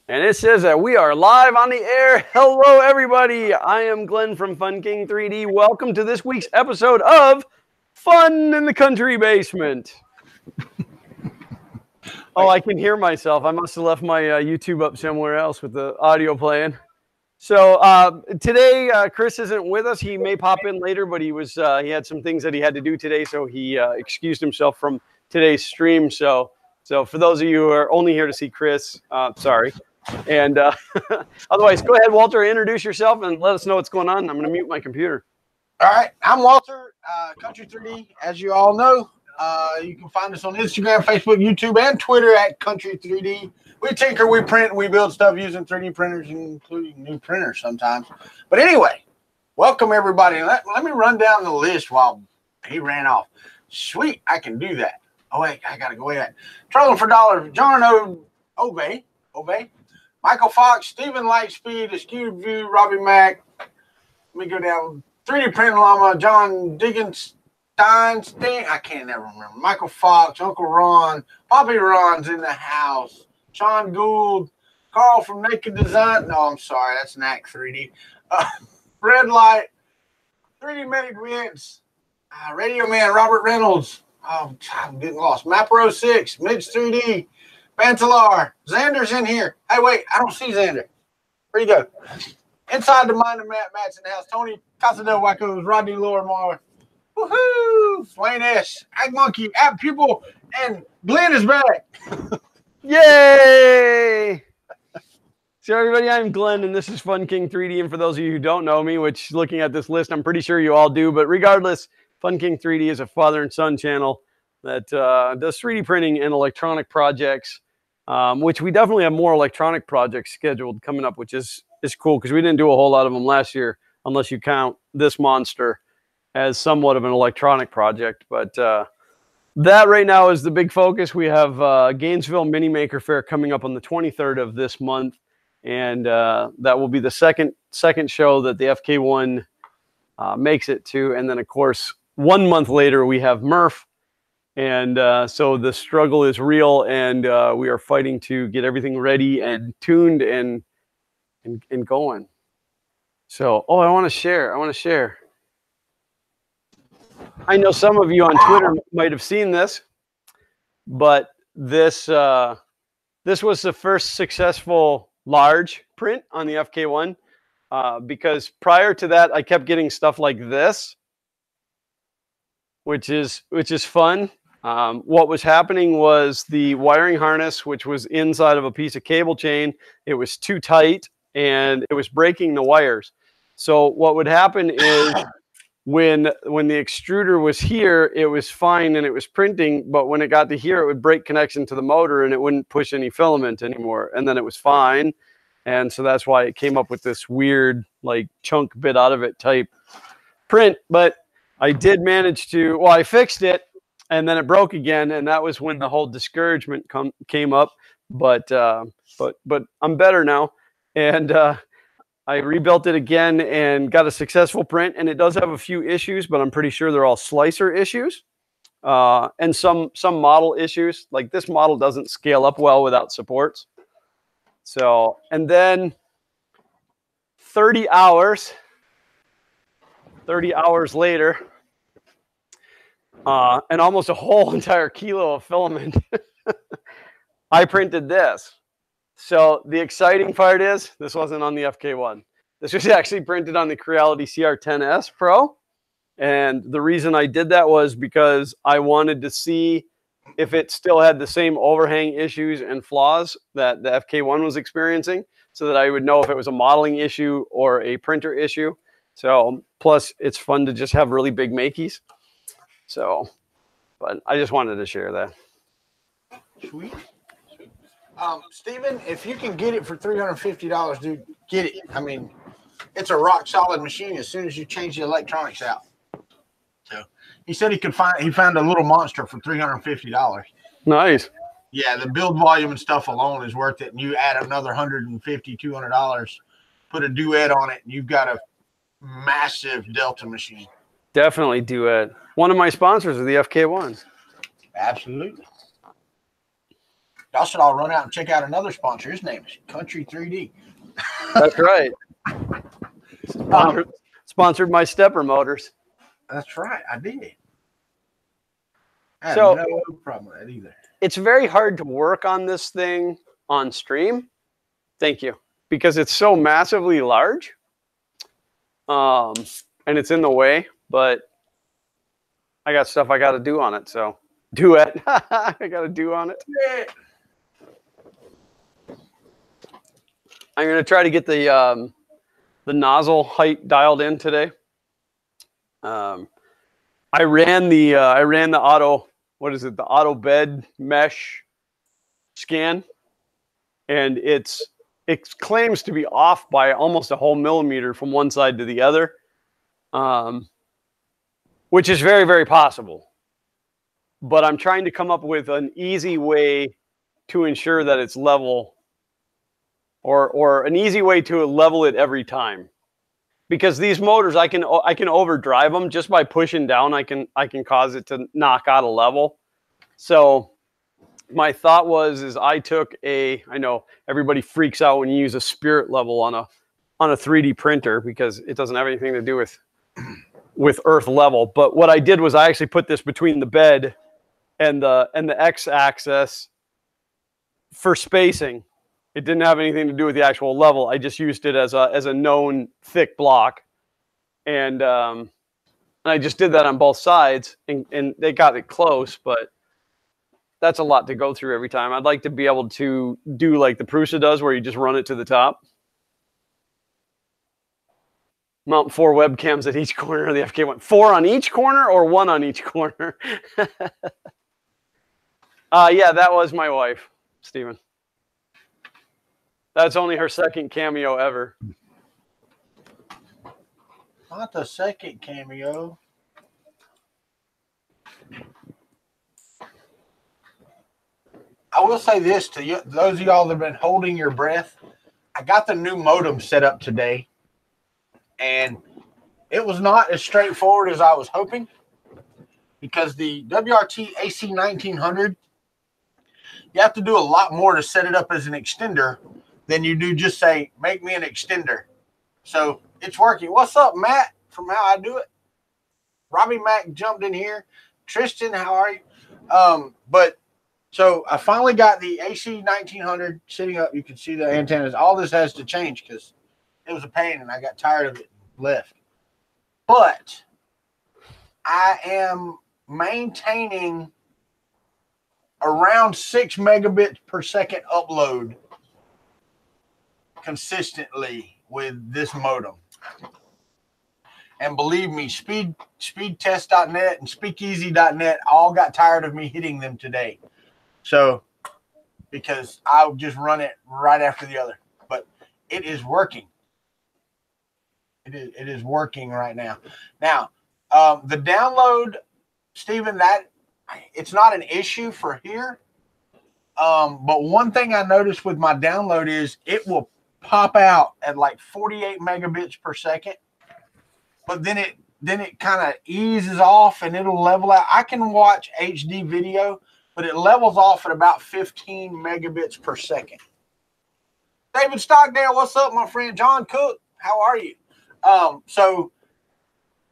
And it says that we are live on the air. Hello, everybody. I am Glenn from Fun King 3D. Welcome to this week's episode of Fun in the Country Basement. Oh, I can hear myself. I must have left my YouTube up somewhere else with the audio playing. So today, Chris isn't with us. He may pop in later, but he had some things that he had to do today, so he excused himself from today's stream. So for those of you who are only here to see Chris, sorry. And otherwise, go ahead, Walter, introduce yourself and let us know what's going on. I'm going to mute my computer. All right, I'm Walter, Kuntry 3D. As you all know, you can find us on Instagram, Facebook, YouTube, and Twitter at Kuntry 3D. We tinker, we print, we build stuff using 3D printers, including new printers sometimes. But anyway, welcome everybody. Let me run down the list while he ran off. Sweet, I can do that. Oh wait, I gotta go away. Trolling for dollars, John Obey. Michael Fox, Stephen Lightspeed, Askew View, Robbie Mack. Let me go down. 3D Print Llama, John Diggins, I can't never remember. Michael Fox, Uncle Ron, Poppy Ron's in the house. Sean Gould, Carl from Naked Design. No, I'm sorry, that's NAC 3D. Red Light, 3D Medic Vince, Radio Man Robert Reynolds. Oh, I'm getting lost. Mapro 6, Midge 3D. Bantalar, Xander's in here. Hey, wait, I don't see Xander. Where'd he go? Inside the Mind of Matt's in the house. Tony Casadel Wackos, Rodney Lorimar. Woohoo! Swain S, Ag Monkey, App Pupil, and Glenn is back. Yay! So everybody, I'm Glenn, and this is Fun King 3D. And for those of you who don't know me, which looking at this list, I'm pretty sure you all do. But regardless, Fun King 3D is a father and son channel that does 3D printing and electronic projects. Which we definitely have more electronic projects scheduled coming up, which is cool because we didn't do a whole lot of them last year, unless you count this monster as somewhat of an electronic project. But that right now is the big focus. We have Gainesville Mini Maker Fair coming up on the 23rd of this month, and that will be the second show that the FK1 makes it to. And then, of course, 1 month later, we have Murph. And so the struggle is real, and we are fighting to get everything ready and tuned and going. So, oh, I want to share. I know some of you on Twitter might have seen this, but this was the first successful large print on the FK1 because prior to that, I kept getting stuff like this, which is fun. What was happening was the wiring harness, which was inside of a piece of cable chain, it was too tight and it was breaking the wires. So what would happen is when the extruder was here, it was fine and it was printing, but when it got to here, it would break connection to the motor and it wouldn't push any filament anymore. And then it was fine. And so that's why it came up with this weird, like, chunk bit out of it type print. But I did manage to, well, I fixed it. And then it broke again, and that was when the whole discouragement came up. But I'm better now, and I rebuilt it again and got a successful print. And it does have a few issues, but I'm pretty sure they're all slicer issues and some model issues. Like this model doesn't scale up well without supports. So, and then 30 hours later. And almost a whole entire kilo of filament. I printed this. So the exciting part is this wasn't on the FK1. This was actually printed on the Creality CR10S Pro. And the reason I did that was because I wanted to see if it still had the same overhang issues and flaws that the FK1 was experiencing, so that I would know if it was a modeling issue or a printer issue. So plus it's fun to just have really big makeys. So, but I just wanted to share that. Sweet. Steven, if you can get it for $350, dude, get it. I mean, it's a rock solid machine as soon as you change the electronics out. So he said he found a little monster for $350. Nice. Yeah, the build volume and stuff alone is worth it. And you add another $150, $200, put a duet on it, and you've got a massive Delta machine. Definitely duet. One of my sponsors is the FK1. Absolutely. Y'all should all run out and check out another sponsor. His name is Kuntry 3D. That's right. Sponsored by Stepper Motors. That's right. I did. I have no problem with that either. It's very hard to work on this thing on stream. Thank you. Because it's so massively large. And it's in the way, but I got stuff I got to do on it. So do it. I got to do on it. Yeah. I'm going to try to get the nozzle height dialed in today. I ran the auto, what is it? The auto bed mesh scan, and it claims to be off by almost a whole millimeter from one side to the other, which is very, very possible. But I'm trying to come up with an easy way to ensure that it's level, or an easy way to level it every time. Because these motors, I can overdrive them just by pushing down. I can cause it to knock out a level. So my thought is I took I know everybody freaks out when you use a spirit level on a 3D printer because it doesn't have anything to do with earth level. But what I did was I actually put this between the bed and the X-axis for spacing. It didn't have anything to do with the actual level. I just used it as a known thick block, and I just did that on both sides, and they got it close. But that's a lot to go through every time. I'd like to be able to do like the Prusa does, where you just run it to the top. Mount 4 webcams at each corner of the FK1. 4 on each corner or 1 on each corner? Yeah, that was my wife, Steven. That's only her second cameo ever. Not the second cameo. I will say this to you, those of y'all that have been holding your breath. I got the new modem set up today, and it was not as straightforward as I was hoping, because the WRT AC 1900, you have to do a lot more to set it up as an extender than you do just say, make me an extender. So it's working. What's up, Matt, from How I Do It? Robbie Mack jumped in here. Tristan, how are you? So I finally got the AC 1900 sitting up. You can see the antennas. All this has to change because it was a pain and I got tired of it and left. But I am maintaining around 6 megabits per second upload consistently with this modem. And believe me, speedtest.net and speakeasy.net all got tired of me hitting them today. So, because I just run it right after the other. But it is working. It is working right now. Now, the download, Stephen, that it's not an issue for here. But one thing I noticed with my download is it will pop out at like 48 megabits per second. But then it kind of eases off and it'll level out. I can watch HD video, but it levels off at about 15 megabits per second. David Stockdale, what's up, my friend? John Cook, how are you? So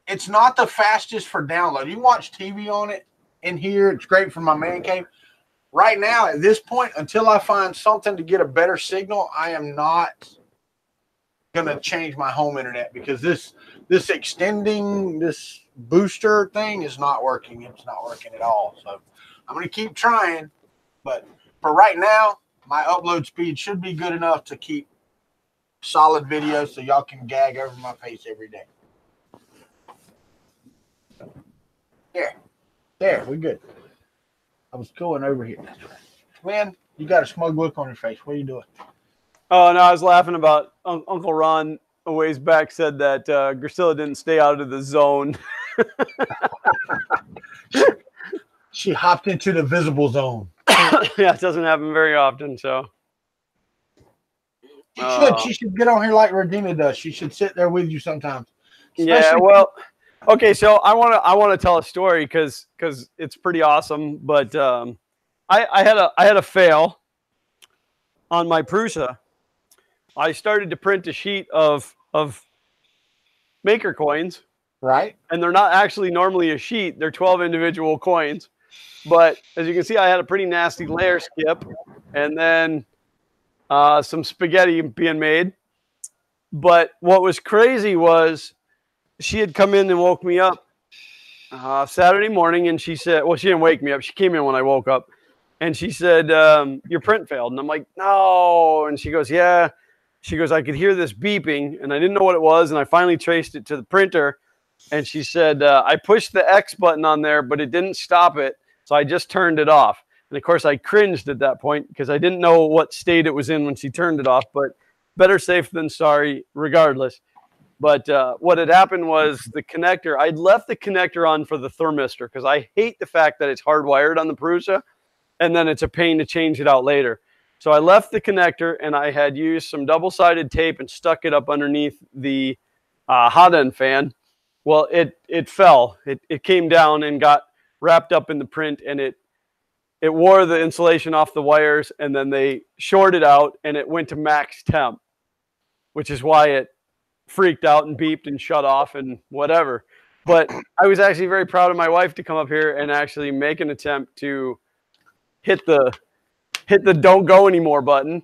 it's not the fastest for download. You can watch TV on it in here. It's great for my man cave. Right now, at this point, until I find something to get a better signal, I am not going to change my home internet because this extending, this booster thing is not working. It's not working at all. So I'm going to keep trying. But for right now, my upload speed should be good enough to keep solid videos so y'all can gag over my face every day. There, we're good. I was going over here. Man, you got a smug look on your face. What are you doing? Oh, no, I was laughing about Uncle Ron a ways back said that Grisilla didn't stay out of the zone. She hopped into the visible zone. Yeah, it doesn't happen very often, so. She should get on here like Regina does. She should sit there with you sometimes. Yeah, well, okay, so I want to tell a story because it's pretty awesome. But I had a fail on my Prusa, I started to print a sheet of maker coins. Right. And they're not actually normally a sheet. They're 12 individual coins. But as you can see, I had a pretty nasty layer skip. And then some spaghetti being made. But what was crazy was she had come in and woke me up Saturday morning. And she said, well, she didn't wake me up. She came in when I woke up. And she said, your print failed. And I'm like, no. And she goes, yeah. She goes, I could hear this beeping. And I didn't know what it was. And I finally traced it to the printer. And she said, I pushed the X button on there, but it didn't stop it. So I just turned it off. And of course, I cringed at that point because I didn't know what state it was in when she turned it off. But better safe than sorry, regardless. But what had happened was the connector, I'd left the connector on for the thermistor because I hate the fact that it's hardwired on the Prusa. And then it's a pain to change it out later. So I left the connector and I had used some double-sided tape and stuck it up underneath the hot end fan. Well, it fell. It came down and got wrapped up in the print, and it wore the insulation off the wires, and then they shorted out, and it went to max temp, which is why it freaked out and beeped and shut off and whatever. But I was actually very proud of my wife to come up here and actually make an attempt to hit the don't go anymore button,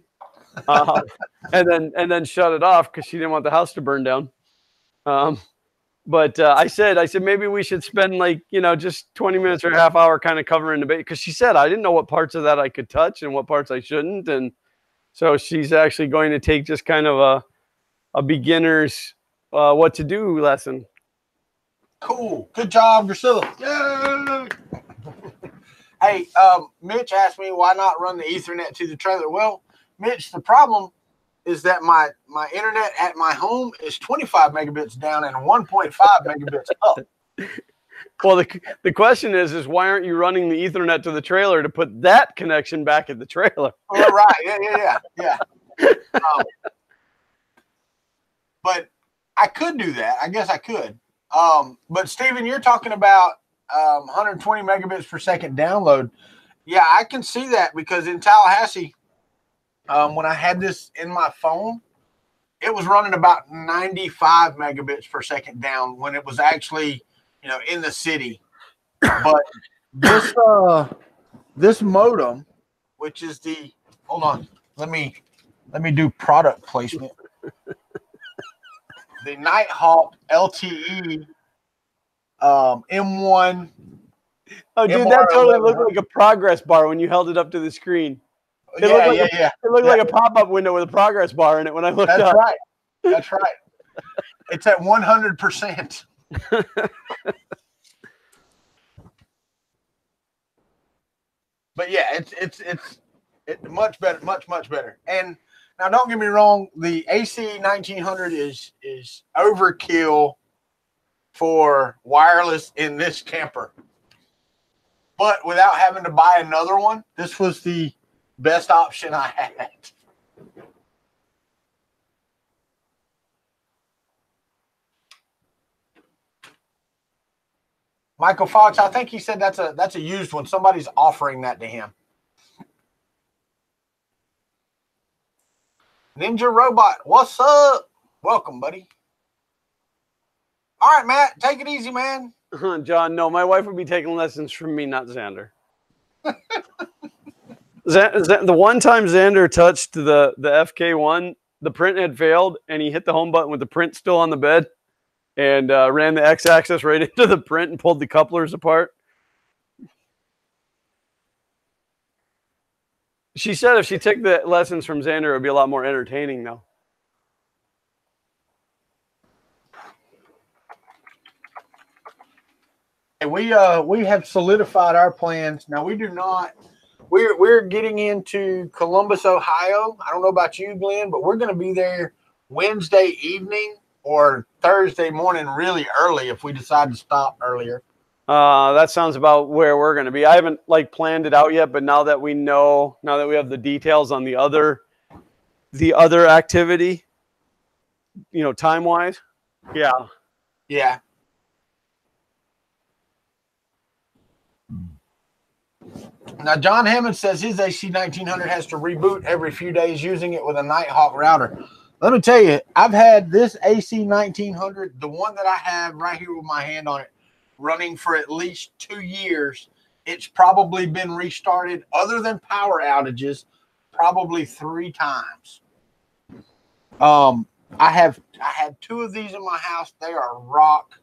and then shut it off because she didn't want the house to burn down. But I said maybe we should spend like, just 20 minutes or a half hour kind of covering the base, because she said I didn't know what parts of that I could touch and what parts I shouldn't. And so she's actually going to take just kind of a beginner's what to do lesson. Cool. Good job, Drusilla. Yay! Hey, Mitch asked me why not run the Ethernet to the trailer. Well, Mitch, the problem is that my internet at my home is 25 megabits down and 1.5 megabits up. Well, the question is why aren't you running the Ethernet to the trailer to put that connection back at the trailer? Oh, right. Yeah. But I could do that. I guess I could. But Steven, you're talking about 120 megabits per second download. Yeah, I can see that because in Tallahassee, when I had this in my phone, it was running about 95 megabits per second down when it was actually, in the city. But this modem, which is hold on, let me do product placement. The Nighthawk LTE M1. Oh, dude, that totally looked like a progress bar when you held it up to the screen. It looked like a pop-up window with a progress bar in it when I looked up. That's right. It's at 100%. But yeah, it's much better, much better. And now, don't get me wrong, the AC 1900 is overkill for wireless in this camper. But without having to buy another one, this was the best option I had. Michael Fox, I think he said that's a used one. Somebody's offering that to him. Ninja Robot, what's up? Welcome, buddy. All right, Matt, take it easy, man. John, no, my wife would be taking lessons from me, not Xander. The one time Xander touched the FK1, the print had failed, and he hit the home button with the print still on the bed and ran the X-axis right into the print and pulled the couplers apart. She said if she took the lessons from Xander, it would be a lot more entertaining, though. We have solidified our plans. Now we do not. We're getting into Columbus, Ohio. I don't know about you, Glenn, but we're going to be there Wednesday evening or Thursday morning, really early if we decide to stop earlier. That sounds about where we're going to be. I haven't planned it out yet, but now that we have the details on the other activity, time wise, yeah. Now, John Hammond says his AC 1900 has to reboot every few days using it with a Nighthawk router. Let me tell you, I've had this AC 1900, the one that I have right here with my hand on it, running for at least 2 years. It's probably been restarted, other than power outages, probably 3 times. I had 2 of these in my house. They are rock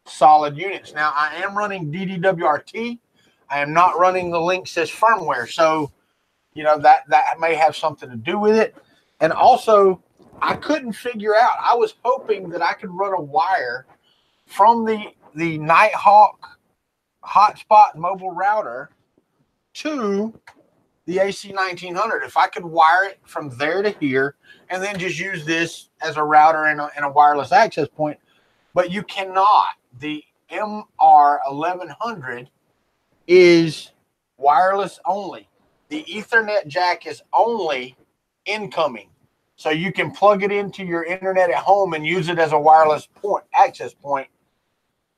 solid units. Now, I am running DDWRT. I am not running the Linksys firmware. So, you know, that may have something to do with it. And also, I couldn't figure out. I was hoping that I could run a wire from the Nighthawk hotspot mobile router to the AC 1900. If I could wire it from there to here and then just use this as a router and a wireless access point. But you cannot. The MR 1100 is wireless only. The Ethernet jack is only incoming. So you can plug it into your internet at home and use it as a wireless point, access point.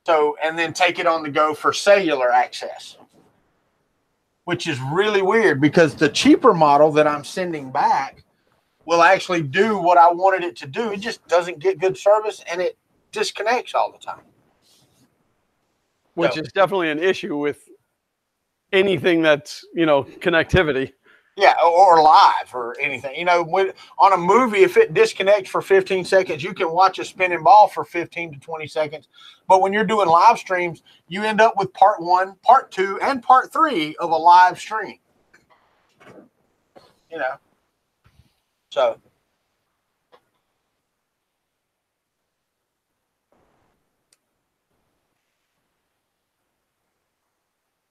So, and then take it on the go for cellular access, which is really weird because the cheaper model that I'm sending back will actually do what I wanted it to do. It just doesn't get good service and it disconnects all the time. Which is definitely an issue with anything that's, you know, connectivity. Yeah, or live or anything. You know, on a movie, if it disconnects for 15 seconds, you can watch a spinning ball for 15 to 20 seconds. But when you're doing live streams, you end up with part 1, part 2, and part 3 of a live stream. You know, so.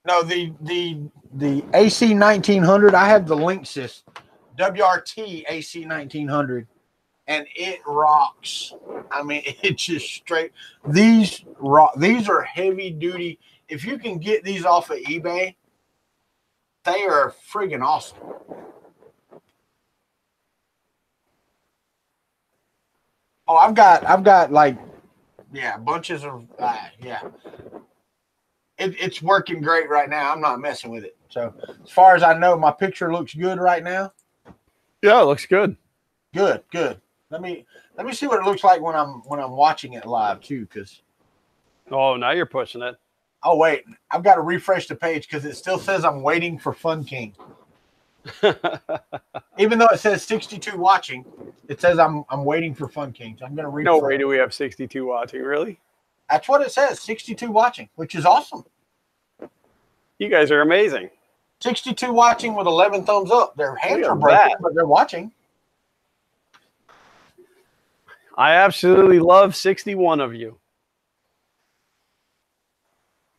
No, the AC 1900, I have the Linksys WRT AC 1900, and it rocks. I mean, it's just straight. These are heavy duty. If you can get these off of eBay, they are friggin' awesome. Oh, I've got like, yeah, bunches of, yeah. It's working great right now. I'm not messing with it. So as far as I know, my picture looks good right now. Yeah, it looks good. Good. Let me see what it looks like when I'm watching it live too. Because now you're pushing it. Oh wait, I've got to refresh the page because it still says I'm waiting for Fun King. Even though it says 62 watching, it says I'm waiting for Fun King. So I'm going to refresh. No way do we have 62 watching, really? That's what it says, 62 watching, which is awesome. You guys are amazing. 62 watching with 11 thumbs up. Their hands are broken, but they're watching. I absolutely love 61 of you.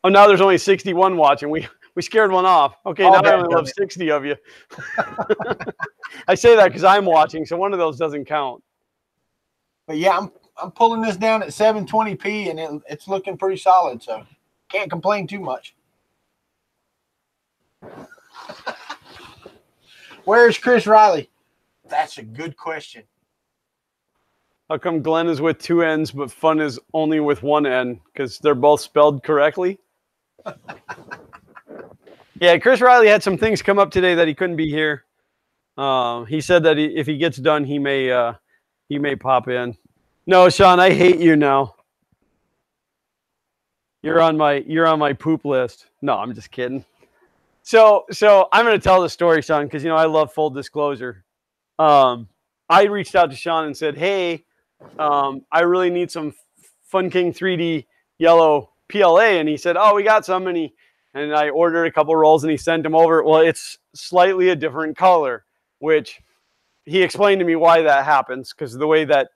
Oh, now there's only 61 watching. We scared one off. Okay, now I only love 60 of you. I say that because I'm watching, so one of those doesn't count. But yeah, I'm pulling this down at 720p, and it's looking pretty solid, so can't complain too much. Where's Chris Riley? That's a good question. How come Glenn is with 2 N's, but Fun is only with 1 N? Because they're both spelled correctly? Yeah, Chris Riley had some things come up today that he couldn't be here. He said that if he gets done, he may pop in. No, Sean, I hate you now. You're on my poop list. No, I'm just kidding. So I'm going to tell the story, Sean, because, you know, I love full disclosure. I reached out to Sean and said, hey, I really need some Fun King 3D yellow PLA. And he said, oh, we got some. And I ordered a couple rolls and he sent them over. Well, it's slightly a different color, which he explained to me why that happens. Because the way that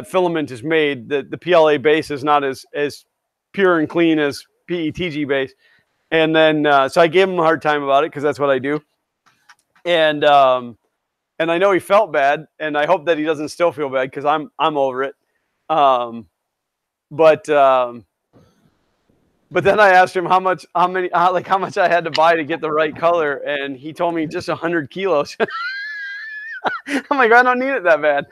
filament is made, the PLA base is not as pure and clean as PETG base. And then, so I gave him a hard time about it because that's what I do. And I know he felt bad, and I hope that he doesn't still feel bad because I'm over it. But then I asked him how much I had to buy to get the right color, and he told me just 100 kilos. I'm like, I don't need it that bad.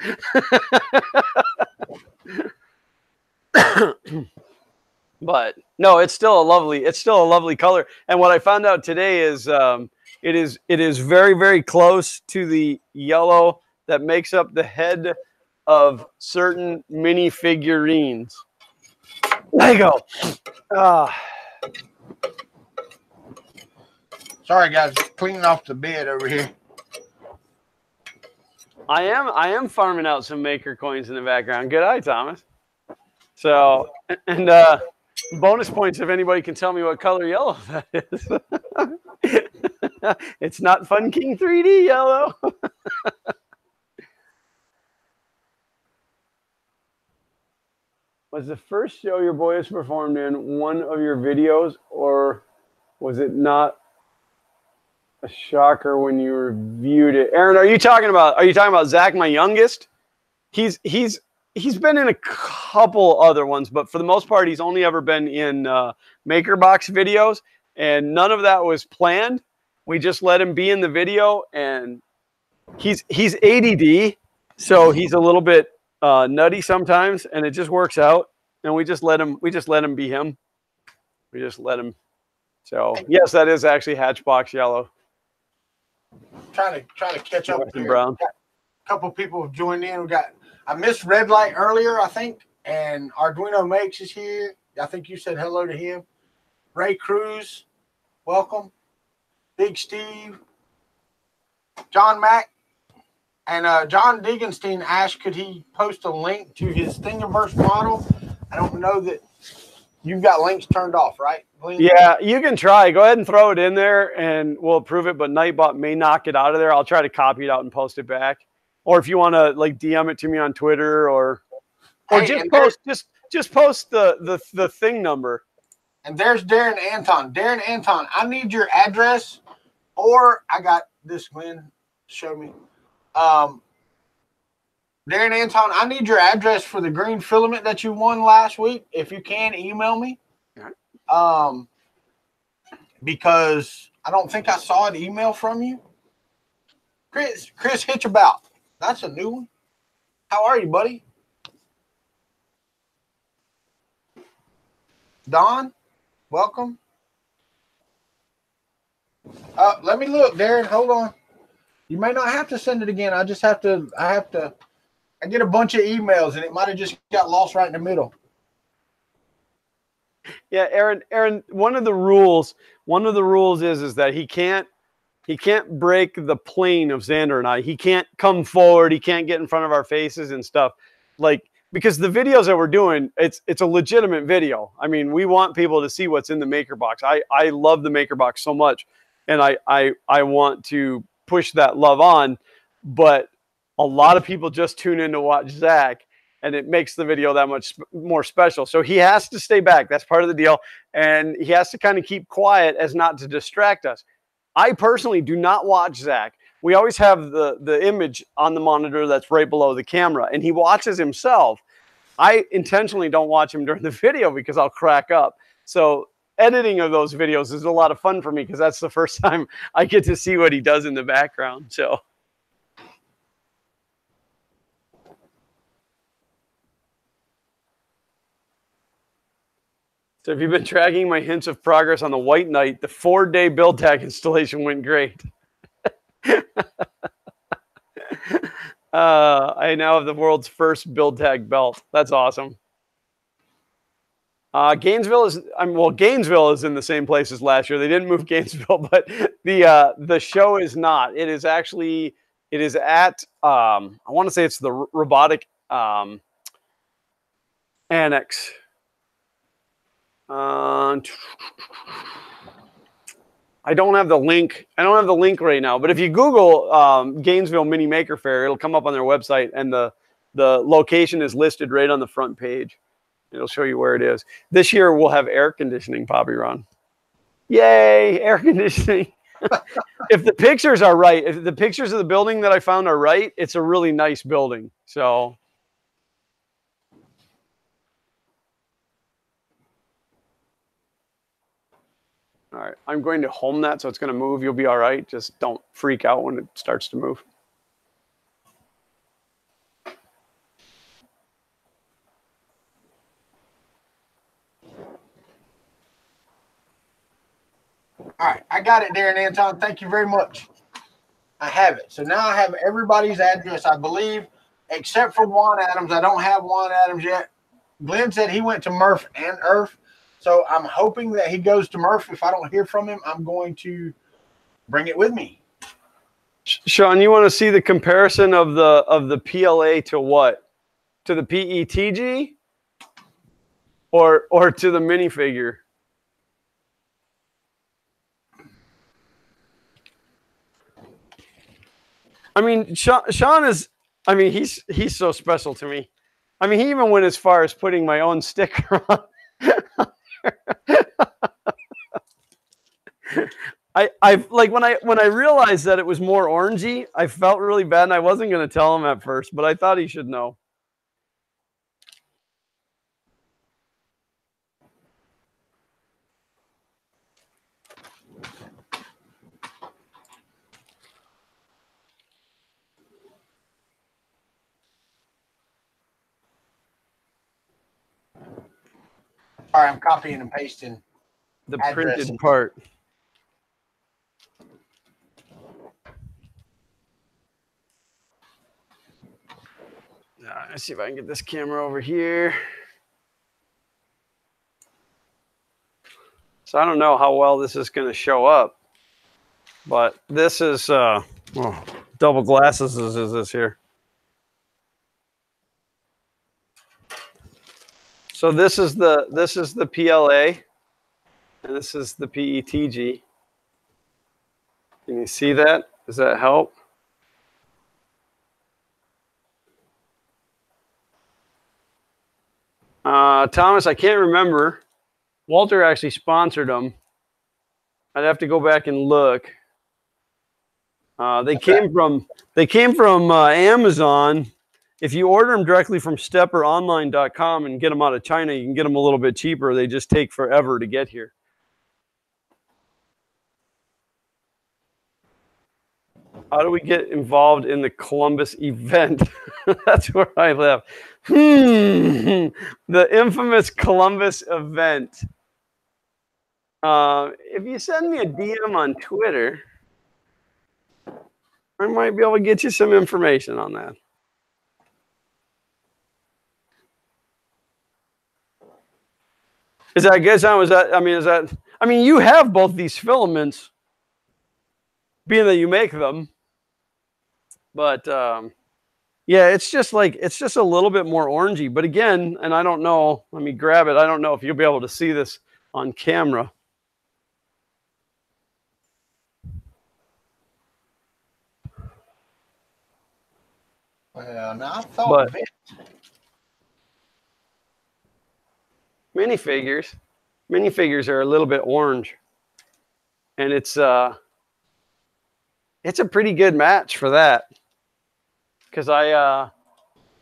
But no, it's still a lovely color. And what I found out today is it is very, very close to the yellow that makes up the head of certain mini figurines. Lego. Sorry guys, cleaning off the bed over here. I am farming out some maker coins in the background. Good eye, Thomas. So, and bonus points if anybody can tell me what color yellow that is. It's not Fun King 3D yellow. Was the first show your boys performed in one of your videos, or was it not a shocker when you reviewed it? Aaron, are you talking about Zach, my youngest? He's been in a couple other ones, but for the most part, he's only ever been in MakerBox videos, and none of that was planned. We just let him be in the video, and he's ADD, so he's a little bit nutty sometimes, and it just works out. And we just let him be him. We just let him. So yes, that is actually Hatchbox yellow. Trying to catch up. Brown. A couple people have joined in. I missed Red Light earlier, I think, and Arduino Makes is here. I think you said hello to him. Ray Cruz, welcome. Big Steve, John Mack, and John Diggenstein asked could he post a link to his Thingiverse model. I don't know that you've got links turned off, right? Yeah, you can try. Go ahead and throw it in there, and we'll approve it. But Nightbot may knock it out of there. I'll try to copy it out and post it back. Or if you want to like DM it to me on Twitter, or just post the thing number. And there's Darren Anton. Darren Anton, I need your address, or I got this. Glenn, show me. Darren Anton, I need your address for the green filament that you won last week. If you can, email me. Because I don't think I saw an email from you. Chris Hitchabout. That's a new one. How are you, buddy? Don, welcome. Let me look, Darren. Hold on. You may not have to send it again. I get a bunch of emails, and it might have just got lost right in the middle. Yeah, Aaron, one of the rules is that he can't break the plane of Xander and I. He can't come forward. He can't get in front of our faces and stuff. Like, because the videos that we're doing, it's a legitimate video. I mean, we want people to see what's in the MakerBox. I love the MakerBox so much, and I want to push that love on, but a lot of people just tune in to watch Zach, and it makes the video that much more special. So he has to stay back. That's part of the deal. And he has to kind of keep quiet as not to distract us. I personally do not watch Zach. We always have the image on the monitor that's right below the camera, and he watches himself. I intentionally don't watch him during the video because I'll crack up. So editing of those videos is a lot of fun for me because that's the first time I get to see what he does in the background. So if you've been tracking my hints of progress on the White Knight, the 4-day build tag installation went great. I now have the world's first build tag belt. That's awesome. Gainesville is in the same place as last year. They didn't move Gainesville, but the show is not. It is at I want to say it's the robotic annex. I don't have the link. I don't have the link right now. But if you Google Gainesville Mini Maker Fair, it'll come up on their website, and the location is listed right on the front page. It'll show you where it is. This year we'll have air conditioning, Bobby Ron. Yay, air conditioning! If the pictures are right, if the pictures of the building that I found are right, it's a really nice building. So. All right, I'm going to home that, so it's going to move. You'll be all right. Just don't freak out when it starts to move. All right, I got it, Darren Anton. Thank you very much. I have it. So now I have everybody's address, I believe, except for Juan Adams. I don't have Juan Adams yet. Glenn said he went to Murph and Earth. So I'm hoping that he goes to Murph. If I don't hear from him, I'm going to bring it with me. Sean, you want to see the comparison of the PLA to what? To the PETG or to the minifigure? I mean, Sean is, I mean, he's so special to me. I mean, he even went as far as putting my own sticker on. I like when I realized that it was more orangey, I felt really bad, and I wasn't going to tell him at first, but I thought he should know. All right, I'm copying and pasting the printed part. Let's see if I can get this camera over here. So I don't know how well this is going to show up, but this is double glasses is this here. So this is the PLA, and this is the PETG. Can you see that? Does that help? Thomas, I can't remember. Walter actually sponsored them. I'd have to go back and look. They came from Amazon. If you order them directly from stepperonline.com and get them out of China, you can get them a little bit cheaper. They just take forever to get here. How do we get involved in the Columbus event? That's where I live. The infamous Columbus event. If you send me a DM on Twitter, I might be able to get you some information on that. Is that good? I mean, you have both these filaments, being that you make them. But yeah, it's just a little bit more orangey. But again, and I don't know, let me grab it. I don't know if you'll be able to see this on camera. Well, now I thought of it. Minifigures are a little bit orange. And it's a pretty good match for that. Because I'm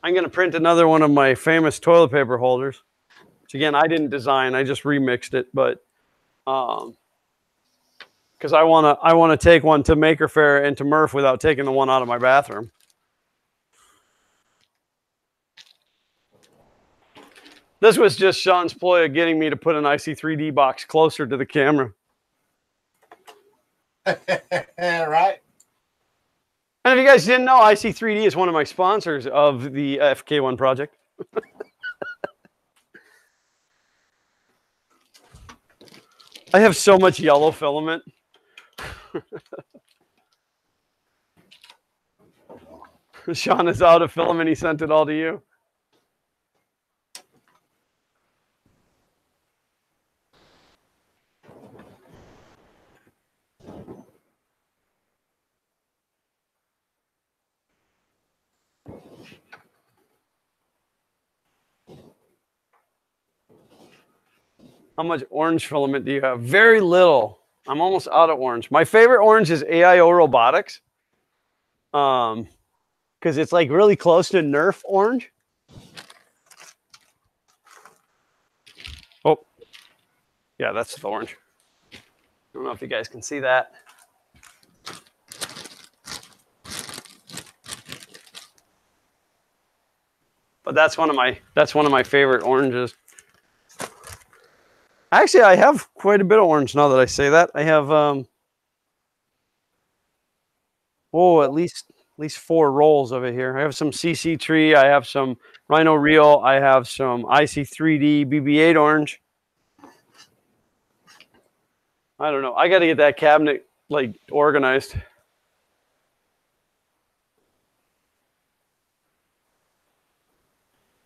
going to print another one of my famous toilet paper holders, which again I didn't design, I just remixed it, but because I want to take one to Maker Faire and to Murph without taking the one out of my bathroom. This was just Sean's ploy of getting me to put an IC3D box closer to the camera. Right. And if you guys didn't know, IC3D is one of my sponsors of the FK1 project. I have so much yellow filament. Sean is out of filament. He sent it all to you. How much orange filament do you have? Very little. I'm almost out of orange. My favorite orange is AIO Robotics. Because it's like really close to Nerf orange. Oh, yeah, that's the orange. I don't know if you guys can see that. But that's one of my favorite oranges. Actually, I have quite a bit of orange now that I say that. I have at least 4 rolls of it here. I have some CC Tree, I have some Rhino Real, I have some IC3D BB8 orange. I don't know. I got to get that cabinet like organized.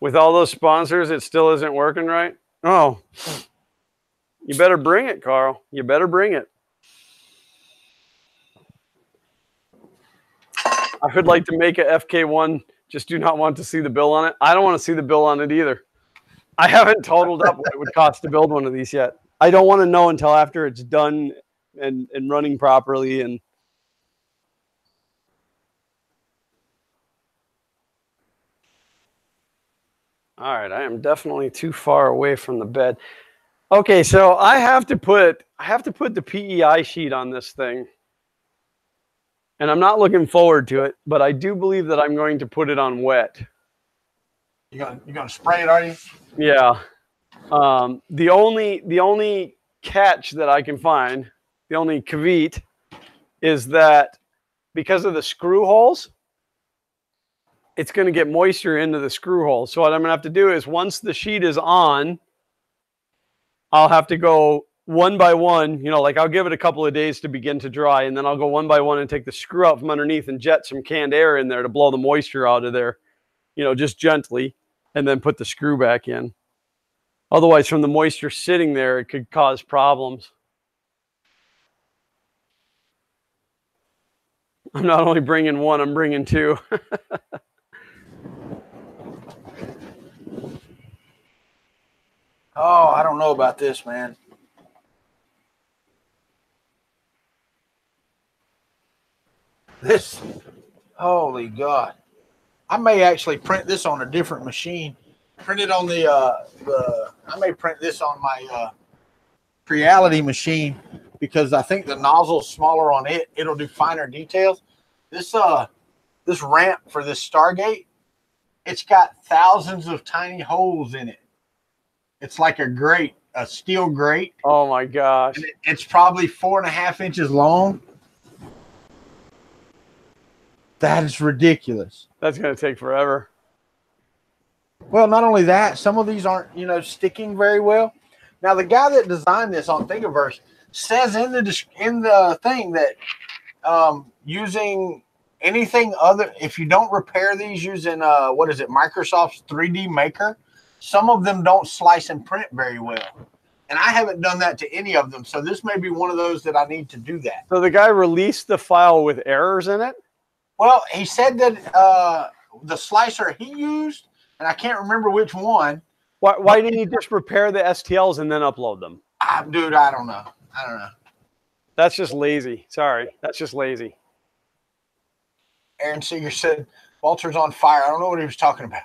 With all those sponsors, it still isn't working right. Oh, you better bring it, Carl. You better bring it. I would like to make a FK1. Just do not want to see the bill on it. I don't want to see the bill on it either. I haven't totaled up what it would cost to build one of these yet. I don't want to know until after it's done and running properly. And all right, I am definitely too far away from the bed. Okay, so I have to put the PEI sheet on this thing. And I'm not looking forward to it, but I do believe that I'm going to put it on wet. You're gonna spray it, are you? Yeah. The only catch that I can find, the only caveat, is that because of the screw holes, it's going to get moisture into the screw holes. So what I'm going to have to do is once the sheet is on, I'll have to go one by one, you know, like I'll give it a couple of days to begin to dry, and then I'll go one by one and take the screw out from underneath and jet some canned air in there to blow the moisture out of there, you know, just gently, and then put the screw back in. Otherwise, from the moisture sitting there, it could cause problems. I'm not only bringing one, I'm bringing 2. Oh, I don't know about this, man. This, holy God. I may actually print this on a different machine. Print it on I may print this on my Creality machine because I think the nozzle's smaller on it. It'll do finer details. This ramp for this Stargate, it's got thousands of tiny holes in it. It's like a grate, a steel grate. Oh my gosh. And it's probably 4.5 inches long. That is ridiculous. That's going to take forever. Well, not only that, some of these aren't, you know, sticking very well. Now, the guy that designed this on Thingiverse says in the thing that using anything other, if you don't repair these using what is it, Microsoft's 3D Maker, some of them don't slice and print very well. And I haven't done that to any of them, so this may be one of those that I need to do that. So the guy released the file with errors in it? Well, he said that the slicer he used, and I can't remember which one. Why didn't he just repair the STLs and then upload them? Dude, I don't know. That's just lazy. Sorry. That's just lazy. Aaron Seeger said, Walter's on fire. I don't know what he was talking about.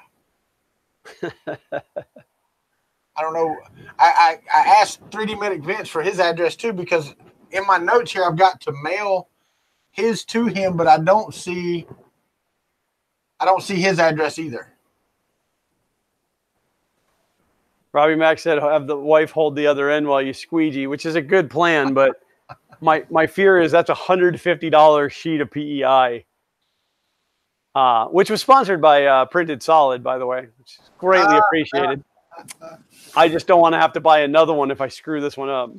I don't know. I asked 3D Medic Vince for his address too, because in my notes here, I've got to mail his to him, but I don't see his address either. Robbie Mack said, have the wife hold the other end while you squeegee, which is a good plan, but my fear is that's a $150 sheet of PEI, which was sponsored by Printed Solid, by the way, which is greatly appreciated. I just don't want to have to buy another one if I screw this one up.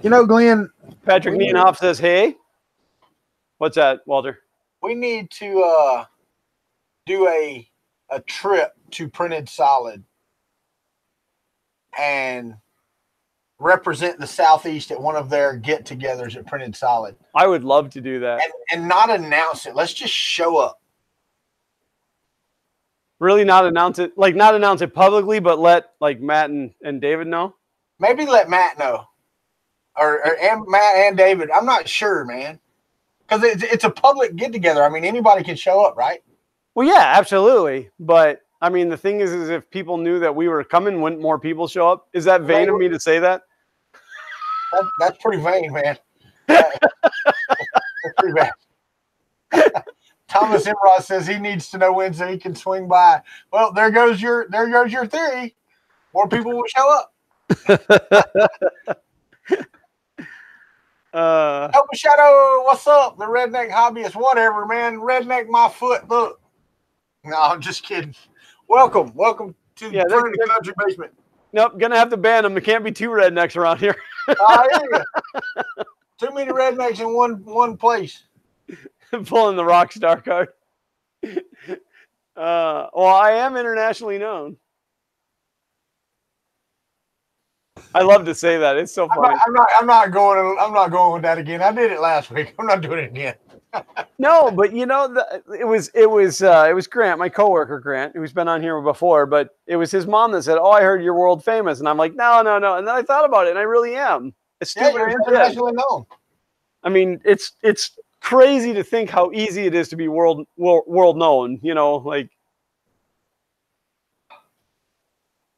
You know, Glenn. Patrick Nienhoff says, hey. What's that, Walter? We need to do a trip to Printed Solid and represent the Southeast at one of their get-togethers at Printed Solid. I would love to do that. And not announce it. Let's just show up. Really not announce it, like not announce it publicly, but let like Matt and David know? Maybe let Matt know. And Matt and David. I'm not sure, man. Because it's a public get-together. I mean, anybody can show up, right? Well, yeah, absolutely. But, I mean, the thing is if people knew that we were coming, wouldn't more people show up? Is that vain of me to say that? That's pretty vain, man. That's pretty bad. Thomas Imroth says he needs to know when so he can swing by. Well, there goes your theory. More people will show up. Open Shadow, what's up? The redneck hobbyist, whatever, man. Redneck my foot. Look. No, I'm just kidding. Welcome to the country basement. Nope, gonna have to ban them. There can't be two rednecks around here. I hear you. Too many rednecks in one place. Pulling the rock star card. Well, I am internationally known. I love to say that. It's so funny. I'm not going with that again. I did it last week. I'm not doing it again. No, but you know, it was Grant, my coworker Grant, who's been on here before. But it was his mom that said, "Oh, I heard you're world famous," and I'm like, "No." And then I thought about it, and I really am. You're internationally known. I mean, it's crazy to think how easy it is to be world known. You know, like.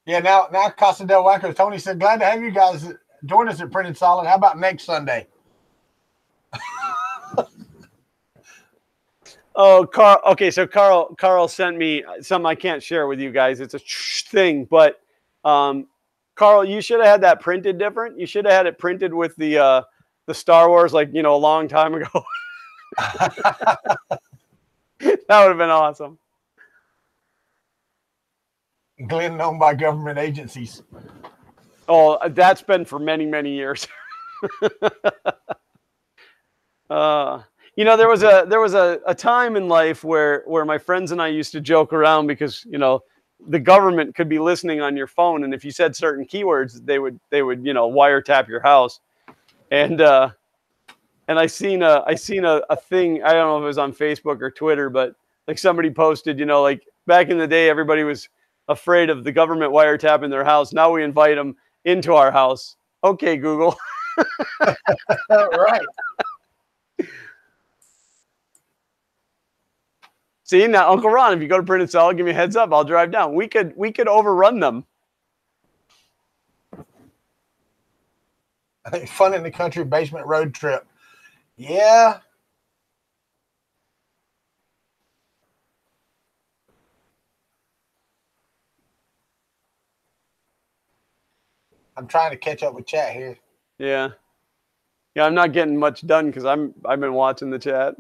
Yeah, now Casa del Waco. Tony said, "Glad to have you guys join us at Printed Solid. How about next Sunday?" Oh, Carl. Okay, so Carl sent me something I can't share with you guys. It's a thing, but Carl, you should have had that printed different. You should have had it printed with the Star Wars, like, you know, a long time ago. That would have been awesome. Glenn known by government agencies. Oh, that's been for many, many years. You know, there was a time in life where my friends and I used to joke around because, you know, the government could be listening on your phone, and if you said certain keywords, they would you know, wiretap your house. And I seen a thing, I don't know if it was on Facebook or Twitter, but like somebody posted, you know, like back in the day, everybody was afraid of the government wiretapping their house. Now we invite them into our house. Okay, Google. Right. See, now Uncle Ron, if you go to Printed Solid, give me a heads up. I'll drive down. We could overrun them. Fun in the country basement road trip. Yeah. I'm trying to catch up with chat here. Yeah. Yeah, I'm not getting much done because I've been watching the chat.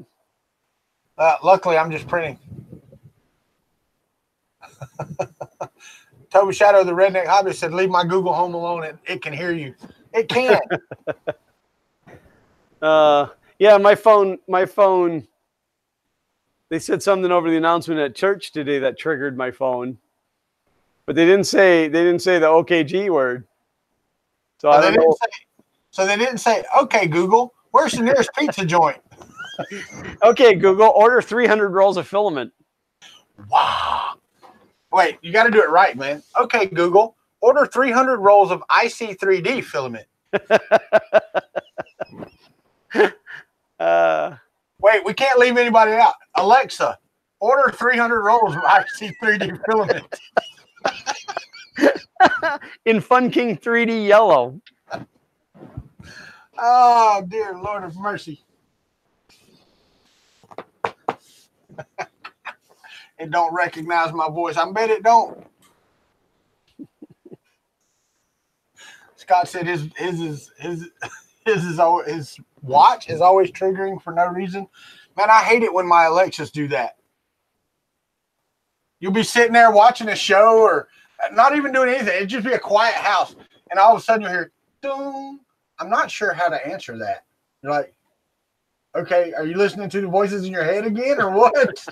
Luckily, I'm just printing. Toby Shadow, the redneck hobbyist, said, "Leave my Google Home alone. It can hear you. It can." Yeah, my phone. They said something over the announcement at church today that triggered my phone, but they didn't say the OKG word. So I don't know. So they didn't say, "Okay, Google, where's the nearest pizza joint?" Okay, Google, order 300 rolls of filament. Wow. Wait, you got to do it right, man. Okay, Google, order 300 rolls of IC3D filament. Wait, we can't leave anybody out. Alexa, order 300 rolls of IC3D filament. In Fun King 3D yellow. Oh, dear Lord of mercy. It don't recognize my voice. I bet it don't. Scott said his watch is always triggering for no reason. Man, I hate it when my Alexas do that. You'll be sitting there watching a show or not even doing anything. It'd just be a quiet house. And all of a sudden you'll hear, doom. I'm not sure how to answer that. You're like, okay, are you listening to the voices in your head again or what?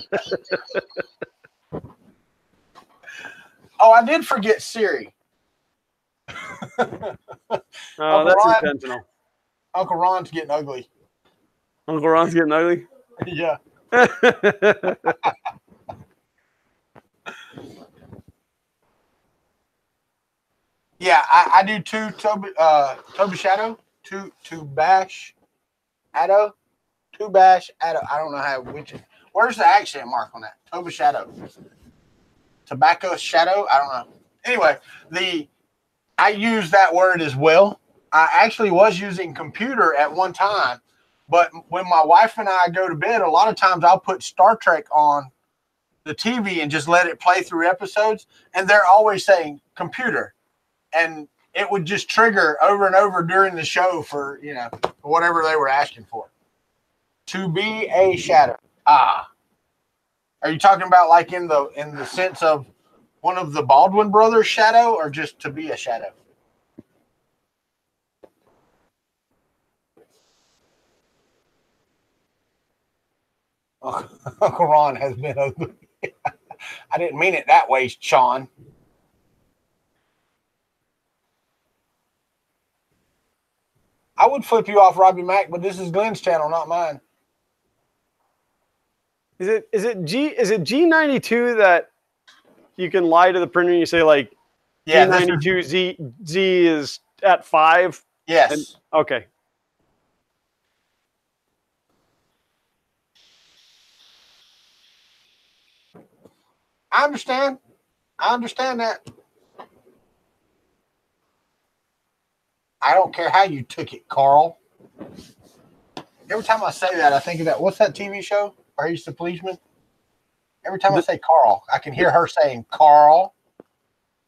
Oh, I did forget Siri. Oh, that's intentional. Uncle Ron's getting ugly. Uncle Ron's getting ugly? Yeah. Yeah, I do Toby Shadow, two bash Addo, two bash Addo. I don't know where's the accent mark on that? Toby Shadow. Tobacco Shadow? I don't know. Anyway, I use that word as well. I actually was using computer at one time, but when my wife and I go to bed, a lot of times I'll put Star Trek on the TV and just let it play through episodes, and they're always saying computer. And it would just trigger over and over during the show for, you know, whatever they were asking for. To be a shadow. Ah. Are you talking about like in the sense of one of the Baldwin brothers' shadow, or just to be a shadow? Uncle Ron has been I didn't mean it that way, Sean. I would flip you off, Robbie Mack, but this is Glenn's channel, not mine. Is it G92 that you can lie to the printer and you say like, yeah, G92 Z is at 5? Yes. And, okay. I understand. I understand that. I don't care how you took it, Carl. Every time I say that, I think of that. What's that TV show? Where he's the policeman? Every time I say Carl, I can hear her saying Carl.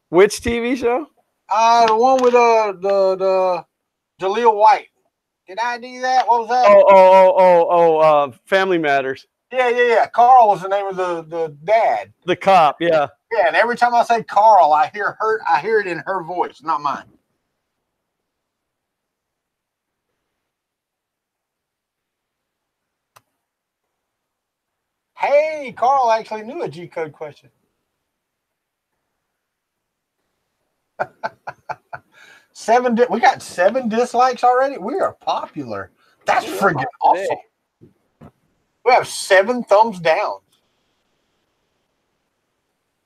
Which TV show? The one with the Jaleel White. Did I do that? What was that? Family Matters. Yeah. Carl was the name of the dad. The cop, yeah. Yeah, and every time I say Carl, I hear it in her voice, not mine. Hey, Carl actually knew a G-code question. We got 7 dislikes already. We are popular. That's freaking awesome. We have 7 thumbs down.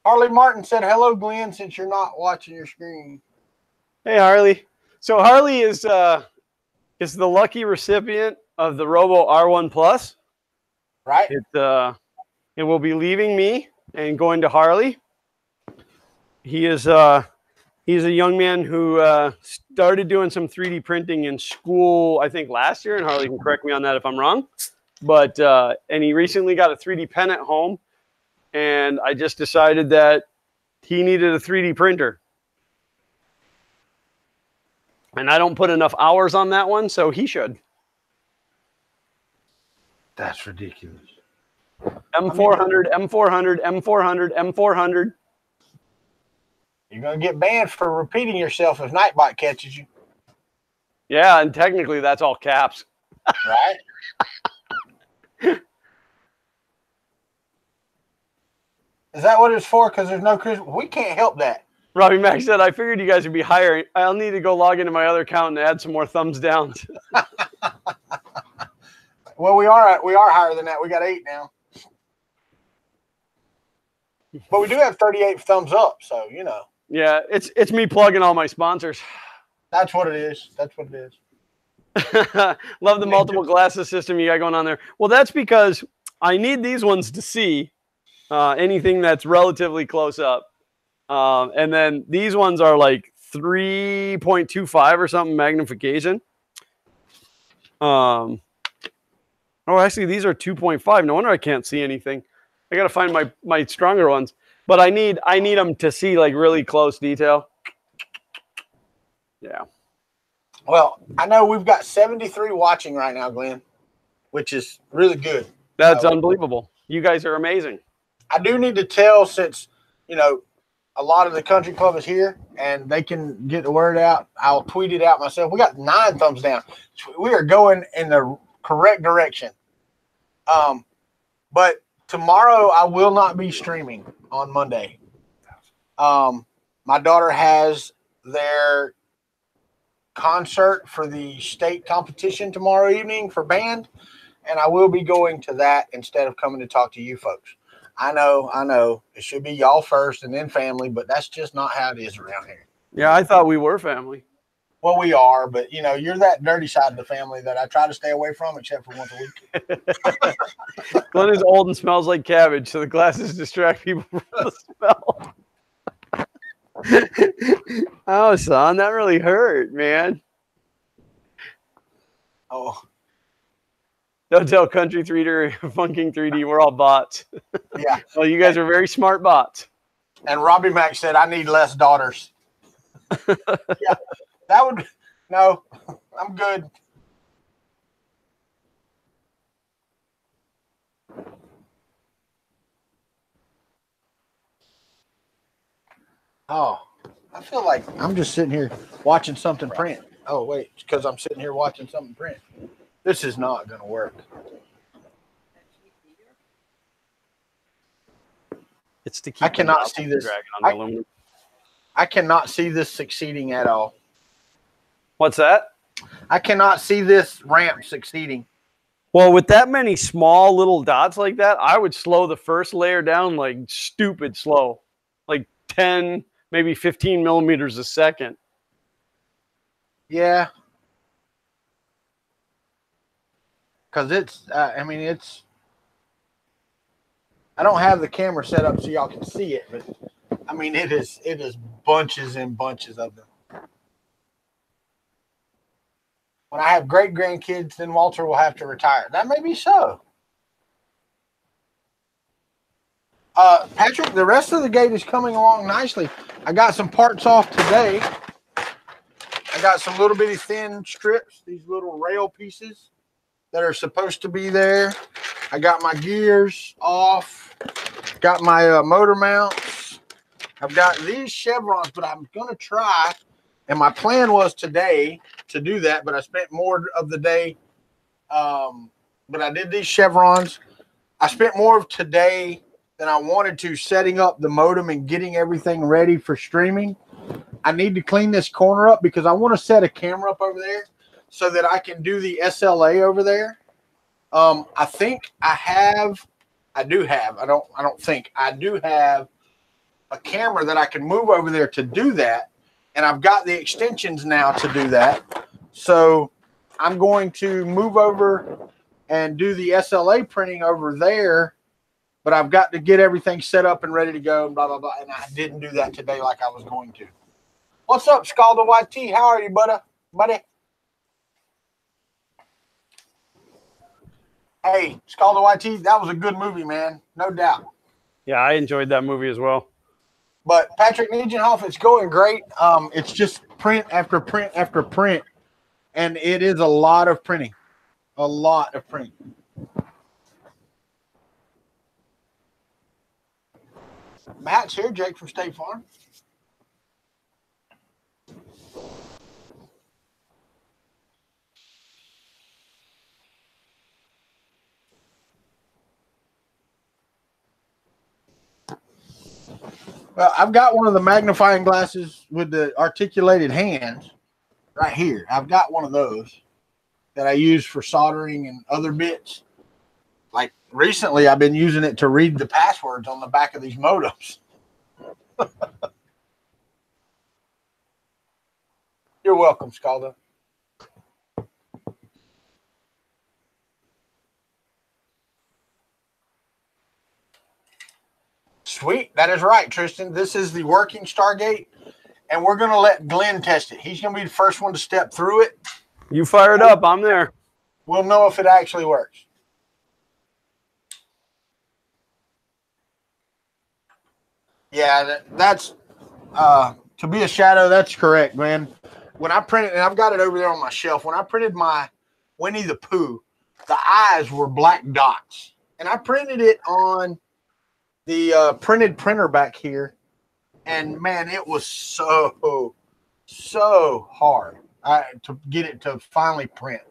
Harley Martin said, "Hello, Glenn, since you're not watching your screen." Hey, Harley. So Harley is the lucky recipient of the Robo R1 Plus. Right. It will be leaving me and going to Harley. He's a young man who started doing some 3D printing in school, I think last year, and Harley can correct me on that if I'm wrong. But and he recently got a 3D pen at home, and I just decided that he needed a 3D printer. And I don't put enough hours on that one, so he should. That's ridiculous. M400, M400, M400, M400. You're going to get banned for repeating yourself if Nightbot catches you. Yeah, and technically that's all caps. Right? Is that what it's for? Because there's no Christmas. We can't help that. Robbie Mack said, "I figured you guys would be higher. I'll need to go log into my other account and add some more thumbs downs." Well, we are higher than that. We got 8 now. But we do have 38 thumbs up, so you know. Yeah, it's me plugging all my sponsors. That's what it is. That's what it is. Love the multiple glasses system you got going on there. Well, that's because I need these ones to see anything that's relatively close up. And then these ones are like 3.25 or something magnification. Oh, actually, these are 2.5. No wonder I can't see anything. I got to find my stronger ones. But I need them to see like really close detail. Yeah. Well, I know we've got 73 watching right now, Glenn, which is really good. That's unbelievable. You guys are amazing. I do need to tell, since, you know, a lot of the country club is here and they can get the word out. I'll tweet it out myself. We got 9 thumbs down. We are going in the correct direction. But tomorrow I will not be streaming on Monday. My daughter has their concert for the state competition tomorrow evening for band, and I will be going to that instead of coming to talk to you folks. I know. It should be y'all first and then family, but that's just not how it is around here. Yeah, I thought we were family. Well, we are, but, you know, you're that dirty side of the family that I try to stay away from, except for once a week. Glenn is old and smells like cabbage, so the glasses distract people from the smell. Oh, son, that really hurt, man. Oh. Don't tell Kuntry 3D or Funking 3D. We're all bots. Yeah. Well, you guys are very smart bots. And Robbie Mack said, "I need less daughters." Yeah, that would no. I'm good. Oh, I feel like I'm just sitting here watching something print. Oh wait, it's because I'm sitting here watching something print. This is not going to work. It's to keep I cannot see this. on the aluminum. I cannot see this succeeding at all. What's that? I cannot see this ramp succeeding. Well, with that many small little dots like that, I would slow the first layer down like stupid slow, like 10, maybe 15 millimeters a second. Yeah. Because it's, I mean, it's, I don't have the camera set up so y'all can see it, but I mean, it is bunches and bunches of them. When I have great grandkids, then Walter will have to retire. That may be so. Patrick, the rest of the gate is coming along nicely. I got some parts off today. I got some little bitty thin strips, these little rail pieces that are supposed to be there. I got my gears off. Got my motor mounts. I've got these chevrons, but I'm going to try. And my plan was today to do that, but I spent more of the day. But I did these chevrons. I spent more of today than I wanted to setting up the modem and getting everything ready for streaming. I need to clean this corner up because I want to set a camera up over there so that I can do the SLA over there. I think I do have a camera that I can move over there to do that. And I've got the extensions now to do that. So I'm going to move over and do the SLA printing over there. But I've got to get everything set up and ready to go, and blah, blah, blah. And I didn't do that today like I was going to. What's up, Scalda YT? How are you, buddy? Hey, Scalda YT, that was a good movie, man. No doubt. Yeah, I enjoyed that movie as well. But Patrick Nijenhoff, it's going great. It's just print after print after print. And it is a lot of printing. A lot of printing. Matt's here, Jake from State Farm. Well, I've got one of the magnifying glasses with the articulated hands right here. I've got one of those that I use for soldering and other bits. Like recently, I've been using it to read the passwords on the back of these modems. You're welcome, Scalda. Sweet. That is right, Tristan. This is the working Stargate, and we're going to let Glenn test it. He's going to be the first one to step through it. You fire it up. I'm there. We'll know if it actually works. Yeah, that's to be a shadow. That's correct, man. When I printed, and I've got it over there on my shelf. When I printed my Winnie the Pooh, the eyes were black dots, and I printed it on the printed printer back here, and man, it was so hard to get it to finally print.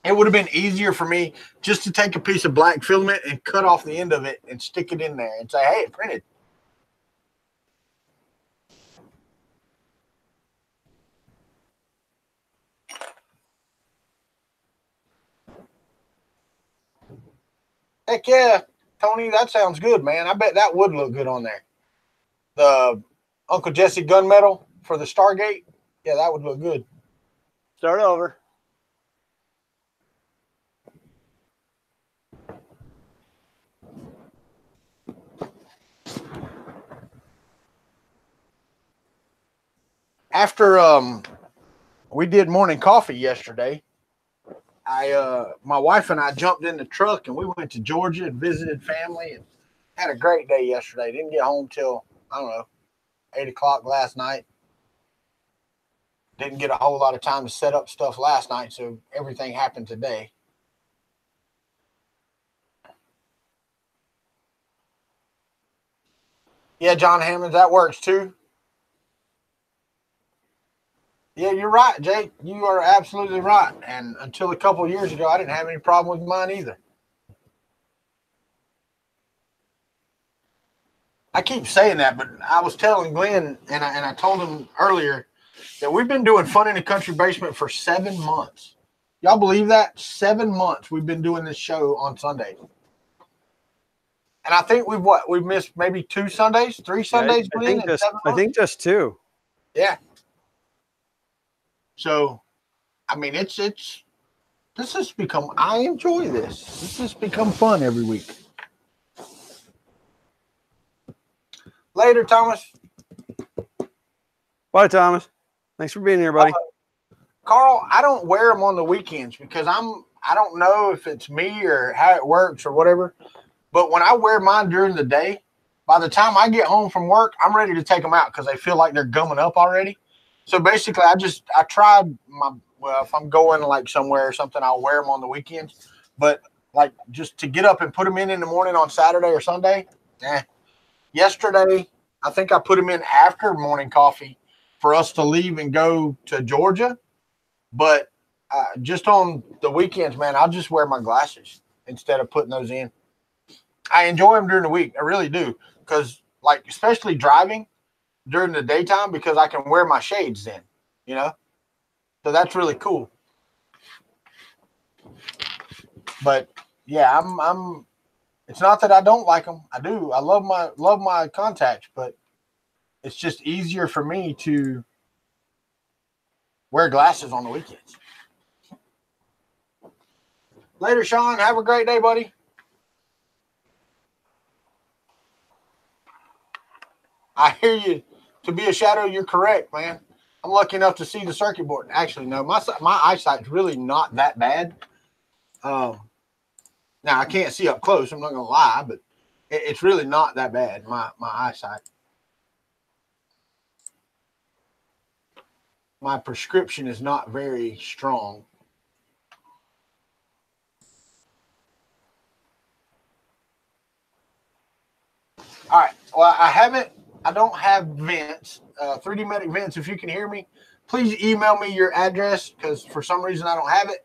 It would have been easier for me just to take a piece of black filament and cut off the end of it and stick it in there and say, hey, it printed. Heck yeah, Tony, that sounds good, man. I bet that would look good on there. The Uncle Jesse gunmetal for the Stargate, yeah, that would look good. Start over. After we did morning coffee yesterday, my wife and I jumped in the truck and we went to Georgia and visited family and had a great day yesterday. Didn't get home till, I don't know, 8 o'clock last night. Didn't get a whole lot of time to set up stuff last night, so everything happened today. Yeah, John Hammond, that works too. Yeah, you're right, Jake. You are absolutely right. And until a couple of years ago, I didn't have any problem with mine either. I keep saying that, but I was telling Glenn, and I told him earlier that we've been doing Fun in the Country Basement for 7 months. Y'all believe that? 7 months we've been doing this show on Sundays. And I think we've missed maybe 2 Sundays, 3 Sundays. Yeah, I think just 2. Yeah. So, I mean, this has become, I enjoy this. This has become fun every week. Later, Thomas. Bye, Thomas. Thanks for being here, buddy. Carl, I don't wear them on the weekends because I don't know if it's me or how it works or whatever. But when I wear mine during the day, by the time I get home from work, I'm ready to take them out because they feel like they're gumming up already. So basically, I tried if I'm going like somewhere or something, I'll wear them on the weekends. But like just to get up and put them in the morning on Saturday or Sunday, Yesterday, I think I put them in after morning coffee for us to leave and go to Georgia. But just on the weekends, man, I'll just wear my glasses instead of putting those in. I enjoy them during the week. I really do. Because, like, especially driving during the daytime because I can wear my shades then, you know? So that's really cool. But, yeah, I'm it's not that I don't like them. I do. I love my contacts, but it's just easier for me to wear glasses on the weekends. Later, Sean. Have a great day, buddy. I hear you. To be a shadow, you're correct, man. I'm lucky enough to see the circuit board. Actually, no, my eyesight's really not that bad. Now, I can't see up close. I'm not going to lie, but it's really not that bad, my eyesight. My prescription is not very strong. All right. Well, I don't have Vince, 3D Medic Vince. If you can hear me, please email me your address because for some reason I don't have it.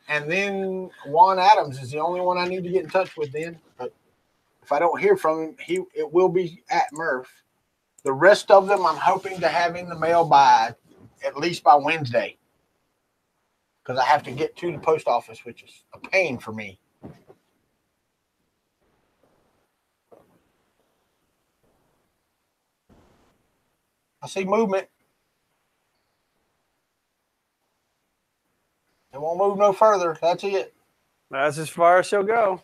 And then Juan Adams is the only one I need to get in touch with then. But if I don't hear from him, it will be at Murph. The rest of them I'm hoping to have in the mail at least by Wednesday. Because I have to get to the post office, which is a pain for me. I see movement. It won't move no further. That's it. That's as far as she'll go.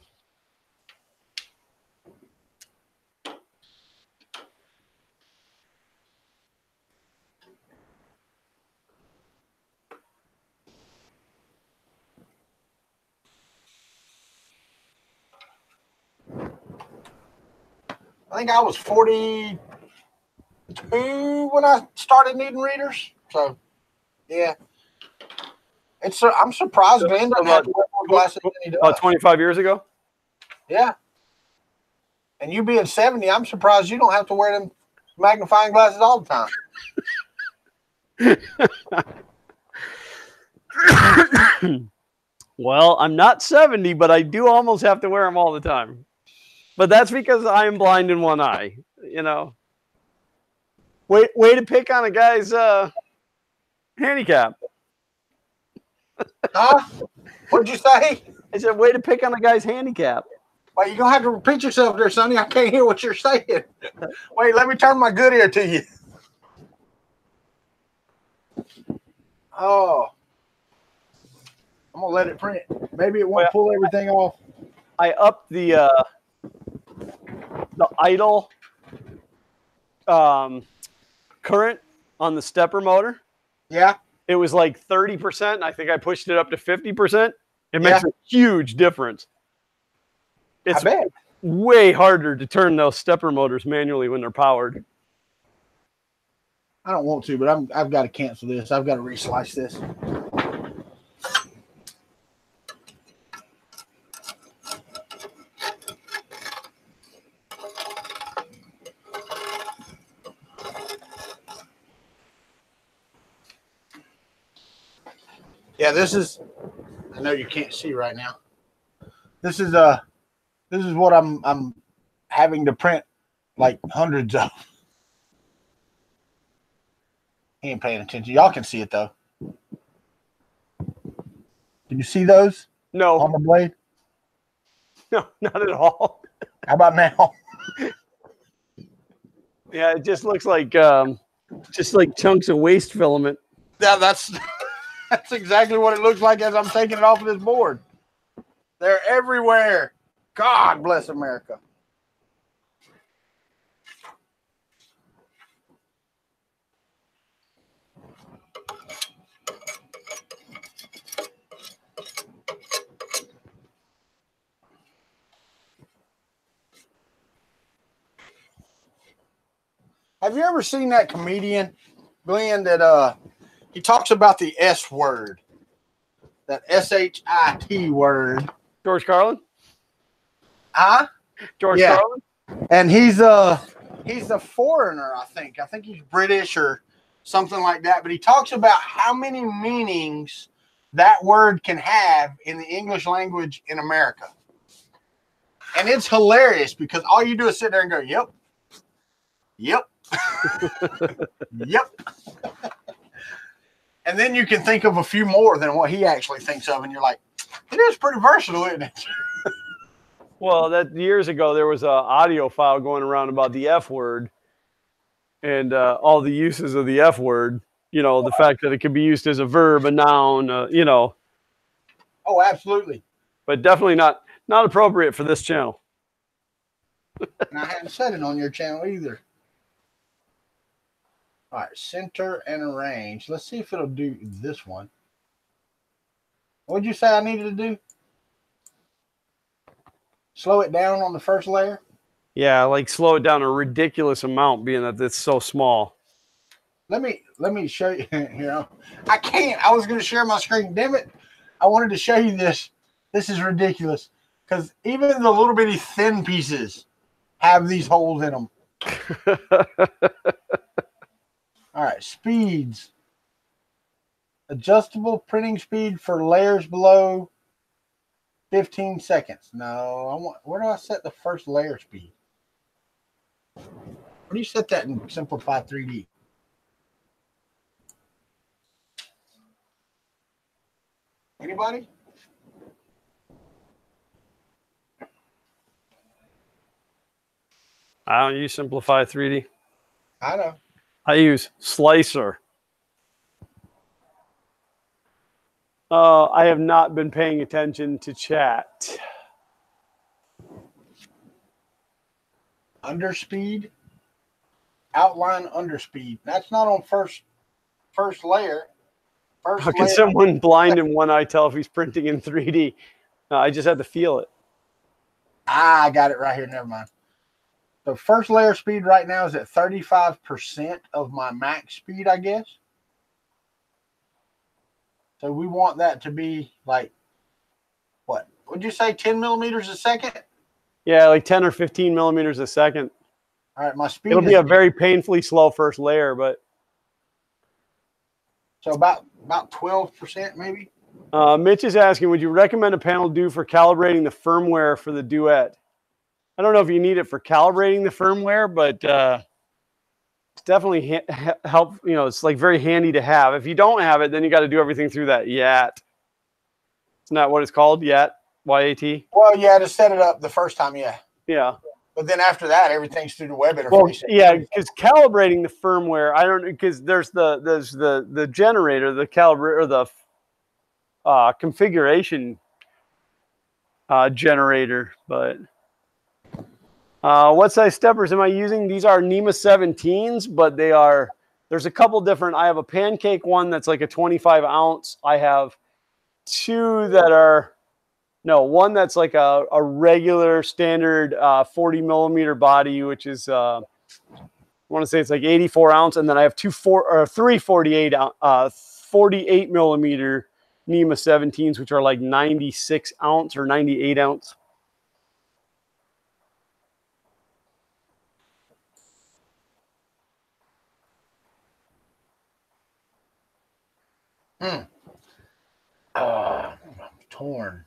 I think I was 42 when I started needing readers. So, yeah. I'm surprised Glenn doesn't have to wear more glasses than he does. About 25 years ago? Yeah. And you being 70, I'm surprised you don't have to wear them magnifying glasses all the time. Well, I'm not 70, but I do almost have to wear them all the time. But that's because I am blind in one eye, you know. Way to pick on a guy's handicap. Huh? What'd you say? I said, way to pick on a guy's handicap. Well, you're going to have to repeat yourself there, Sonny. I can't hear what you're saying. Wait, let me turn my good ear to you. Oh. I'm going to let it print. Maybe it won't pull everything off. I upped the idle current on the stepper motor. Yeah. It was like 30%. And I think I pushed it up to 50%. It makes a huge difference. I bet. way harder to turn those stepper motors manually when they're powered. I don't want to, but I've got to cancel this. I've got to reslice this. Yeah, this is. I know you can't see right now. This is what I'm having to print like hundreds of. He ain't paying attention. Y'all can see it though. Can you see those? No. On the blade? No, not at all. How about now? Yeah, it just looks like chunks of waste filament. Yeah, that's exactly what it looks like as I'm taking it off of this board. They're everywhere. God bless America. Have you ever seen that comedian, Glenn, that he talks about the S word, that S-H-I-T word? George Carlin? Huh? George Carlin? And he's a foreigner, I think. I think he's British or something like that. But he talks about how many meanings that word can have in the English language in America. And it's hilarious because all you do is sit there and go, yep. Yep. Yep. And then you can think of a few more than what he actually thinks of, and you're like, it is pretty versatile, isn't it? Well, that years ago there was an audio file going around about the F word and all the uses of the F word. You know, the fact that it can be used as a verb, a noun, you know. Oh, absolutely. But definitely not appropriate for this channel. And I hadn't said it on your channel either. All right, center and arrange. Let's see if it'll do this one. What did you say I needed to do? Slow it down on the first layer? Yeah, like slow it down a ridiculous amount, being that it's so small. Let me show you here. I can't. I was going to share my screen. Damn it. I wanted to show you this. This is ridiculous. Because even the little bitty thin pieces have these holes in them. All right, speeds. Adjustable printing speed for layers below 15 seconds. No, where do I set the first layer speed? Where do you set that in Simplify 3D? Anybody? I don't use Simplify 3D. I know. I use Slicer. I have not been paying attention to chat. Underspeed. Outline underspeed. That's not on first layer. How can someone blind in one eye tell if he's printing in 3D? I just had to feel it. I got it right here. Never mind. So first layer speed right now is at 35% of my max speed, I guess. So we want that to be like, what? Would you say 10 millimeters a second? Yeah, like 10 or 15 millimeters a second. All right, my speed. It'll be a very painfully slow first layer, but. So about 12% maybe? Mitch is asking, would you recommend a panel do for calibrating the firmware for the Duet? I don't know if you need it for calibrating the firmware, but it's definitely help. You know, it's like very handy to have. If you don't have it, then you got to do everything through that YAT. Isn't that what it's called? YAT? Y-A-T? Well, yeah, to set it up the first time, yeah. Yeah. But then after that, everything's through the web interface. Well, yeah, because calibrating the firmware, I don't, because there's the generator, the calibrator, or the configuration generator, but what size steppers am I using? These are NEMA 17s, but there's a couple different. I have a pancake one that's like a 25 ounce. I have two that are No, one that's like a regular standard 40 millimeter body, which is I want to say it's like 84 ounce, and then I have three 48 millimeter NEMA 17s, which are like 96 ounce or 98 ounce. I'm torn.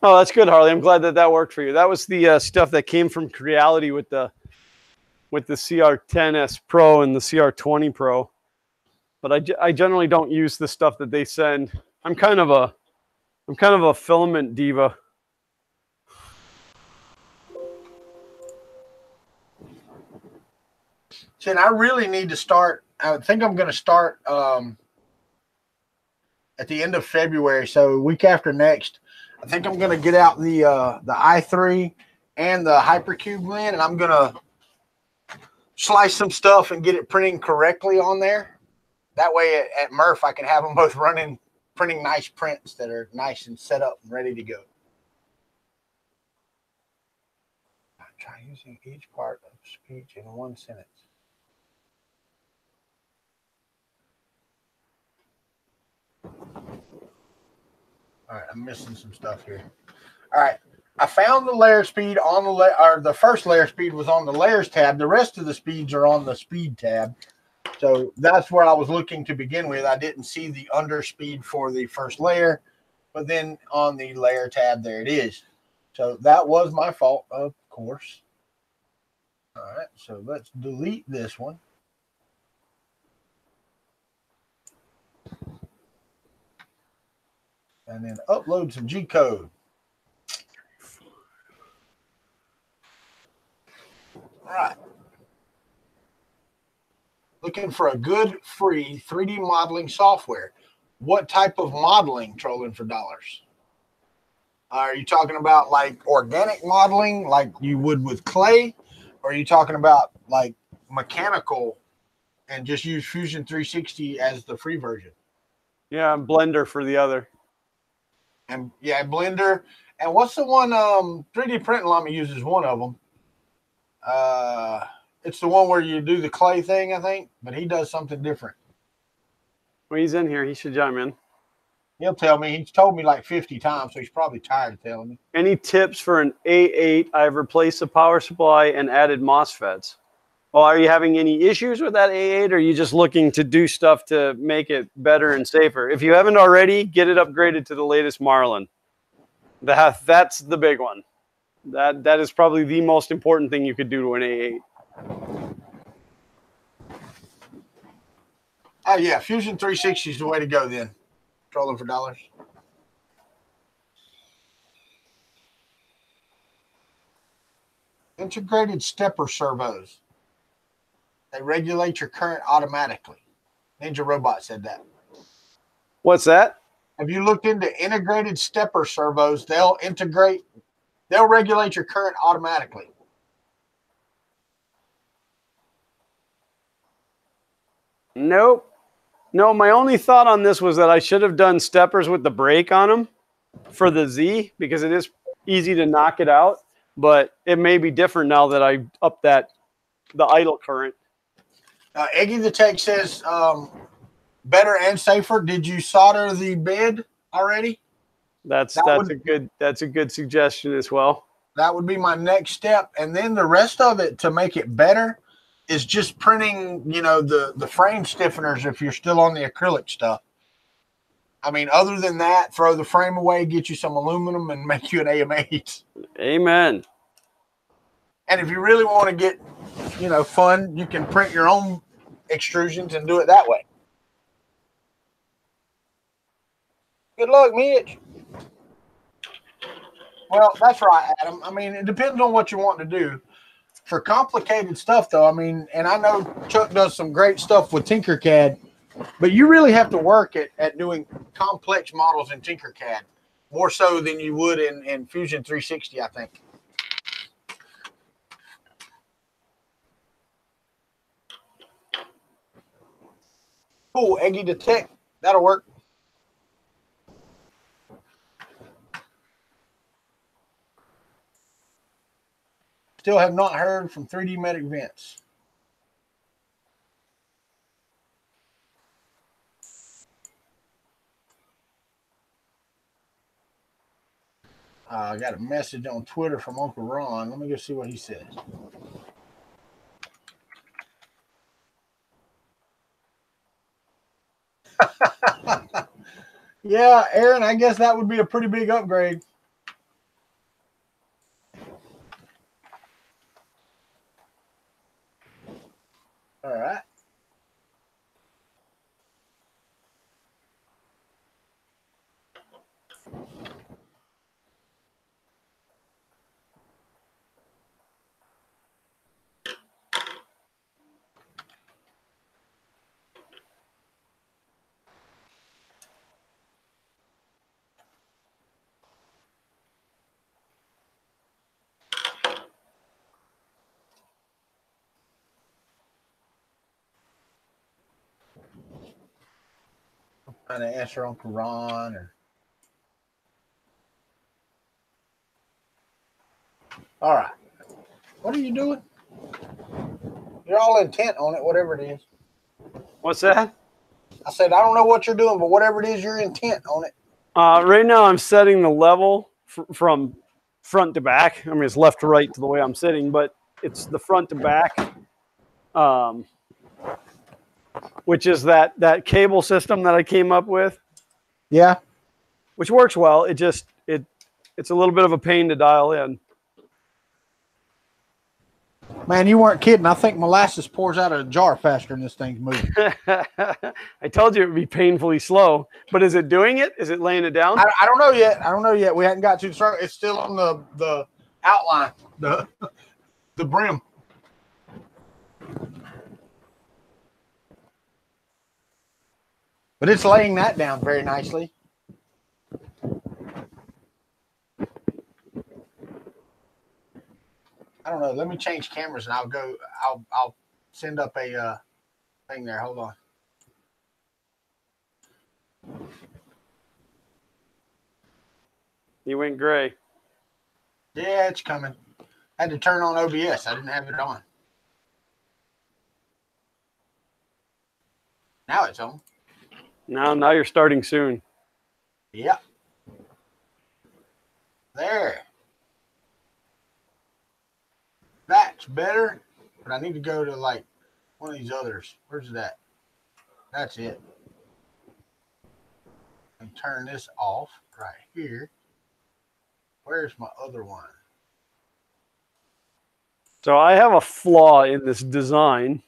Oh, that's good, Harley. I'm glad that that worked for you. That was the stuff that came from Creality with the CR10S Pro and the CR20 Pro. But I generally don't use the stuff that they send. I'm kind of a filament diva. And I really need to start. I think I'm going to start at the end of February, so week after next. I think I'm going to get out the i3 and the Hypercube blend, and I'm going to slice some stuff and get it printing correctly on there. That way at Murph, I can have them both running, printing nice prints that are nice and set up and ready to go. Try using each part of speech in one sentence. All right, I'm missing some stuff here. All right, I found the layer speed on the first layer speed was on the layers tab. The rest of the speeds are on the speed tab. So that's where I was looking to begin with. I didn't see the under speed for the first layer, but then on the layer tab, there it is. So that was my fault, of course. All right, so let's delete this one. And then upload some G code. All right. Looking for a good free 3D modeling software. What type of modeling, trolling for dollars? Are you talking about like organic modeling like you would with clay? Or are you talking about like mechanical and just use Fusion 360 as the free version? Yeah, Blender for the other. And yeah, Blender. And what's the one 3D Print Llama uses one of them. It's the one where you do the clay thing, I think, but he does something different. Well, he's in here. He should chime in. He'll tell me. He's told me like 50 times, so he's probably tired of telling me. Any tips for an A8? I've replaced the power supply and added MOSFETs. Well, are you having any issues with that A8, or are you just looking to do stuff to make it better and safer? If you haven't already, get it upgraded to the latest Marlin. That's the big one. That is probably the most important thing you could do to an A8. Oh, yeah. Fusion 360 is the way to go then. Trolling for dollars. Integrated stepper servos. They regulate your current automatically. Ninja Robot said that. What's that? Have you looked into integrated stepper servos? They'll regulate your current automatically. Nope. No, my only thought on this was that I should have done steppers with the brake on them for the Z, because it is easy to knock it out, but it may be different now that I upped the idle current. Eggy the Tech says better and safer. Did you solder the bed already? That's a good suggestion as well. That would be my next step. And then the rest of it to make it better is just printing, the frame stiffeners if you're still on the acrylic stuff. I mean, other than that, throw the frame away, get you some aluminum, and make you an AM8. Amen. And if you really want to get, fun, you can print your own extrusions and do it that way. Good luck, Mitch. Well, that's right, Adam. I mean, it depends on what you want to do. For complicated stuff, though, I mean, and I know Chuck does some great stuff with Tinkercad, but you really have to work at doing complex models in Tinkercad, more so than you would in Fusion 360, I think. Cool, Eggy the Tech. That'll work. Still have not heard from 3D Medic Vince. I got a message on Twitter from Uncle Ron. Let me go see what he says. Yeah, Aaron, I guess that would be a pretty big upgrade. All right. I'm trying to answer Uncle Ron. All right. What are you doing? You're all intent on it, whatever it is. What's that? I said, I don't know what you're doing, but whatever it is, you're intent on it. Right now I'm setting the level from front to back. I mean, it's left to right to the way I'm sitting, but it's the front to back, which is that cable system that I came up with. Yeah. Which works well. It's a little bit of a pain to dial in. Man, you weren't kidding. I think molasses pours out of a jar faster than this thing's moving. I told you it would be painfully slow, but is it doing it? Is it laying it down? I don't know yet. I don't know yet. We hadn't got to the start. It's still on the outline, the brim. But it's laying that down very nicely. I don't know. Let me change cameras and I'll send up a thing there. Hold on. You went gray. Yeah, it's coming. I had to turn on OBS. I didn't have it on. Now it's on. Now you're starting soon. Yep. There. That's better, but I need to go to like one of these others. Where's that? That's it. And turn this off right here. Where's my other one? So I have a flaw in this design.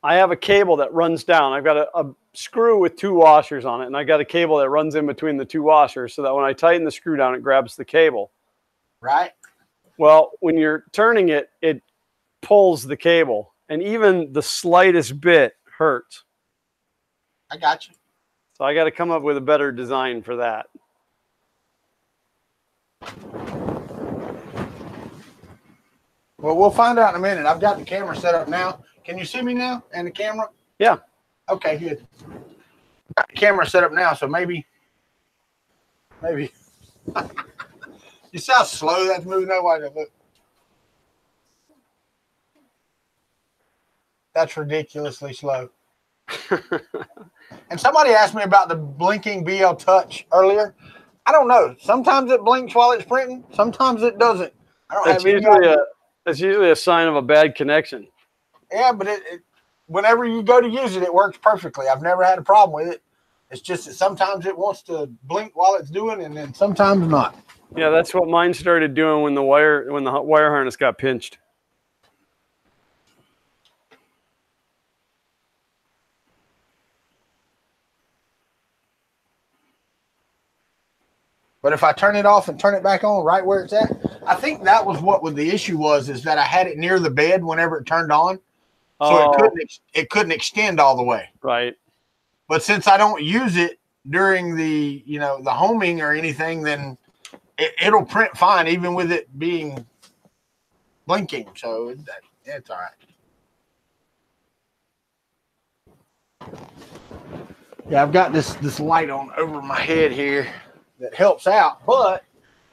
I have a cable that runs down. I've got a screw with 2 washers on it, and I got a cable that runs in between the 2 washers so that when I tighten the screw down, it grabs the cable. Right. Well, when you're turning it, it pulls the cable, and even the slightest bit hurts. I got you. So I got to come up with a better design for that. Well, we'll find out in a minute. I've got the camera set up now. Can you see me now and the camera? Yeah. Okay, good. Got the camera set up now, so maybe. You see how slow that's moving? Nobody look. That's ridiculously slow. And somebody asked me about the blinking BL Touch earlier. I don't know. Sometimes it blinks while it's printing. Sometimes it doesn't. I don't have any idea. That's usually a sign of a bad connection. Yeah, but whenever you go to use it, it works perfectly. I've never had a problem with it. It's just that sometimes it wants to blink while it's doing, and then sometimes not. Yeah, that's what mine started doing when the wire harness got pinched. But if I turn it off and turn it back on right where it's at, I think that was what the issue was, is that I had it near the bed whenever it turned on. So it couldn't extend all the way. Right. But since I don't use it during the homing or anything, then it'll print fine even with it being blinking. So it's all right. Yeah, I've got this light on over my head here that helps out, but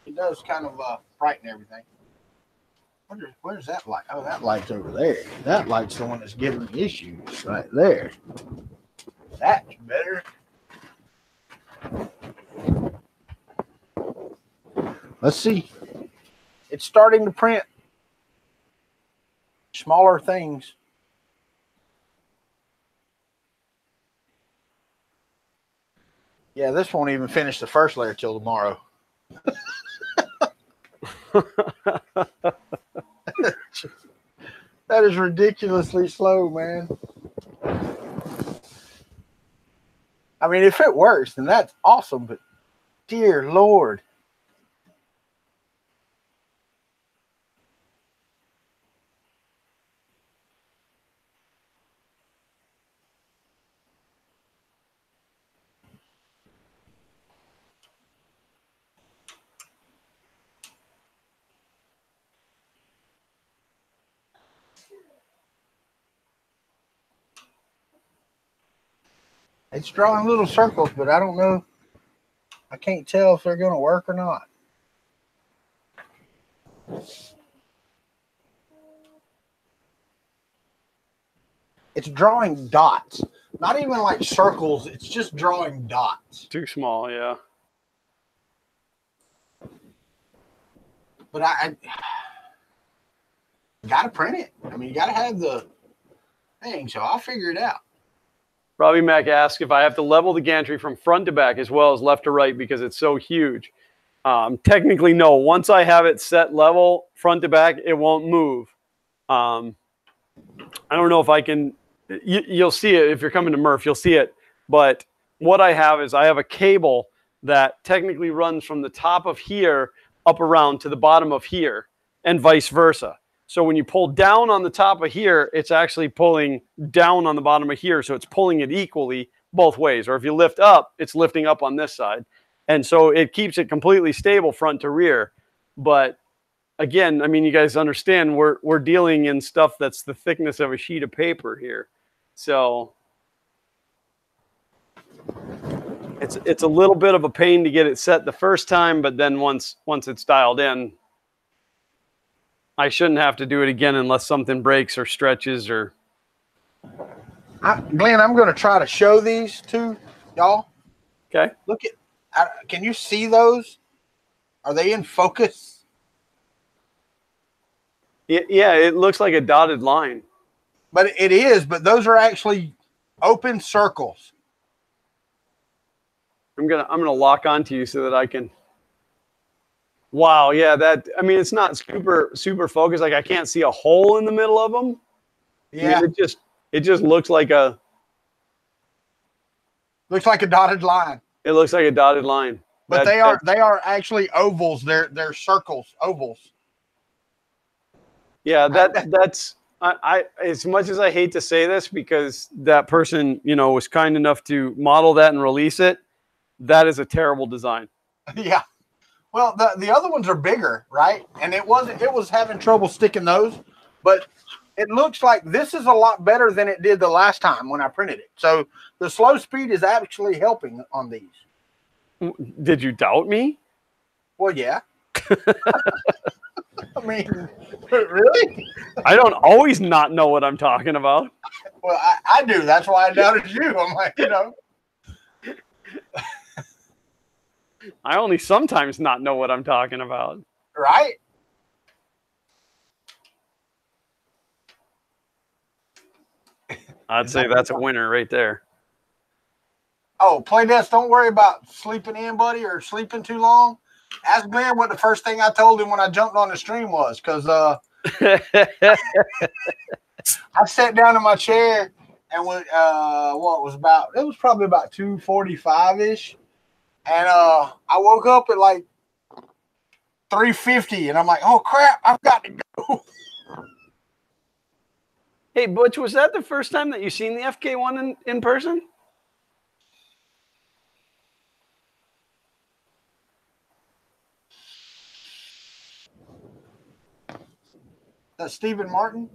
it does kind of brighten everything. Where's that light? Oh, that light's over there. That light's the one that's giving me issues right there. That's better. Let's see. It's starting to print smaller things. Yeah, this won't even finish the first layer till tomorrow. That is ridiculously slow, man. I mean, if it works, then that's awesome, but dear Lord. It's drawing little circles, but I don't know. I can't tell if they're going to work or not. It's drawing dots. Not even like circles. It's just drawing dots. Too small, yeah. But I got to print it. I mean, you got to have the thing, so I'll figure it out. Robbie Mack asked if I have to level the gantry from front to back as well as left to right because it's so huge. Technically, no. Once I have it set level front to back, it won't move. I don't know if I can. You'll see it if you're coming to Murph. You'll see it. But what I have is I have a cable that technically runs from the top of here up around to the bottom of here and vice versa. So when you pull down on the top of here, it's actually pulling down on the bottom of here. So it's pulling it equally both ways. Or if you lift up, it's lifting up on this side. And so it keeps it completely stable front to rear. But again, I mean, you guys understand we're dealing in stuff that's the thickness of a sheet of paper here. So it's a little bit of a pain to get it set the first time, but then once it's dialed in, I shouldn't have to do it again unless something breaks or stretches or. Glenn, I'm going to try to show these to y'all. Okay. Look at. Can you see those? Are they in focus? Yeah, it looks like a dotted line. But it is. But those are actually open circles. I'm gonna lock onto you so that I can. Wow, yeah, I mean, it's not super focused. Like I can't see a hole in the middle of them. Yeah, I mean, it just looks like a dotted line. It looks like a dotted line. But they are actually ovals. They're circles, ovals. Yeah, that's I as much as I hate to say this because that person, was kind enough to model that and release it, that is a terrible design. Yeah. Well, the other ones are bigger, right? And it was having trouble sticking those, but it looks like this is a lot better than it did the last time when I printed it. So the slow speed is actually helping on these. Did you doubt me? Well, yeah. I mean, really? I don't always not know what I'm talking about. Well, I do. That's why I doubted you. I'm like, I only sometimes not know what I'm talking about. Right? I'd say that's a winner right there. Oh, Playdust, don't worry about sleeping in, buddy, or sleeping too long. Ask Glenn what the first thing I told him when I jumped on the stream was, because I sat down in my chair and it was probably about 2:45-ish. And I woke up at like 3:50, and I'm like, oh, crap, I've got to go. Hey, Butch, was that the first time that you seen the FK1 in person? That's Stephen Martin?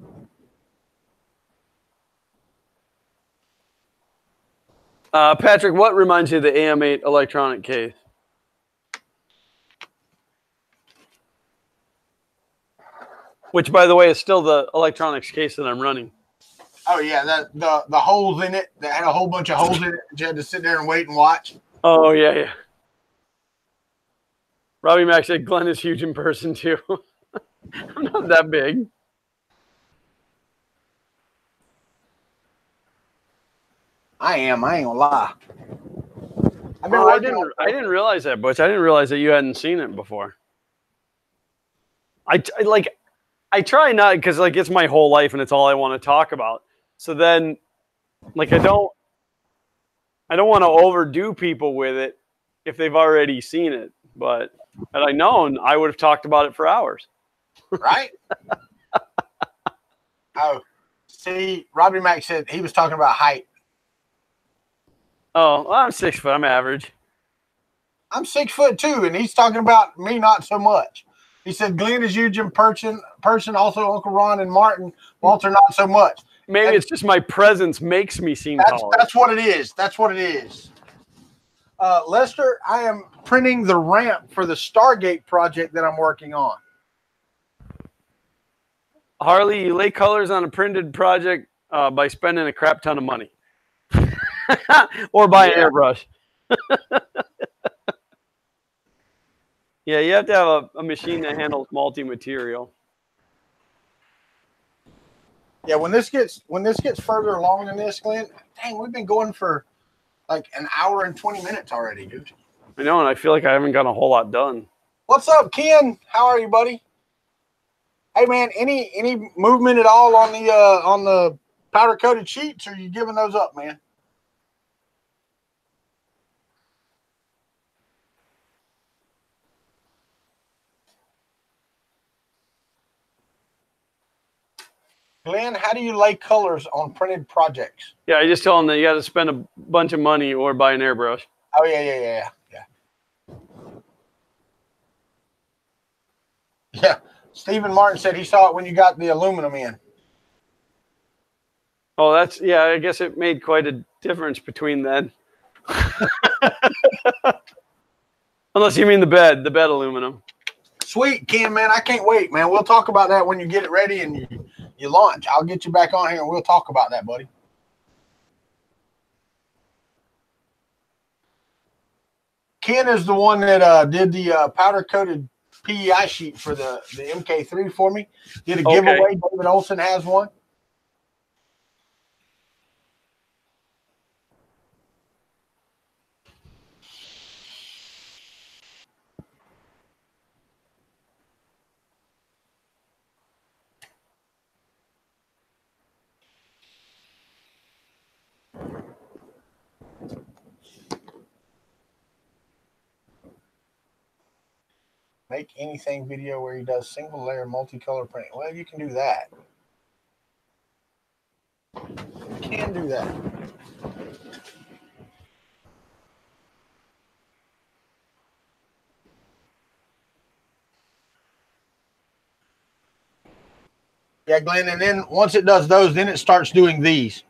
Patrick, what reminds you of the AM8 electronic case? Which, by the way, is still the electronics case that I'm running. Oh yeah, the holes in it that had a whole bunch of holes in it. You had to sit there and wait and watch. Oh yeah. Robbie Mack said Glenn is huge in person too. I'm not that big. I am. I ain't gonna lie. I didn't realize that, Butch. I didn't realize that you hadn't seen it before. I try not, because like it's my whole life and it's all I want to talk about. So then, like I don't want to overdo people with it if they've already seen it. But had I known, I would have talked about it for hours. Right? Oh, see, Robbie Mack said he was talking about height. Oh, well, I'm 6 foot. I'm average. I'm 6 foot too, and he's talking about me not so much. He said Glenn is huge in person, also Uncle Ron and Martin. Walter not so much. Maybe it's just my presence makes me seem taller. That's what it is. That's what it is. Lester, I am printing the ramp for the Stargate project that I'm working on. Harley, you lay colors on a printed project by spending a crap ton of money. Or buy an airbrush. Yeah, you have to have a machine that handles multi-material. Yeah, when this gets further along than this, Glenn, dang, we've been going for like an hour and 20 minutes already, dude. I know, and I feel like I haven't got a whole lot done. What's up, Ken? How are you, buddy? Hey, man, any movement at all on the powder coated sheets? Or are you giving those up, man? Glenn, how do you lay colors on printed projects? Yeah, I just tell them that you got to spend a bunch of money or buy an airbrush. Oh, yeah. Yeah, Stephen Martin said he saw it when you got the aluminum in. Oh, I guess it made quite a difference between then. Unless you mean the bed aluminum. Sweet, Ken, man, I can't wait, man. We'll talk about that when you get it ready and you launch. I'll get you back on here and we'll talk about that, buddy. Ken is the one that did the powder-coated PEI sheet for the MK3 for me. Did a giveaway. David Olson has one. Make anything video where he does single layer multicolor printing. Well, you can do that. You can do that. Yeah, Glenn, and then once it does those, then it starts doing these.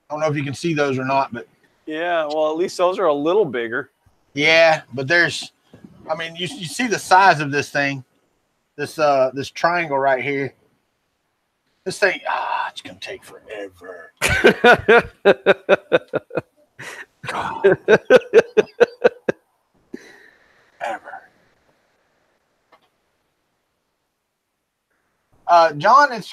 I don't know if you can see those or not, but yeah, well, at least those are a little bigger. Yeah, but you see the size of this thing, this triangle right here. This thing, it's gonna take forever. Ever. John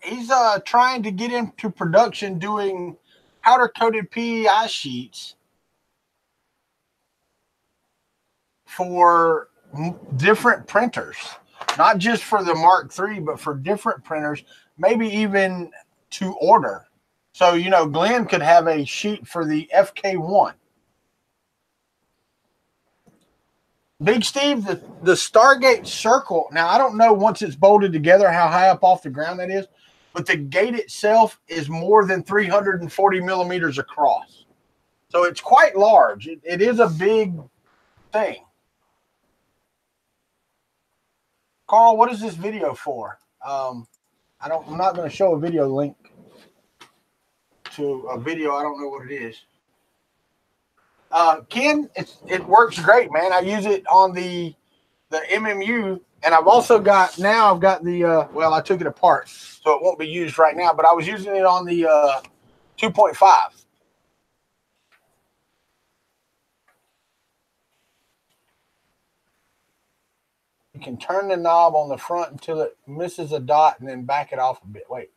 he's trying to get into production doing powder coated PEI sheets for different printers, not just for the Mark III, but for different printers, maybe even to order. So, Glenn could have a sheet for the FK1. Big Steve, the Stargate circle. Now, I don't know once it's bolted together how high up off the ground that is, but the gate itself is more than 340 millimeters across. So it's quite large. It is a big thing. Carl, what is this video for? I'm not going to show a video link to a video. I don't know what it is. Ken, it works great, man. I use it on the MMU And I've also got, now I've got the, well, I took it apart, so it won't be used right now, but I was using it on the 2.5. You can turn the knob on the front until it misses a dot and then back it off a bit. Wait,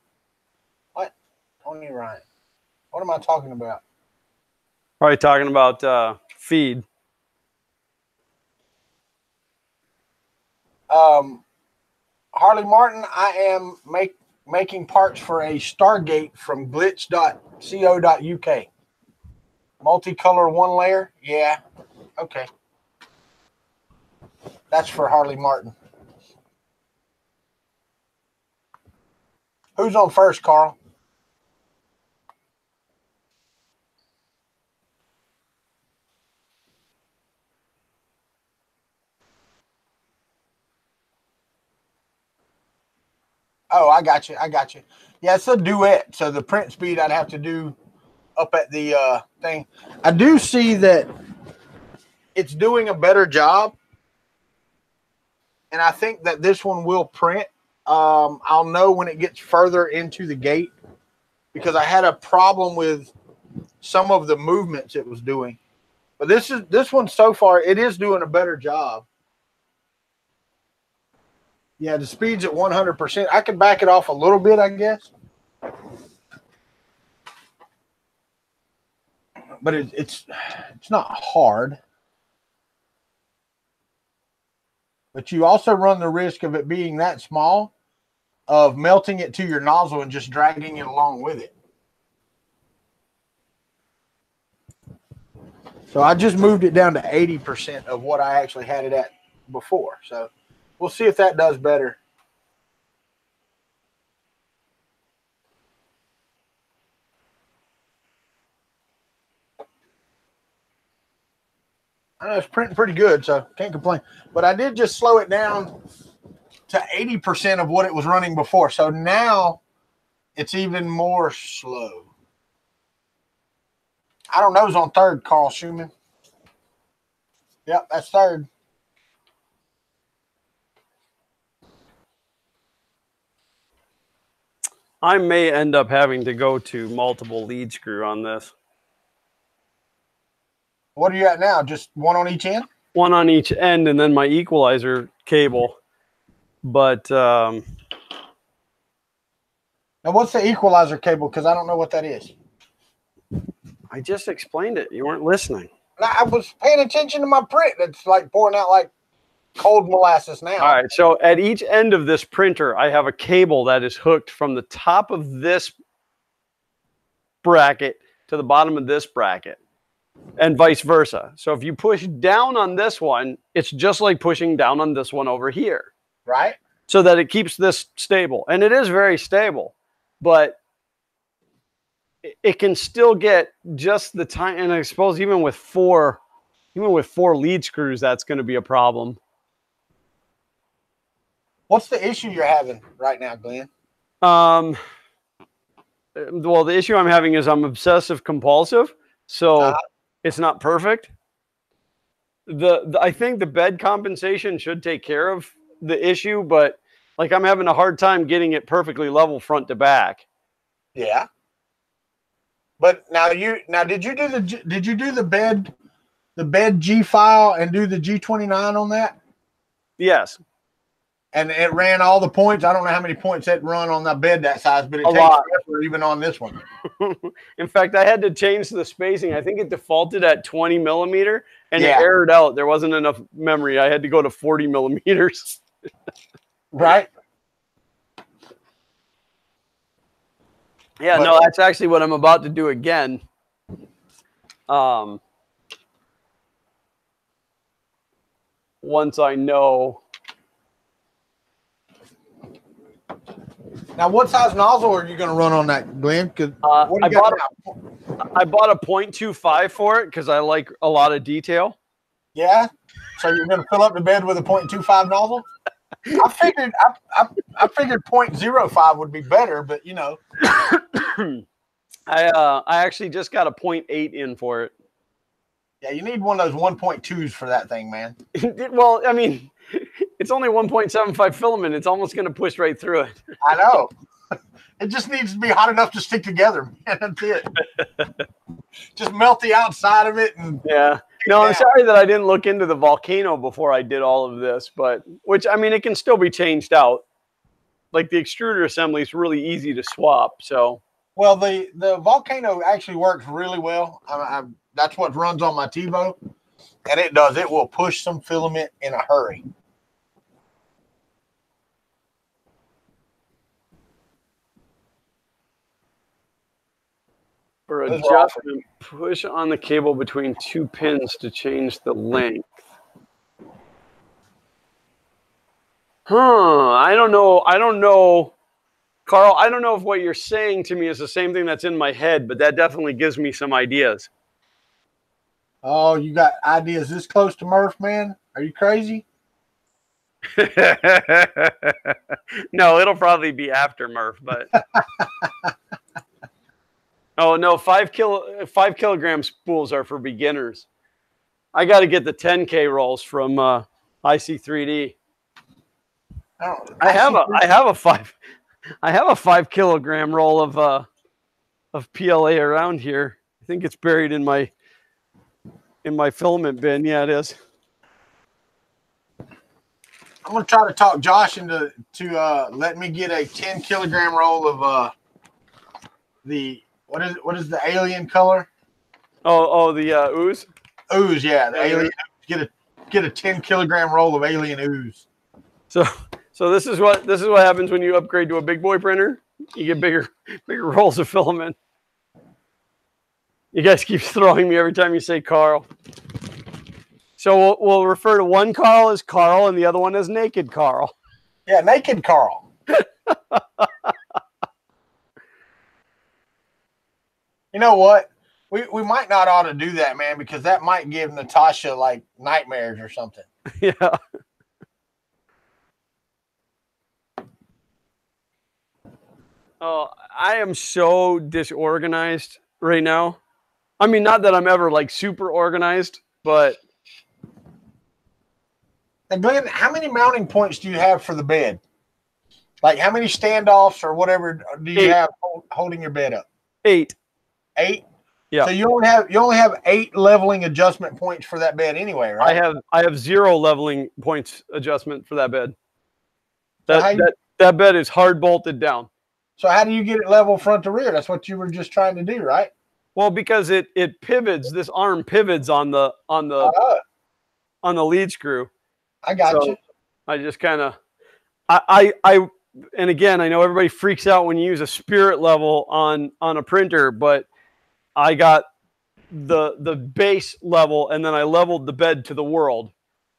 what? Tony Ryan. What am I talking about? Probably talking about feed. Harley Martin, I am making parts for a Stargate from glitch.co.uk. Multicolor one layer? Yeah. Okay. That's for Harley Martin. Who's on first, Carl? Oh, I got you. I got you. Yeah, it's a duet. So the print speed I'd have to do up at the thing. I do see that it's doing a better job. And I think that this one will print. I'll know when it gets further into the gate because I had a problem with some of the movements it was doing. But this one so far, it is doing a better job. Yeah, the speed's at 100%. I could back it off a little bit, I guess. But it's not hard. But you also run the risk of it being that small, of melting it to your nozzle and just dragging it along with it. So I just moved it down to 80% of what I actually had it at before. So we'll see if that does better. I know it's printing pretty good, so can't complain. But I did just slow it down to 80% of what it was running before. So now it's even more slow. I don't know who's on third, Carl Schumann. Yep, that's third. I may end up having to go to multiple lead screw on this. What are you at now? Just one on each end? One on each end and then my equalizer cable. But now what's the equalizer cable? Because I don't know what that is. I just explained it. You weren't listening. I was paying attention to my print. It's like pouring out like cold molasses now. All right. So at each end of this printer, I have a cable that is hooked from the top of this bracket to the bottom of this bracket and vice versa. So if you push down on this one, it's just like pushing down on this one over here. Right. So that it keeps this stable. And it is very stable, but it can still get just the time. And I suppose even with four lead screws, that's going to be a problem. What's the issue you're having right now, Glenn? Well, the issue I'm having is I'm obsessive compulsive. So it's not perfect. I think the bed compensation should take care of the issue, but like I'm having a hard time getting it perfectly level front to back. Yeah. But did you do the bed G file and do the G29 on that? Yes. And it ran all the points. I don't know how many points that run on the bed that size, but it takes forever even on this one. In fact, I had to change the spacing. I think it defaulted at 20 millimeter and it errored out. There wasn't enough memory. I had to go to 40 millimeters. Right. Yeah, no, that's actually what I'm about to do again. Once I know. Now, what size nozzle are you going to run on that, Glenn? I bought a 0.25 for it because I like a lot of detail. Yeah? So you're going to fill up the bed with a 0.25 nozzle? I figured 0.05 would be better, but you know. I actually just got a 0.8 in for it. Yeah, you need one of those 1.2s for that thing, man. Well, I mean, It's only 1.75 filament. It's almost going to push right through it. I know. It just needs to be hot enough to stick together, man. That's it. Just melt the outside of it. And yeah. No, I'm sorry that I didn't look into the volcano before I did all of this, but which, I mean, it can still be changed out. Like the extruder assembly is really easy to swap. So, well, the volcano actually works really well. That's what runs on my TiVo, and it does. It will push some filament in a hurry. for adjustment, push on the cable between 2 pins to change the length. I don't know. Carl, I don't know if what you're saying to me is the same thing that's in my head, but that definitely gives me some ideas. Oh, you got ideas this close to Murph, man? Are you crazy? No, it'll probably be after Murph, but oh no, 5 kilogram spools are for beginners. I got to get the 10K rolls from IC3D. I have a 5 kilogram roll of PLA around here. I think it's buried in my filament bin. Yeah, it is. I'm gonna try to talk Josh into let me get a 10 kilogram roll of the what is the alien color? Oh, the ooze. Ooze, yeah, the alien. Get a 10 kilogram roll of alien ooze. So this is what happens when you upgrade to a big boy printer. You get bigger rolls of filament. You guys keep throwing me every time you say Carl. So we'll refer to one Carl as Carl and the other one as Naked Carl. Yeah, Naked Carl. You know what? We might not ought to do that, man, because that might give Natasha like nightmares or something. Yeah. Oh, I am so disorganized right now. I mean, not that I'm ever like super organized, but. And Glenn, how many mounting points do you have for the bed? Like how many standoffs or whatever do you have holding your bed up? 8. 8? Yeah. So you only have 8 leveling adjustment points for that bed anyway, right? I have 0 leveling points adjustment for that bed. That bed is hard bolted down. So how do you get it level front to rear? That's what you were just trying to do, right? Well, because it pivots. This arm pivots on the lead screw. I got you. I just kind of and again, I know everybody freaks out when you use a spirit level on a printer, but I got the base level and then I leveled the bed to the world.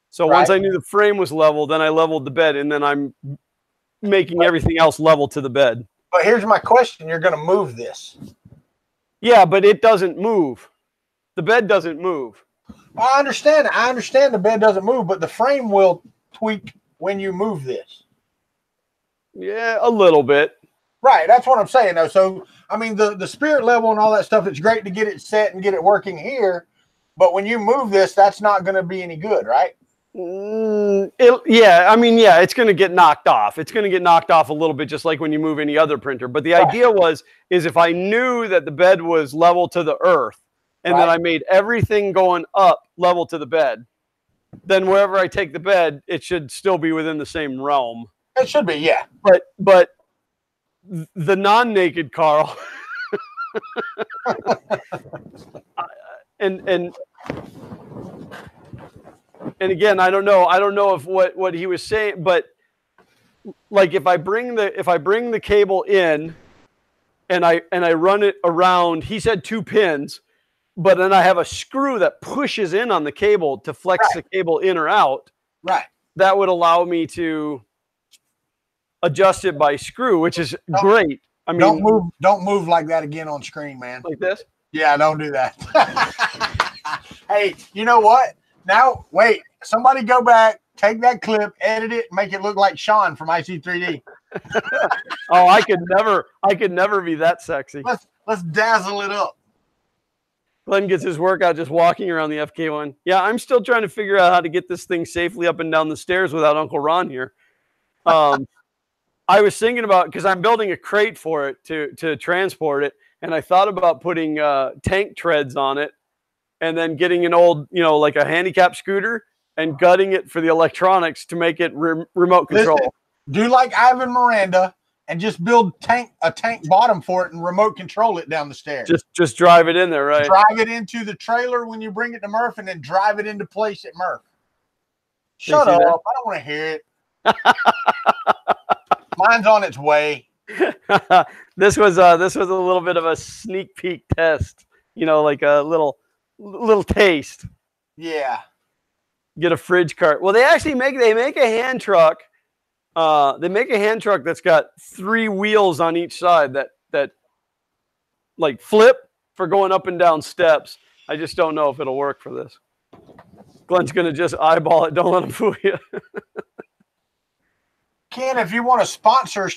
So once I knew the frame was level, then I leveled the bed and then I'm making everything else level to the bed. But here's my question. You're going to move this. Yeah, but it doesn't move. The bed doesn't move. I understand. I understand the bed doesn't move, but the frame will tweak when you move this. Yeah, a little bit. Right. That's what I'm saying, though. So, I mean, the spirit level and all that stuff, it's great to get it set and get it working here. But when you move this, that's not going to be any good, right? It's going to get knocked off. It's going to get knocked off a little bit, just like when you move any other printer. But the idea is if I knew that the bed was level to the earth and that I made everything going up level to the bed, then wherever I take the bed, it should still be within the same realm. It should be, yeah. But the non-naked Carl and again, I don't know if what he was saying, but like if I bring the cable in and I run it around, he said 2 pins, but then I have a screw that pushes in on the cable to flex the cable in or out. Right. That would allow me to adjust it by screw, which is great. I mean, don't move like that again on screen, man. Like this? Yeah, don't do that. Hey, you know what? Now, wait, somebody go back, take that clip, edit it, make it look like Sean from IC3D. Oh, I could never be that sexy. Let's dazzle it up. Glenn gets his workout just walking around the FK1. Yeah, I'm still trying to figure out how to get this thing safely up and down the stairs without Uncle Ron here. I was thinking about, because I'm building a crate for it to transport it, and I thought about putting tank treads on it and then getting an old, like a handicap scooter and gutting it for the electronics to make it remote control. Listen, do like Ivan Miranda and just build a tank bottom for it and remote control it down the stairs. Just drive it in there, right? Drive it into the trailer when you bring it to Murph, and then drive it into place at Murph. Shut up! I don't want to hear it. Mine's on its way. This was a little bit of a sneak peek test, like a little taste. Yeah. Get a fridge cart. Well, they actually make a hand truck. They make a hand truck that's got 3 wheels on each side that like flip for going up and down steps. I just don't know if it'll work for this. Glenn's gonna just eyeball it. Don't let him fool you. Ken, if you want to sponsor,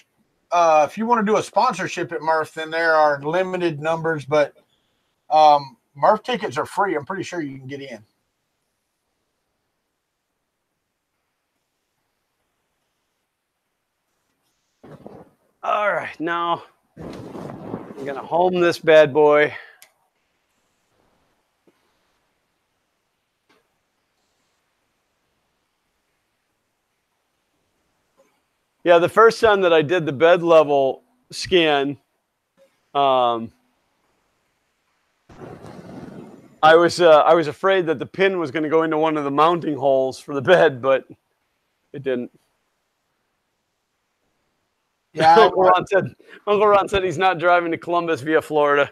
if you want to do a sponsorship at Murph, then there are limited numbers, but Murph tickets are free. I'm pretty sure you can get in. All right, now I'm gonna home this bad boy. Yeah, the first time that I did the bed level scan, I was afraid that the pin was going to go into one of the mounting holes for the bed, but it didn't. Yeah, Uncle Ron said he's not driving to Columbus via Florida.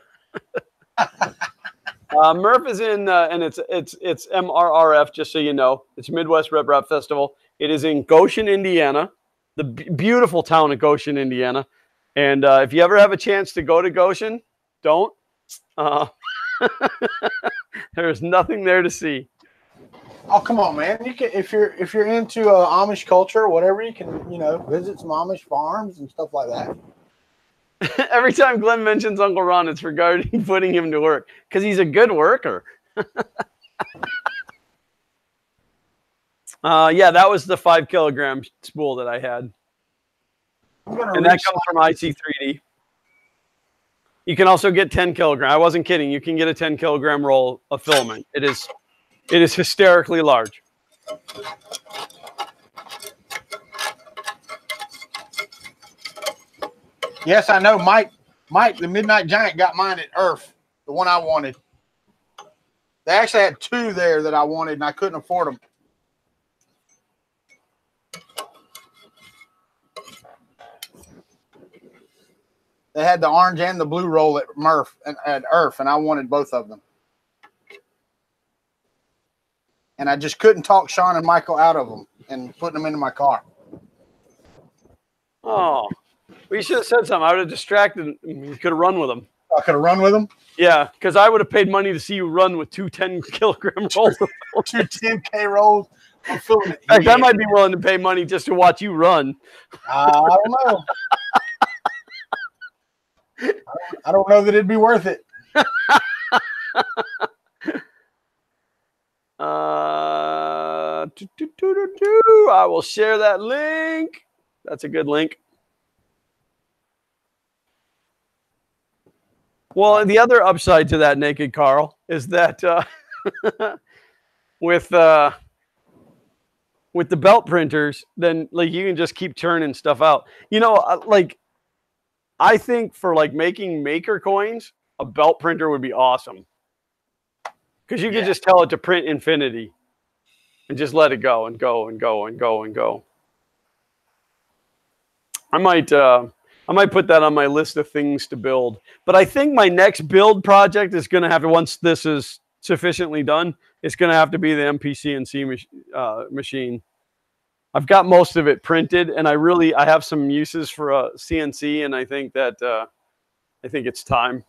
Murph is in, and it's MRRF, just so you know. It's Midwest Rep Rap Festival. It is in Goshen, Indiana. The beautiful town of Goshen, Indiana. And if you ever have a chance to go to Goshen, don't. There's nothing there to see. Oh, come on, man. You can, if you're into Amish culture or whatever, you can, visit some Amish farms and stuff like that. Every time Glenn mentions Uncle Ron, it's regarding putting him to work because he's a good worker. Yeah, that was the 5 kilogram spool that I had. And that comes from IC3D. You can also get 10 kilogram. I wasn't kidding. You can get a 10 kilogram roll of filament. It is hysterically large. Yes, I know. Mike, the Midnight Giant got mine at Earth, the one I wanted. They actually had 2 there that I wanted, and I couldn't afford them. They had the orange and the blue roll at Murph and at Earth, and I wanted both of them. And I just couldn't talk Sean and Michael out of them and putting them into my car. Oh, well, you should have said something. I would have distracted him. You could have run with them. I could have run with them? Yeah, because I would have paid money to see you run with 2 10 kilogram rolls. 2 10K rolls. I'm feeling it. In fact, I might be willing to pay money just to watch you run. I don't know. I don't know that it'd be worth it. I will share that link. That's a good link. Well, the other upside to that, Naked Carl, is that with the belt printers, then like you can just keep churning stuff out. Like I think for like making maker coins, a belt printer would be awesome. Because you could just tell it to print infinity and just let it go and go and go and go and go. I might put that on my list of things to build. But I think my next build project is going to have to, once this is sufficiently done, it's going to have to be the MPCNC machine. I've got most of it printed, and I have some uses for a CNC, and I think that I think it's time.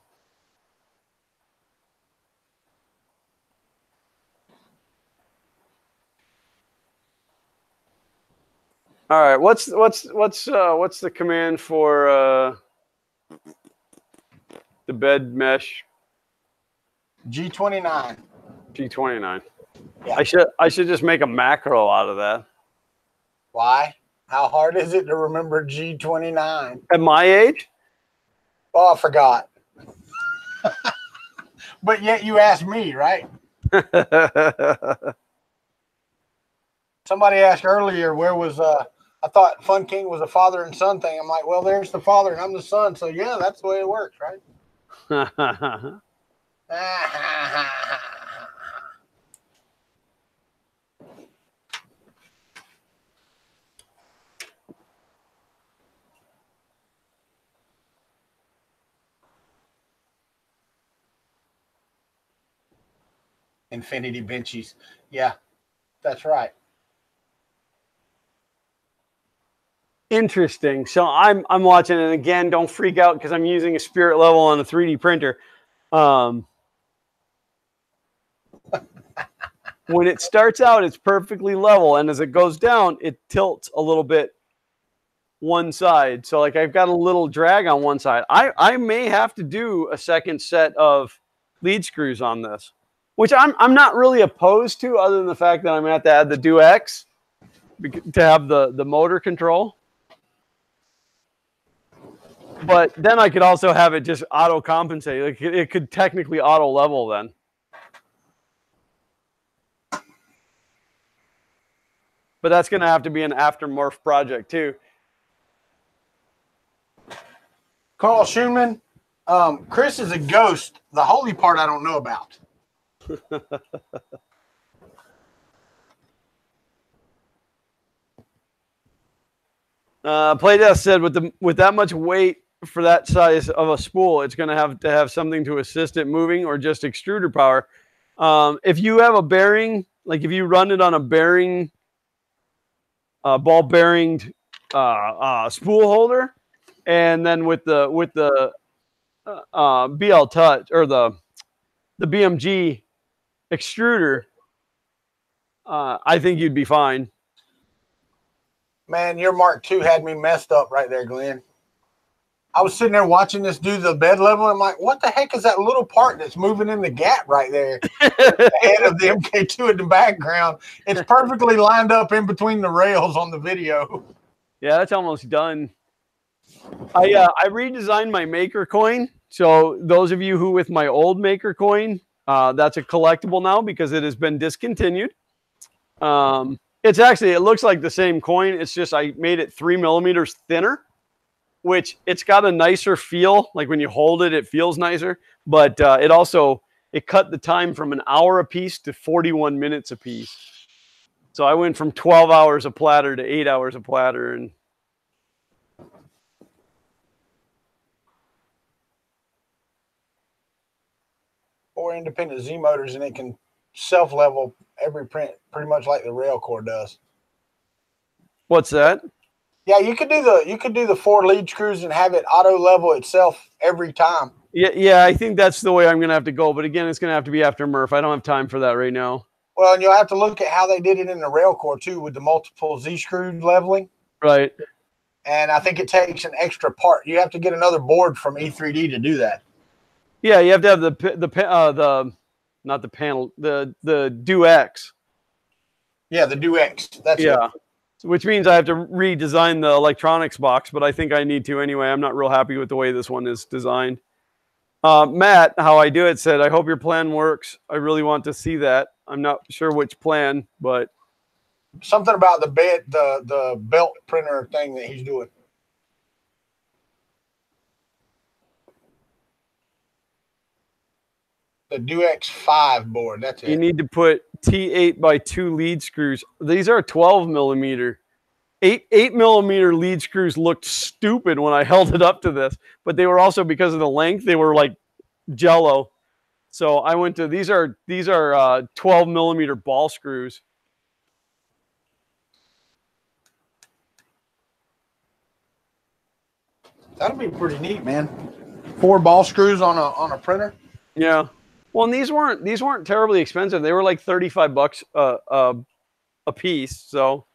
All right, what's the command for the bed mesh? G29. G29. Yeah. I should just make a macro out of that. Why? How hard is it to remember G29? At my age? Oh, I forgot. But yet you asked me, right? Somebody asked earlier, where was I thought Fun King was a father and son thing. I'm like, well, there's the father and I'm the son. So yeah, that's the way it works, right? Infinity benchies. Yeah, that's right. Interesting. So I'm watching, and again, don't freak out because I'm using a spirit level on a 3D printer. When it starts out, it's perfectly level, and as it goes down, it tilts a little bit one side. So like I've got a little drag on one side. I may have to do a second set of lead screws on this, which I'm not really opposed to, other than the fact that I'm gonna have to add the DuX to have the motor control. But then I could also have it just auto compensate. Like it could technically auto level then. But that's going to have to be an aftermorph project too. Carl Schumann, Chris is a ghost. The holy part I don't know about. Playdeath said with that much weight for that size of a spool, it's going to have something to assist it moving, or just extruder power. If you have a bearing, like if you run it on a bearing, ball bearing spool holder, and then with the BL Touch or the BMG extruder, I think you'd be fine. Man, your Mark II had me messed up right there, Glenn. I was sitting there watching this do the bed level. I'm like, what the heck is that little part that's moving in the gap right there? The head of the MK2 in the background. It's perfectly lined up in between the rails on the video. Yeah, that's almost done. I redesigned my maker coin. So those of you who with my old maker coin, that's a collectible now because it has been discontinued. It's actually, it looks like the same coin. It's just I made it 3 millimeters thinner, which it's got a nicer feel. Like when you hold it, it feels nicer. But it cut the time from an hour a piece to 41 minutes a piece. So I went from 12 hours a platter to 8 hours a platter. And 4 independent Z motors, and it can self-level every print pretty much like the Railcore does. What's that? Yeah, you could do the 4 lead screws and have it auto level itself every time. Yeah, I think that's the way I'm going to have to go. But again, it's going to have to be after Murph. I don't have time for that right now. Well, and you'll have to look at how they did it in the Railcore too, with the multiple Z screw leveling. Right. And I think it takes an extra part. You have to get another board from E3D to do that. Yeah, you have to have the not the panel, the DuX. Yeah, the DuX. That's yeah. it. Which means I have to redesign the electronics box, but I think I need to anyway. I'm not real happy with the way this one is designed. Matt, how I do it, said, I hope your plan works. I really want to see that. I'm not sure which plan, but something about the belt printer thing that he's doing. The DuX 5 board. That's it. You need to put T8 by 2 lead screws. These are 12 millimeter. 8 millimeter lead screws looked stupid when I held it up to this, but they were also, because of the length, they were like jello. So I went to these are 12 millimeter ball screws. That'll be pretty neat, man. 4 ball screws on a printer. Yeah. Well, and these weren't terribly expensive. They were like $35 a piece. So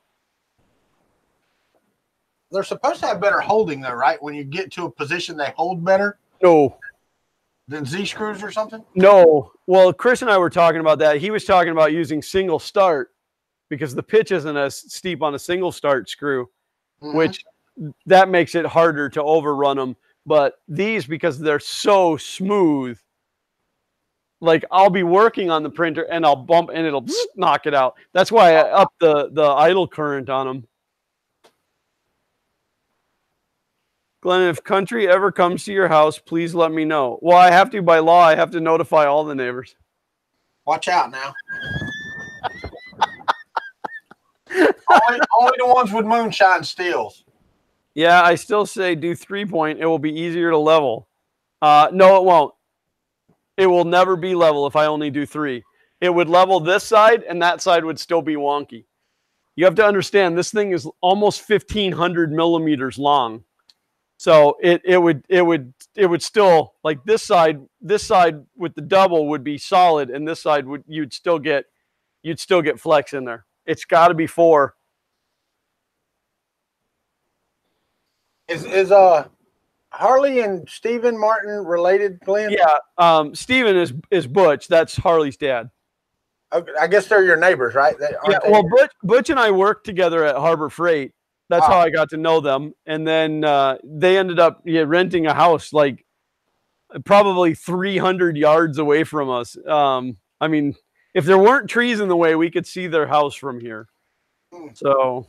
they're supposed to have better holding, though, right? When you get to a position, they hold better. No. Than Z screws or something. No. Well, Chris and I were talking about that. He was talking about using single start because the pitch isn't as steep on a single start screw, which that makes it harder to overrun them. But these, because they're so smooth, like I'll be working on the printer and I'll bump and it'll knock it out. That's why I up the idle current on them. Glenn, if Kuntry ever comes to your house, please let me know. Well, I have to by law. I have to notify all the neighbors. Watch out now. only the ones with moonshine steels. Yeah, I still say do 3-point. It will be easier to level. No, it won't. It will never be level if I only do 3. It would level this side, and that side would still be wonky. You have to understand, this thing is almost 1,500 millimeters long. So it would still, like this side with the double would be solid, and this side you'd still get flex in there. It's got to be 4. Is Harley and Steven Martin related, Glenn? Yeah, Steven is Butch. That's Harley's dad. Okay, I guess they're your neighbors, right? Yeah. Well, Butch and I worked together at Harbor Freight. That's how I got to know them. And then they ended up renting a house like probably 300 yards away from us. I mean, if there weren't trees in the way, we could see their house from here. So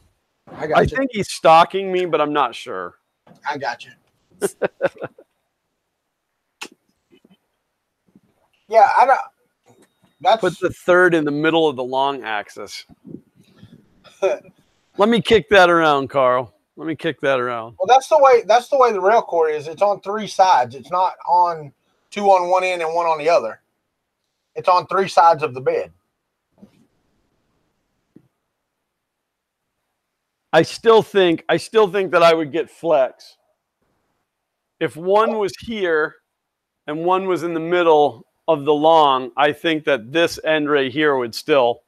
I think he's stalking me, but I'm not sure. I got you. Yeah, I don't. That's... Put the third in the middle of the long axis. Let me kick that around, Carl. Let me kick that around. Well, that's the way the rail core is. It's on 3 sides. It's not on 2 on one end and 1 on the other. It's on 3 sides of the bed. I still think that I would get flex. If one was here and one was in the middle of the long, I think that this end right here would still.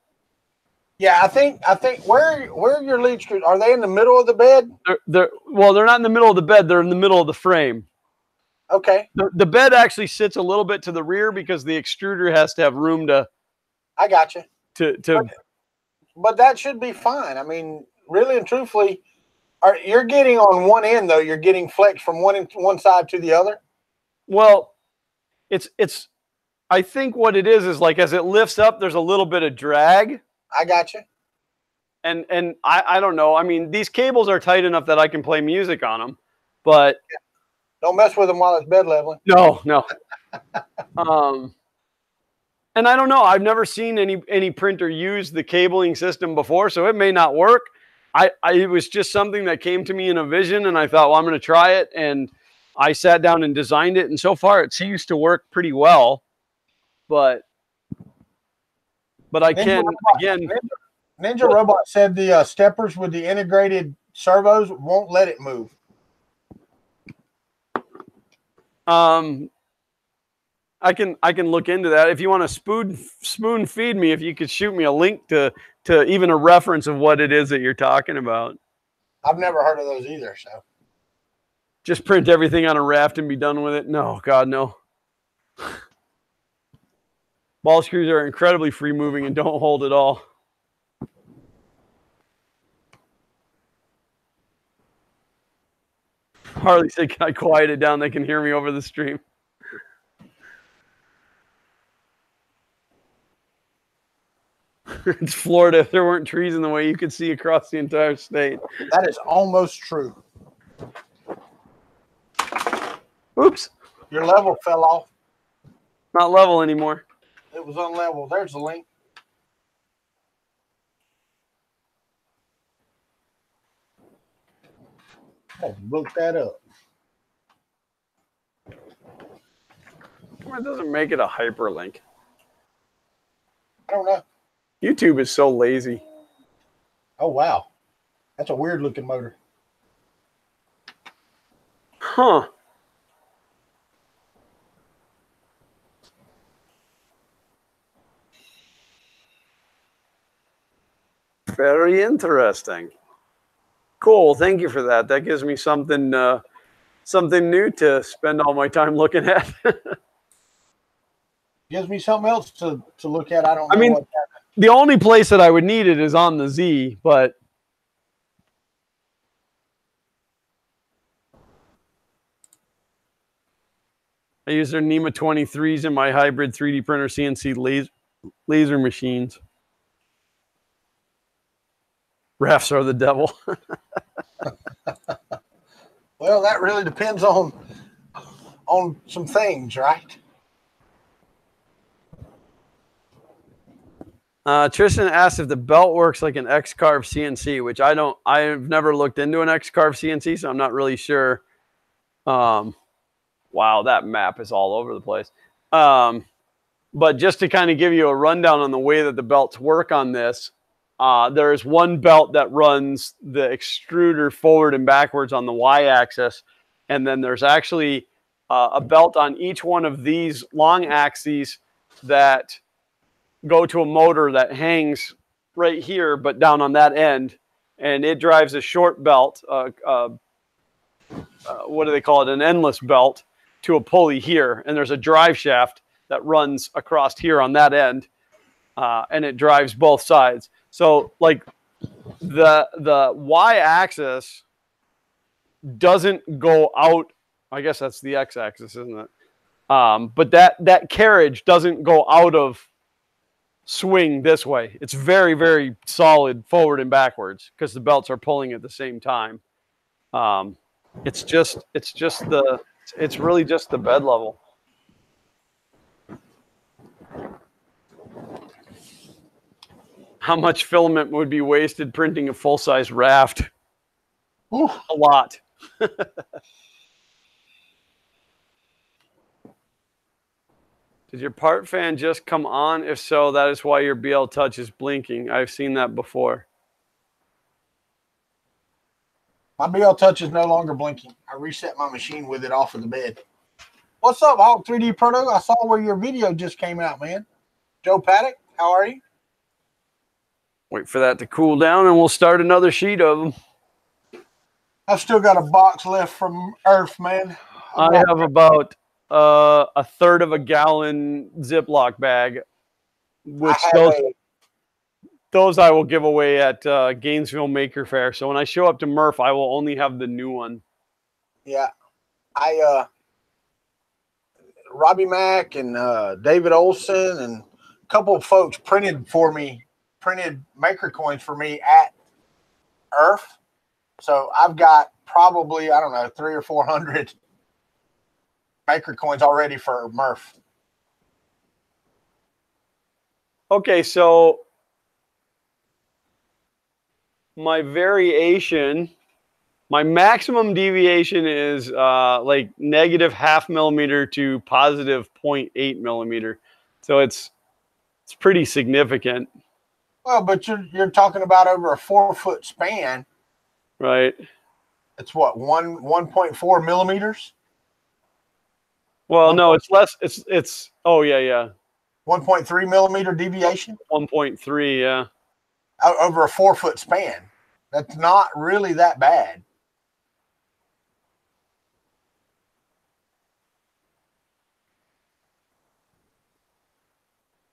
Yeah, I think where are your lead screws? Are they in the middle of the bed? They're not in the middle of the bed. They're in the middle of the frame. Okay. The bed actually sits a little bit to the rear because the extruder has to have room to. I got you. But that should be fine. I mean, really and truthfully, you're getting on one end though. You're getting flex from one side to the other. Well, it's. I think what it is like as it lifts up, there's a little bit of drag. I got you. And I don't know. I mean, these cables are tight enough that I can play music on them, but don't mess with them while it's bed leveling. No. And I don't know. I've never seen any printer use the cabling system before, so it may not work. It was just something that came to me in a vision, and I thought, well, I'm going to try it, and I sat down and designed it, and so far it seems to work pretty well. But I can again. Ninja Robot said the steppers with the integrated servos won't let it move. I can look into that. If you want to spoon feed me, if you could shoot me a link to even a reference of what it is that you're talking about. I've never heard of those either. So just print everything on a raft and be done with it. No, God, no. Ball screws are incredibly free moving and don't hold at all. Harley said, can I quiet it down? They can hear me over the stream. It's Florida. If there weren't trees in the way, you could see across the entire state. That is almost true. Oops. Your level fell off. Not level anymore. It was unlevel. There's the link. Oh, look that up. It doesn't make it a hyperlink. I don't know. YouTube is so lazy. Oh, wow. That's a weird looking motor. Huh. Very interesting. Cool. Thank you for that. That gives me something new to spend all my time looking at. Gives me something else to look at. I don't know I mean, what's happening. the only place that I would need it is on the Z, but I use their NEMA 23s in my hybrid 3D printer CNC laser machines. Refs are the devil. Well, that really depends on some things, right? Tristan asked if the belt works like an X-Carve CNC, which I don't. I've never looked into an X-Carve CNC, so I'm not really sure. Wow, that map is all over the place. But just to kind of give you a rundown on the way that the belts work on this, there is one belt that runs the extruder forward and backwards on the Y-axis, and then there's actually a belt on each one of these long axes that go to a motor that hangs right here, but down on that end, and it drives a short belt. What do they call it? An endless belt to a pulley here, and there's a drive shaft that runs across here on that end, and it drives both sides. So, like the Y-axis doesn't go out. I guess that's the X-axis, isn't it? But that carriage doesn't go out of swing this way. It's very, very solid forward and backwards because the belts are pulling at the same time. It's really just the bed level. How much filament would be wasted printing a full-size raft? Ooh. A lot. Did your part fan just come on? If so, that is why your BL Touch is blinking. I've seen that before. My BL Touch is no longer blinking. I reset my machine with it off of the bed. What's up, Hawk 3D Proto? I saw where your video just came out, man. Joe Paddock, how are you? Wait for that to cool down, and we'll start another sheet of them. I've still got a box left from Earth, man. I have about a third of a gallon Ziploc bag, which those I will give away at Gainesville Maker Faire. So when I show up to Murph, I will only have the new one. Yeah, Robbie Mack and David Olson and a couple of folks printed Maker coins for me at Earth. So I've got probably, I don't know, 300 or 400 Maker coins already for Murph. Okay, so my variation, my maximum deviation is like negative -0.5 millimeter to positive 0.8 millimeter. So it's pretty significant. Well, but you're talking about over a 4-foot span. Right. It's what, 1.4 millimeters? Well, no, it's less. It's oh yeah. 1.3 millimeter deviation? 1.3, yeah. Over a 4-foot span. That's not really that bad.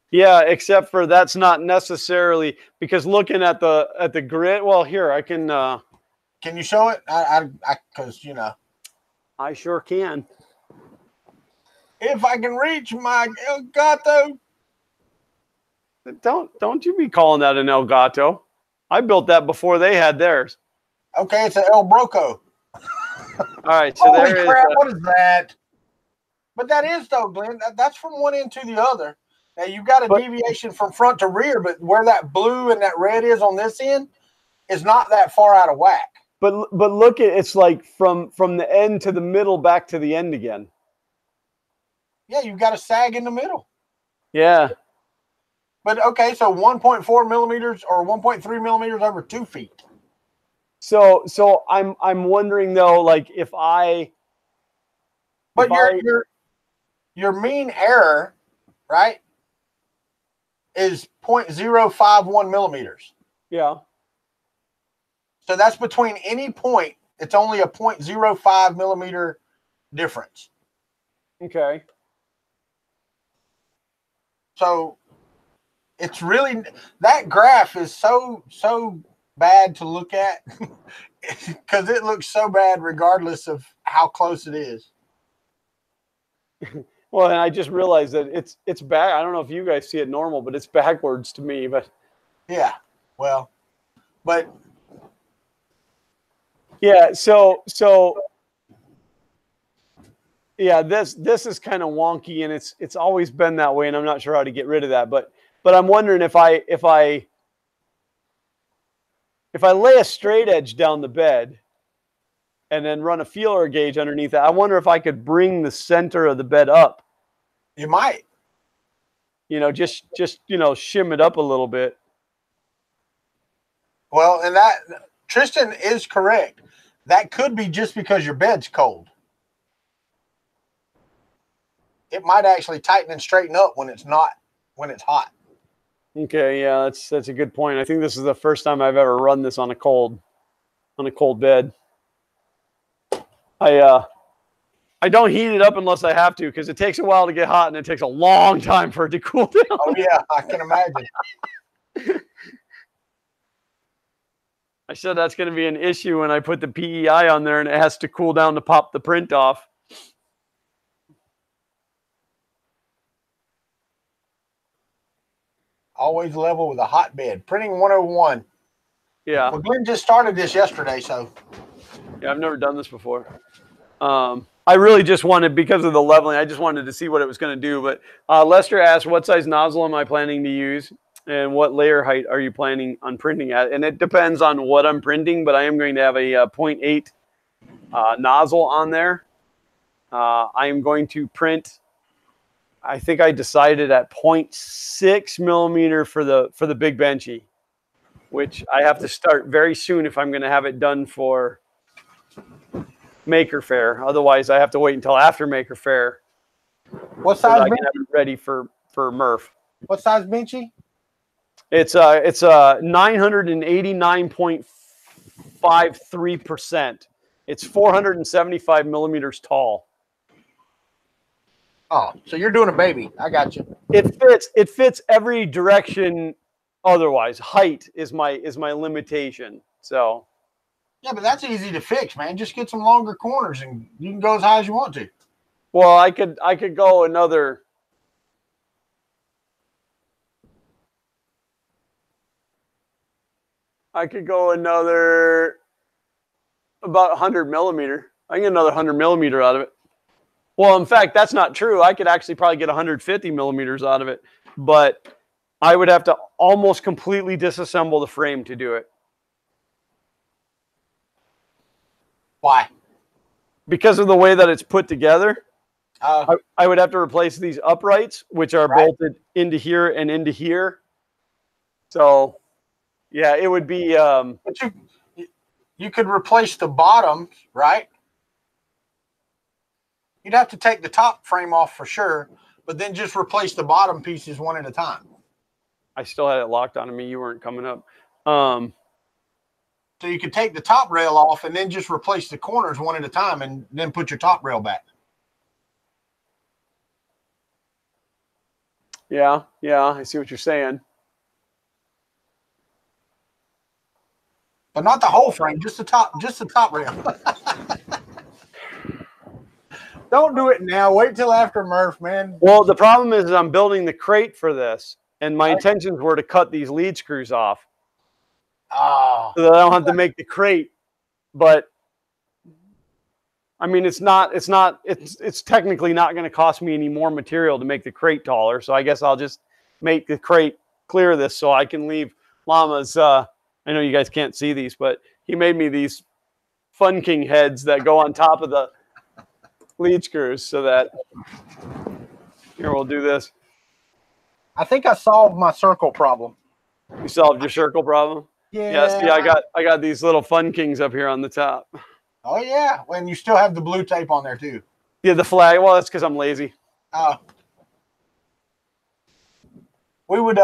Yeah, except for that's not necessarily because looking at the grid. Well, here I can. Can you show it? Because you know. I sure can. If I can reach my Elgato. Don't you be calling that an Elgato? I built that before they had theirs. Okay, it's an El Broco. All right, so holy crap! What is that? But that is though, Glenn. That's from one end to the other. Now you've got a deviation from front to rear, but where that blue and that red is on this end is not that far out of whack. But look at it's like from the end to the middle back to the end again. Yeah, you've got a sag in the middle. Yeah. But okay, so 1.4 millimeters or 1.3 millimeters over 2 feet. So I'm wondering though, like if I. But your mean error, right, is 0.051 millimeters. Yeah. So that's between any point. It's only a 0.05 millimeter difference. Okay. So it's really, that graph is so bad to look at because it looks so bad regardless of how close it is. Well, and I just realized that it's back. I don't know if you guys see it normal, but it's backwards to me. But yeah, well, but yeah, so yeah, this is kind of wonky, and it's always been that way, and I'm not sure how to get rid of that. But I'm wondering if I lay a straight edge down the bed and then run a feeler gauge underneath it, I wonder if I could bring the center of the bed up. you might. Just shim it up a little bit. Well, and that Tristan is correct. That could be just because your bed's cold. It might actually tighten and straighten up when it's hot. Okay, yeah, that's a good point. I think this is the first time I've ever run this on a cold bed. I don't heat it up unless I have to, because it takes a while to get hot and it takes a long time for it to cool down. Oh yeah, I can imagine. I said that's going to be an issue when I put the PEI on there and it has to cool down to pop the print off. Always level with a hot bed. Printing 101. Yeah. Well, Glenn just started this yesterday, so. Yeah, I've never done this before. I really just wanted, because of the leveling, I just wanted to see what it was going to do. But Lester asked, what size nozzle am I planning to use? And what layer height are you planning on printing at? And it depends on what I'm printing, but I am going to have a 0.8 nozzle on there. I am going to print, I think I decided at 0.6 millimeter for the Big Benchy, which I have to start very soon if I'm going to have it done for Maker Faire. Otherwise, I have to wait until after Maker Faire. What size? So I can have it ready for Murph. What size Benchy? It's 989.53%. It's 475 millimeters tall. Oh, so you're doing a baby. I got you. It fits every direction. Otherwise, height is my limitation. So. Yeah, but that's easy to fix, man. Just get some longer corners and you can go as high as you want to. Well, I could go another. I could go another about 100 millimeter. I can get another 100 millimeter out of it. Well, in fact, that's not true. I could actually probably get 150 millimeters out of it, but I would have to almost completely disassemble the frame to do it. Why? Because of the way that it's put together. I would have to replace these uprights, which are bolted into here and into here. So, yeah, it would be. But you could replace the bottom, right? You'd have to take the top frame off for sure, but then just replace the bottom pieces one at a time. I still had it locked onto me. You weren't coming up. So you could take the top rail off and then just replace the corners one at a time and then put your top rail back. Yeah, I see what you're saying. But not the whole frame, just the top rail. Don't do it now. Wait till after Murph, man. Well, the problem is I'm building the crate for this, and my intentions were to cut these lead screws off. Oh. So that I don't have to make the crate. But I mean, it's technically not going to cost me any more material to make the crate taller. So I guess I'll just make the crate clear this so I can leave Llama's. I know you guys can't see these, but he made me these Fun King heads that go on top of the lead screws so that here, we'll do this. I think I solved my circle problem. You solved your circle problem? Yeah. See, I got these little Fun Kings up here on the top. Oh yeah, when you still have the blue tape on there too. Yeah, the flag. Well, that's because I'm lazy. We would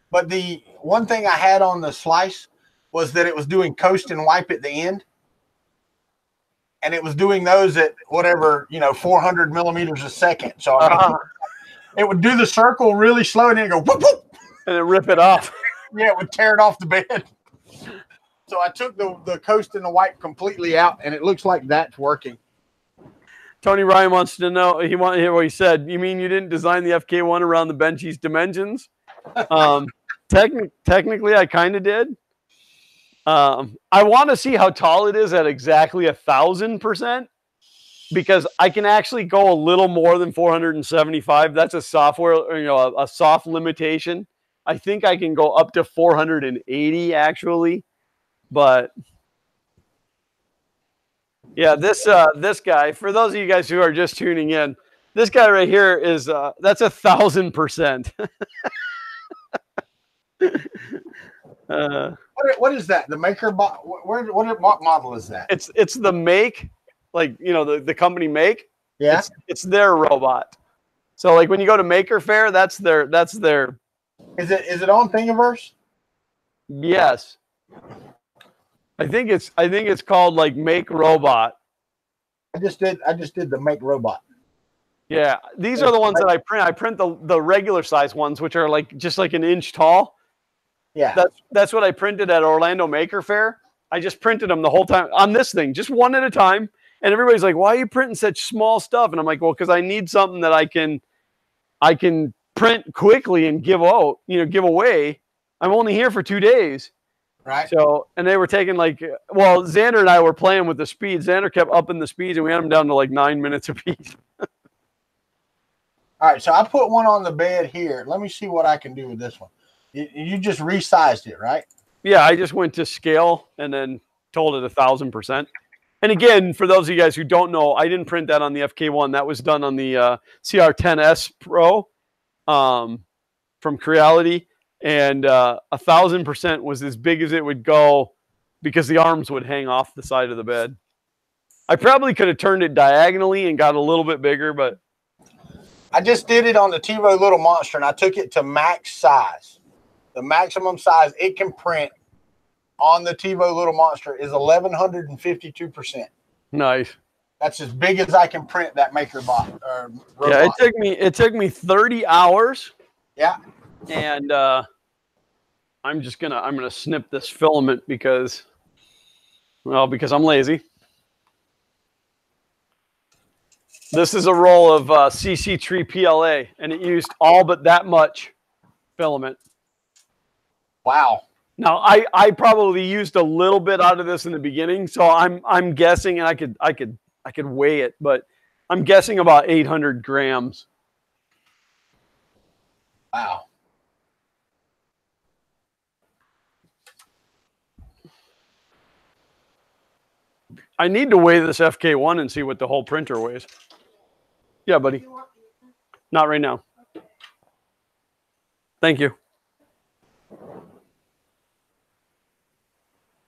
but the one thing I had on the slice was that it was doing coast and wipe at the end. And it was doing those at whatever, 400 millimeters a second. So it would do the circle really slow, and then go whoop whoop, and then rip it off. Yeah, it would tear it off the bed. So I took the coast and the wipe completely out, and it looks like that's working. Tony Ryan wants to know. He want to hear what he said. You mean you didn't design the FK1 around the Benchy's dimensions? Technically, I kind of did. I want to see how tall it is at exactly 1,000%, because I can actually go a little more than 475. That's a software, a soft limitation. I think I can go up to 480 actually, but yeah, this guy. For those of you guys who are just tuning in, this guy right here is that's 1,000%. What is that? The maker bot? What model is that? It's the Make, like the company Make. Yeah, it's their robot. So like when you go to Maker Faire, that's their. Is it on Thingiverse? Yes. I think it's called like Make Robot. I just did the Make Robot. Yeah, these are the ones that I print. I print the regular size ones, which are like just like an inch tall. Yeah, that's what I printed at Orlando Maker Faire. I just printed them the whole time on this thing, just one at a time. And everybody's like, "Why are you printing such small stuff?" And I'm like, "Well, because I need something that I can print quickly and give away. I'm only here for 2 days." Right. So, and they were taking Xander and I were playing with the speed. Xander kept upping the speeds, and we had them down to like 9 minutes apiece. All right, so I put one on the bed here. Let me see what I can do with this one. You just resized it, right? Yeah, I just went to scale and then told it 1,000%. And again, for those of you guys who don't know, I didn't print that on the FK1. That was done on the CR10S Pro from Creality. And 1,000% was as big as it would go because the arms would hang off the side of the bed. I probably could have turned it diagonally and got a little bit bigger, but I just did it on the TiVo Little Monster, and I took it to max size. The maximum size it can print on the TiVo Little Monster is 1,152%. Nice. That's as big as I can print that Maker bot. Robot. Yeah, it took me 30 hours. Yeah. And I'm gonna snip this filament because I'm lazy. This is a roll of CC3 PLA, and it used all but that much filament. Wow. Now I probably used a little bit out of this in the beginning, so I'm guessing, and I could weigh it, but I'm guessing about 800 grams. Wow. I need to weigh this FK1 and see what the whole printer weighs. Yeah, buddy. Not right now. Thank you.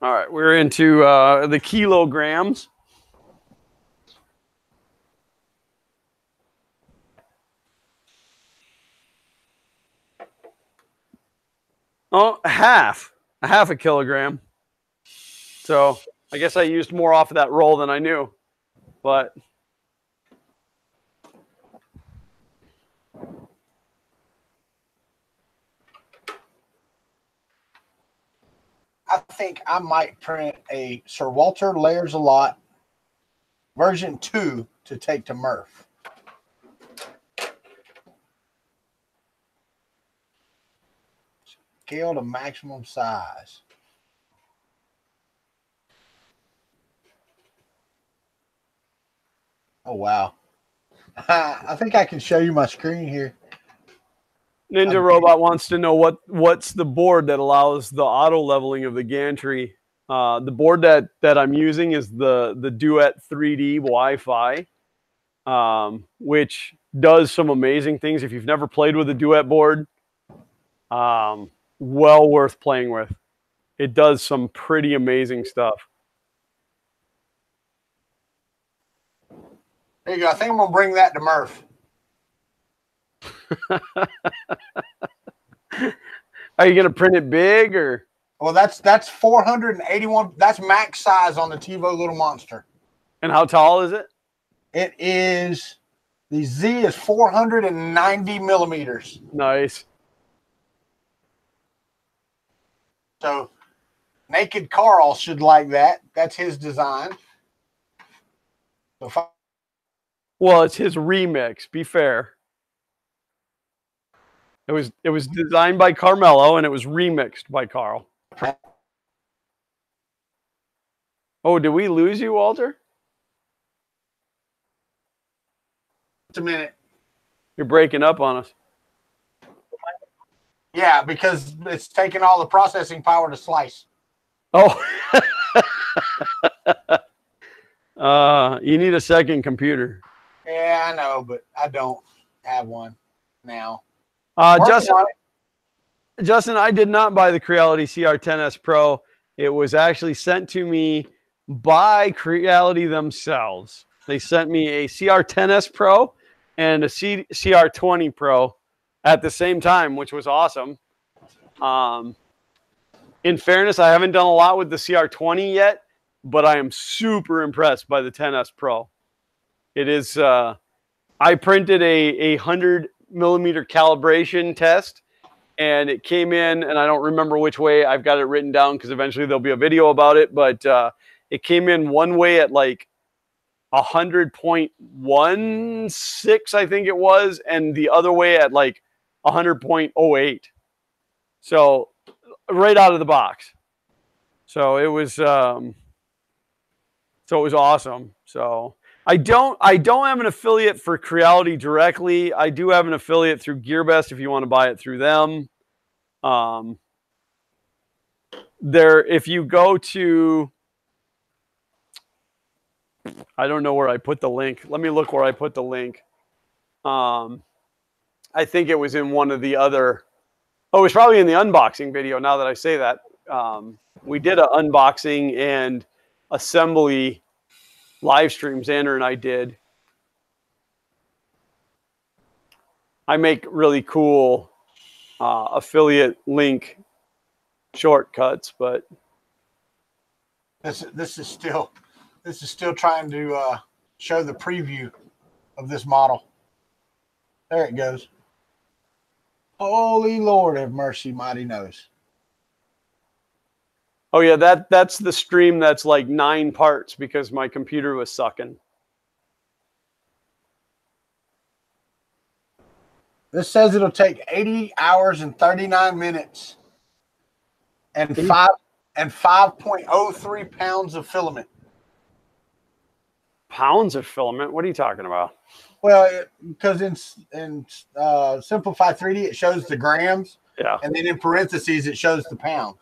All right, we're into the kilograms. Oh, half a kilogram. So I guess I used more off of that roll than I knew, but I think I might print a Sir Walter Layers a Lot version 2 to take to Murph. Scale to maximum size. Oh, wow. I think I can show you my screen here. Ninja Robot wants to know what's the board that allows the auto leveling of the gantry. The board that I'm using is the Duet 3D Wi-Fi, which does some amazing things. If you've never played with a Duet board, well worth playing with. It does some pretty amazing stuff. There you go. I think I'm going to bring that to Murph. Are you going to print it big or? Well, that's 481. That's max size on the TiVo Little Monster. And how tall is it? It is The Z is 490 millimeters. Nice. So Naked Carl should like that. That's his design. So well, it's his remix. Be fair. It was designed by Carmelo and it was remixed by Carl. Oh, did we lose you, Walter? Just a minute. You're breaking up on us. Yeah, because it's taking all the processing power to slice. Oh. You need a second computer. Yeah, I know, but I don't have one now. Justin, I did not buy the Creality CR10S Pro. It was actually sent to me by Creality themselves. They sent me a CR10S Pro and a CR20 Pro at the same time, which was awesome. In fairness, I haven't done a lot with the CR20 yet, but I am super impressed by the 10S Pro. It is, I printed a 100 millimeter calibration test, and it came in, and I don't remember which way. I've got it written down because eventually there'll be a video about it, but it came in one way at like 100.16, I think it was, and the other way at like 100.08. So right out of the box. So it was awesome. So I don't have an affiliate for Creality directly. I do have an affiliate through GearBest if you want to buy it through them. If you go to, I don't know where I put the link. Let me look where I put the link. I think it was in one of the other, oh, it was probably in the unboxing video now that I say that. We did an unboxing and assembly live stream, Xander and I did. I make really cool affiliate link shortcuts, but this is still trying to show the preview of this model. There it goes. Holy Lord have mercy, mighty knows. Oh yeah, that's the stream that's like 9 parts because my computer was sucking. This says it'll take 80 hours and 39 minutes and 5.03 pounds of filament. Pounds of filament? What are you talking about? Well, because in Simplified 3D it shows the grams. Yeah. And then in parentheses it shows the pounds.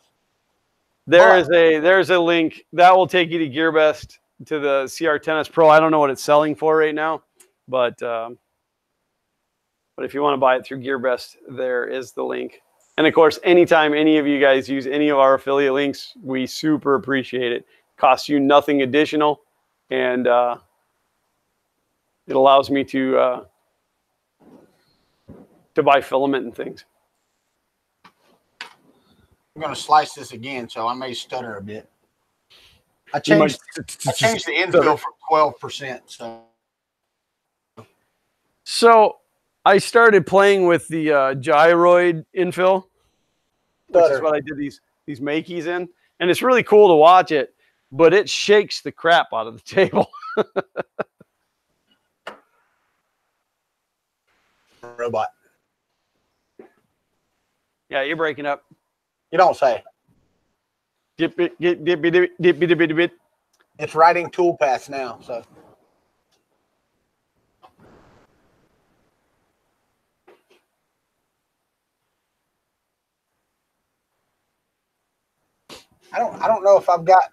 There's a link that will take you to GearBest to the CR10S Pro. I don't know what it's selling for right now, but if you want to buy it through GearBest, there is the link. And of course, anytime any of you guys use any of our affiliate links, we super appreciate it. Costs you nothing additional, and it allows me to buy filament and things. I'm going to slice this again, so I may stutter a bit. I changed the infill from 12%. So I started playing with the gyroid infill, which is what I did these makeys in, and it's really cool to watch it, but it shakes the crap out of the table. Robot. Yeah, you're breaking up. You don't say. Dip it. It's writing toolpaths now, so. I don't know if I've got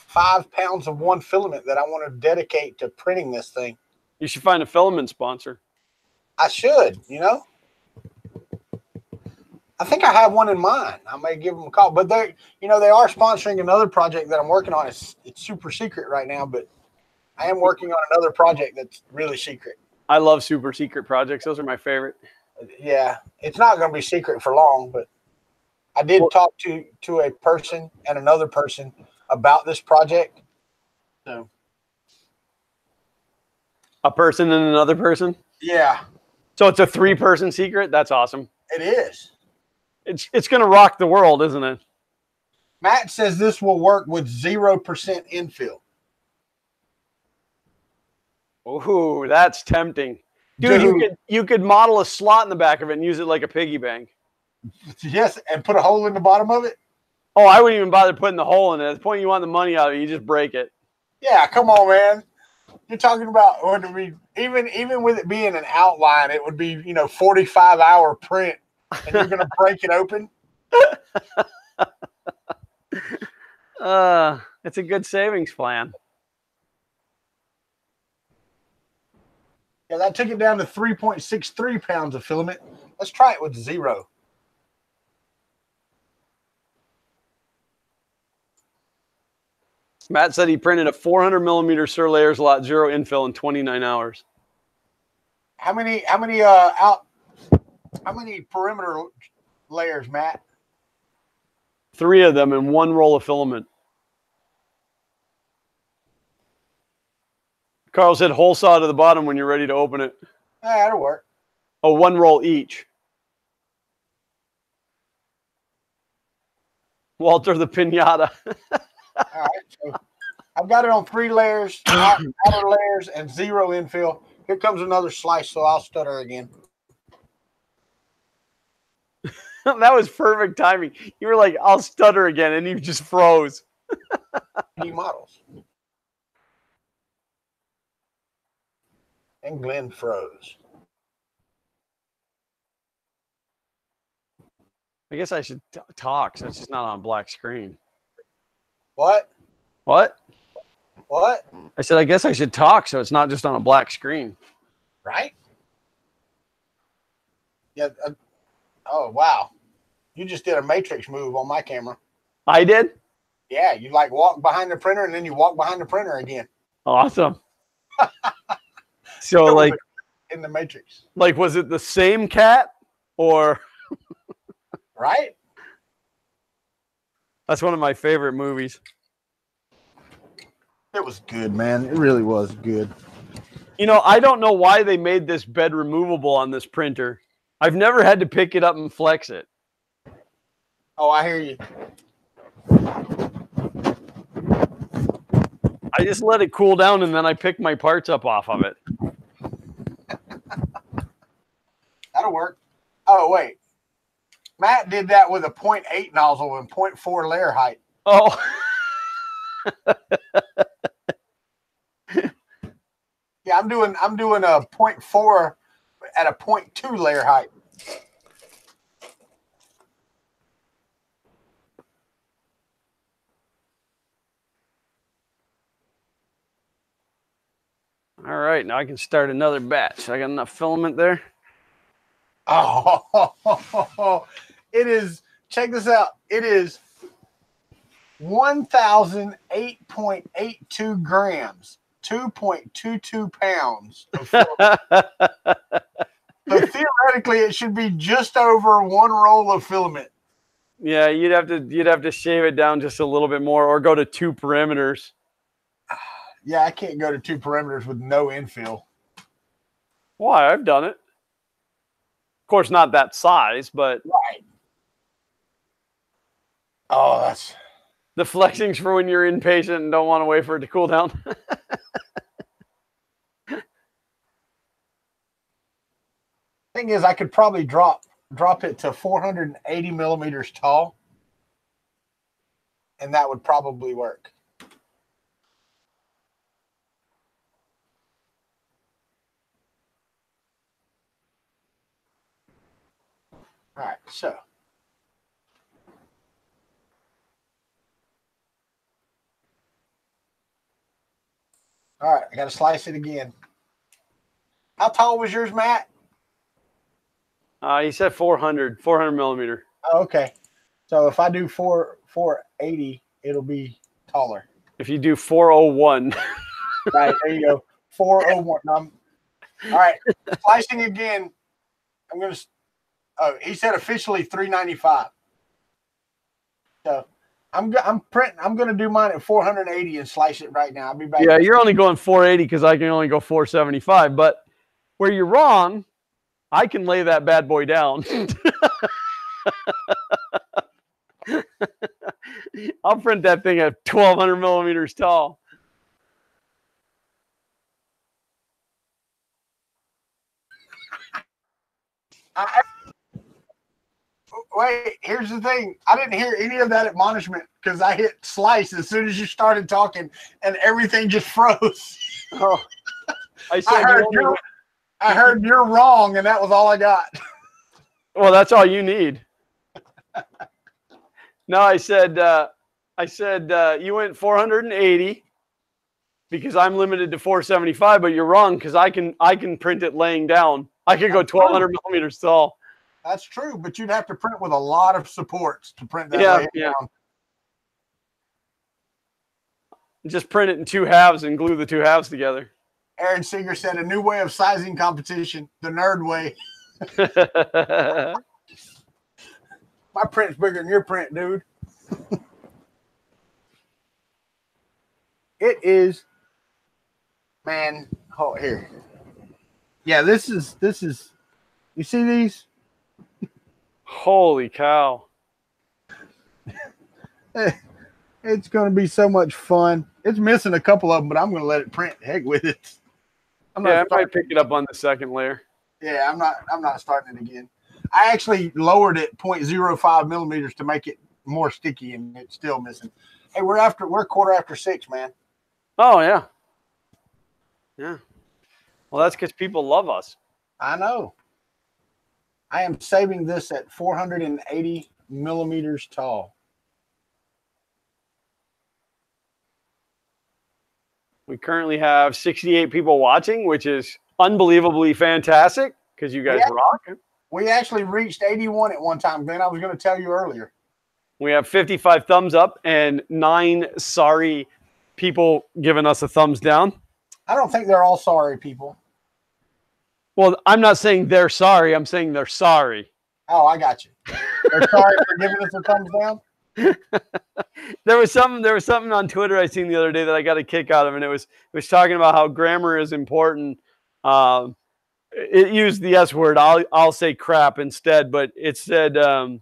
5 pounds of one filament that I want to dedicate to printing this thing. You should find a filament sponsor. I should, you know. I think I have one in mind. I may give them a call, but they are sponsoring another project that I'm working on. It's super secret right now, but I am working on another project that's really secret. I love super secret projects. Those are my favorite. Yeah, it's not going to be secret for long, but I did talk to a person and another person about this project. So, a person and another person? Yeah, So it's a 3-person secret? That's awesome. it is. It's going to rock the world, isn't it? Matt says this will work with 0% infill. Ooh, that's tempting. Dude, you could model a slot in the back of it and use it like a piggy bank. Yes, and put a hole in the bottom of it? Oh, I wouldn't even bother putting the hole in it. At the point you want the money out of it, you just break it. Yeah, come on, man. You're talking about what would be even with it being an outline, it would be 45-hour print, and you're gonna break it open. It's a good savings plan. Yeah, that took it down to 3.63 pounds of filament. Let's try it with 0. Matt said he printed a 400 millimeter Surlayers lot 0 infill in 29 hours. How many perimeter layers, Matt? 3 of them in 1 roll of filament. Carl said hole saw to the bottom when you're ready to open it. Yeah, that'll work. Oh, 1 roll each. Walter the Pinata. All right, so I've got it on 3 layers, outer layers, and 0 infill. Here comes another slice, so I'll stutter again. That was perfect timing. You were like, I'll stutter again, and you just froze. New models. And Glenn froze. I guess I should talk, so it's just not on a black screen. What? What? What? I said, I guess I should talk, so it's not just on a black screen. Right? Yeah. Oh, wow. You just did a matrix move on my camera. I did? Yeah, you like walk behind the printer, and then you walk behind the printer again. Awesome. So, like, in the matrix. Like, was it the same cat, or? Right? That's one of my favorite movies. It was good, man. It really was good. You know, I don't know why they made this bed removable on this printer. I've never had to pick it up and flex it. Oh, I hear you. I just let it cool down, and then I pick my parts up off of it. That'll work. Oh, wait. Matt did that with a 0.8 nozzle and 0.4 layer height. Oh. Yeah, I'm doing a 0.4 at a 0.2 layer height. All right, now I can start another batch. I got enough filament there. Oh, it is. Check this out. It is 1,008.82 grams, 2.22 pounds of filament. So theoretically, it should be just over 1 roll of filament. Yeah, you'd have to shave it down just a little bit more, or go to 2 perimeters. Yeah, I can't go to 2 perimeters with no infill. Why? I've done it. Of course, not that size, but right. Oh, that's the flexing's for when you're impatient and don't want to wait for it to cool down. Thing is, I could probably drop it to 480 millimeters tall, and that would probably work. All right, so all right, I got to slice it again. How tall was yours, Matt? He said 400 millimeter. Oh, okay. So if I do 480, it'll be taller. If you do 401. Right, there you go. 401. All right, slicing again. I'm going to, he said officially 395. So I'm going to do mine at 480 and slice it right now. I'll be back. Yeah, you're only going 480 because I can only go 475, but Where you're wrong, I can lay that bad boy down. I'll print that thing at 1,200 millimeters tall. Wait, here's the thing. I didn't hear any of that admonishment because I hit slice as soon as you started talking and everything just froze. Oh, I heard you're wrong, and that was all I got. Well, that's all you need. No, I said you went 480 because I'm limited to 475, but you're wrong because I can print it laying down. I could go 1,200 millimeters tall. That's true, but you'd have to print with a lot of supports to print that laying down. Just print it in 2 halves and glue the 2 halves together. Aaron Seeger said a new way of sizing competition, the nerd way. My print's bigger than your print, dude. It is, man. Oh, here. Yeah, this is. You see these? Holy cow! It's going to be so much fun. It's missing a couple of them, but I'm going to let it print. Heck with it. I might pick it up on the second layer. Yeah, I'm not starting it again. I actually lowered it 0.05 millimeters to make it more sticky, and it's still missing. Hey, we're 6:15, man. Oh yeah, yeah. Well, that's because people love us. I know. I am saving this at 480 millimeters tall. We currently have 68 people watching, which is unbelievably fantastic because you guys rock. We actually reached 81 at one time, Ben. I was going to tell you earlier. We have 55 thumbs up and 9 sorry people giving us a thumbs down. I don't think they're all sorry people. Well, I'm not saying they're sorry. I'm saying they're sorry. Oh, I got you. They're sorry for giving us a thumbs down. There was something on Twitter I seen the other day that I got a kick out of, and it was talking about how grammar is important. It used the S word. I'll say crap instead, but it said the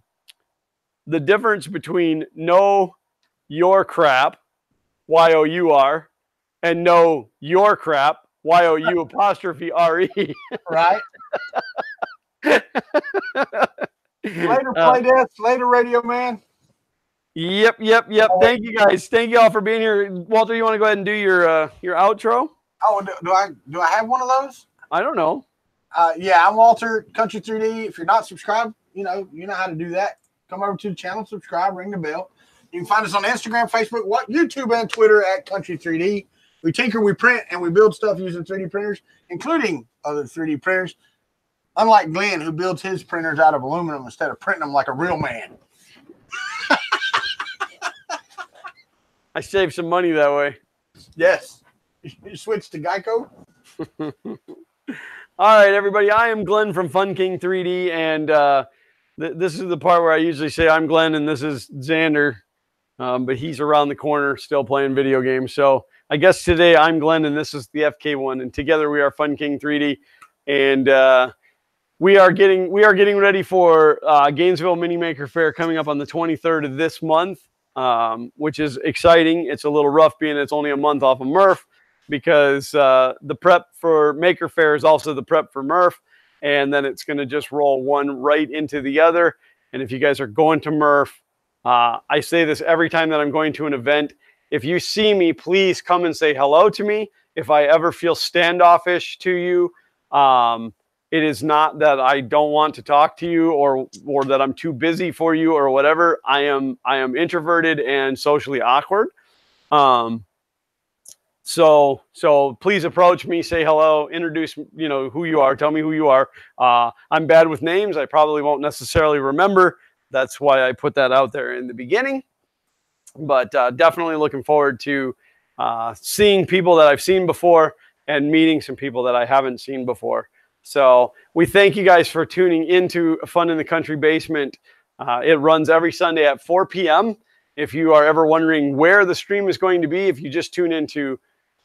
difference between know your crap, Y-O-U-R, and know your crap, Y-O-U''RE. Right. Later, play death. Later, Radio Man. Yep. Thank you guys. Thank you all for being here. Walter, you want to go ahead and do your outro? Oh, do I have one of those? I don't know. Yeah, I'm Walter, Kuntry 3D. If you're not subscribed, you know how to do that. Come over to the channel, subscribe, ring the bell. You can find us on Instagram, Facebook, YouTube, and Twitter at Kuntry 3D. We tinker, we print, and we build stuff using 3D printers, including other 3D printers. Unlike Glenn, who builds his printers out of aluminum instead of printing them like a real man. I saved some money that way. Yes. You switched to Geico? All right, everybody. I am Glenn from Fun King 3D, and this is the part where I usually say I'm Glenn, and this is Xander, but he's around the corner still playing video games. So I guess today I'm Glenn, and this is the FK1, and together we are Fun King 3D, and we are getting ready for Gainesville Mini Maker Fair coming up on the 23rd of this month. Which is exciting. It's a little rough being it's only a month off of Murph because the prep for Maker Fair is also the prep for Murph, and then it's going to just roll one right into the other. And if you guys are going to Murph, I say this every time that I'm going to an event. If you see me, please come and say hello to me. If I ever feel standoffish to you, it is not that I don't want to talk to you or that I'm too busy for you or whatever. I am introverted and socially awkward. So please approach me, say hello, introduce, who you are, tell me who you are. I'm bad with names. I probably won't necessarily remember. That's why I put that out there in the beginning. But definitely looking forward to seeing people that I've seen before and meeting some people that I haven't seen before. So we thank you guys for tuning into Fun in the Country Basement. It runs every Sunday at 4 p.m. If you are ever wondering where the stream is going to be, if you just tune into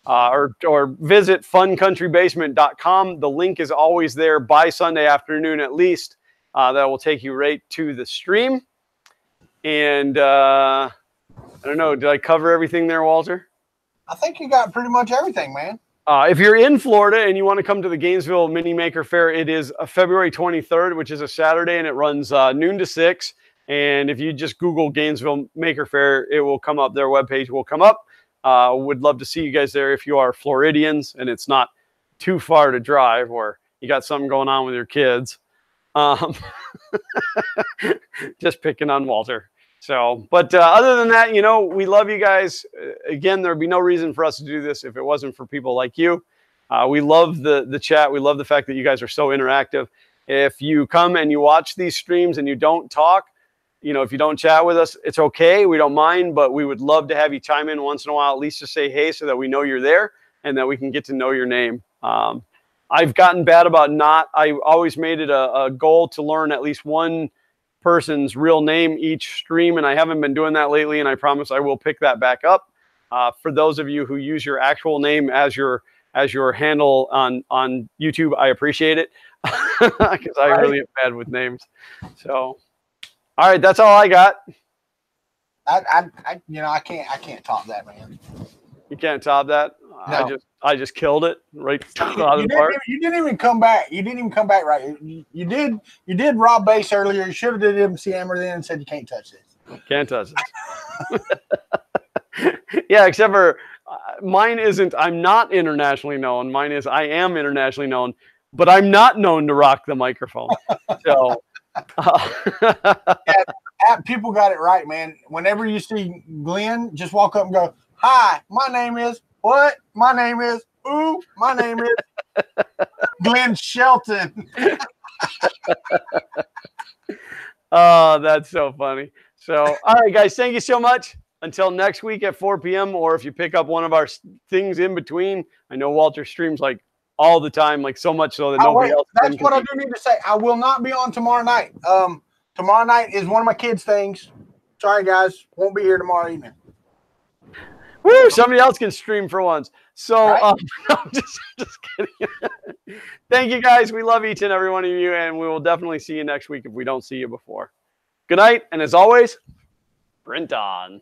or visit funcountrybasement.com. The link is always there by Sunday afternoon at least. That will take you right to the stream. And I don't know, did I cover everything there, Walter? I think you got pretty much everything, man. If you're in Florida and you want to come to the Gainesville Mini Maker Fair, it is February 23rd, which is a Saturday, and it runs noon to 6. And if you just Google Gainesville Maker Fair, it will come up. Their webpage will come up. Would love to see you guys there if you are Floridians and it's not too far to drive or you got something going on with your kids. Just picking on Walter. So, but other than that, you know, we love you guys. Again, there'd be no reason for us to do this if it wasn't for people like you. We love the chat. We love the fact that you guys are so interactive. If you come and you watch these streams and you don't talk, you know, if you don't chat with us, it's okay. We don't mind, but we would love to have you chime in once in a while, at least to say hey so that we know you're there and that we can get to know your name. I've gotten bad about I always made it a goal to learn at least one person's real name each stream, and I haven't been doing that lately, and I promise I will pick that back up. For those of you who use your actual name as your handle on YouTube, I appreciate it because I really am bad with names. So, all right, that's all I got. I can't top that, man. You can't top that. No. I just killed it right out of the park. You didn't even come back. You didn't even come back right. You did Rob Bass earlier. You should have did MC Hammer then and said you can't touch this. Can't touch this. Yeah, except for mine isn't. I'm not internationally known. Mine is. I am internationally known, but I'm not known to rock the microphone. So. People got it right, man. Whenever you see Glenn, just walk up and go, "Hi, my name is what? My name is ooh. My name is Glenn Shelton." Oh, that's so funny. So, all right, guys, thank you so much. Until next week at 4 p.m. or if you pick up one of our things in between. I know Walter streams like all the time, like so much so that nobody else. That's what I do need to say. I will not be on tomorrow night. Tomorrow night is one of my kids' things. Sorry, guys. Won't be here tomorrow evening. Woo! Somebody else can stream for once. So, right? Just kidding. Thank you, guys. We love each and every one of you, and we will definitely see you next week if we don't see you before. Good night, and as always, sprint on.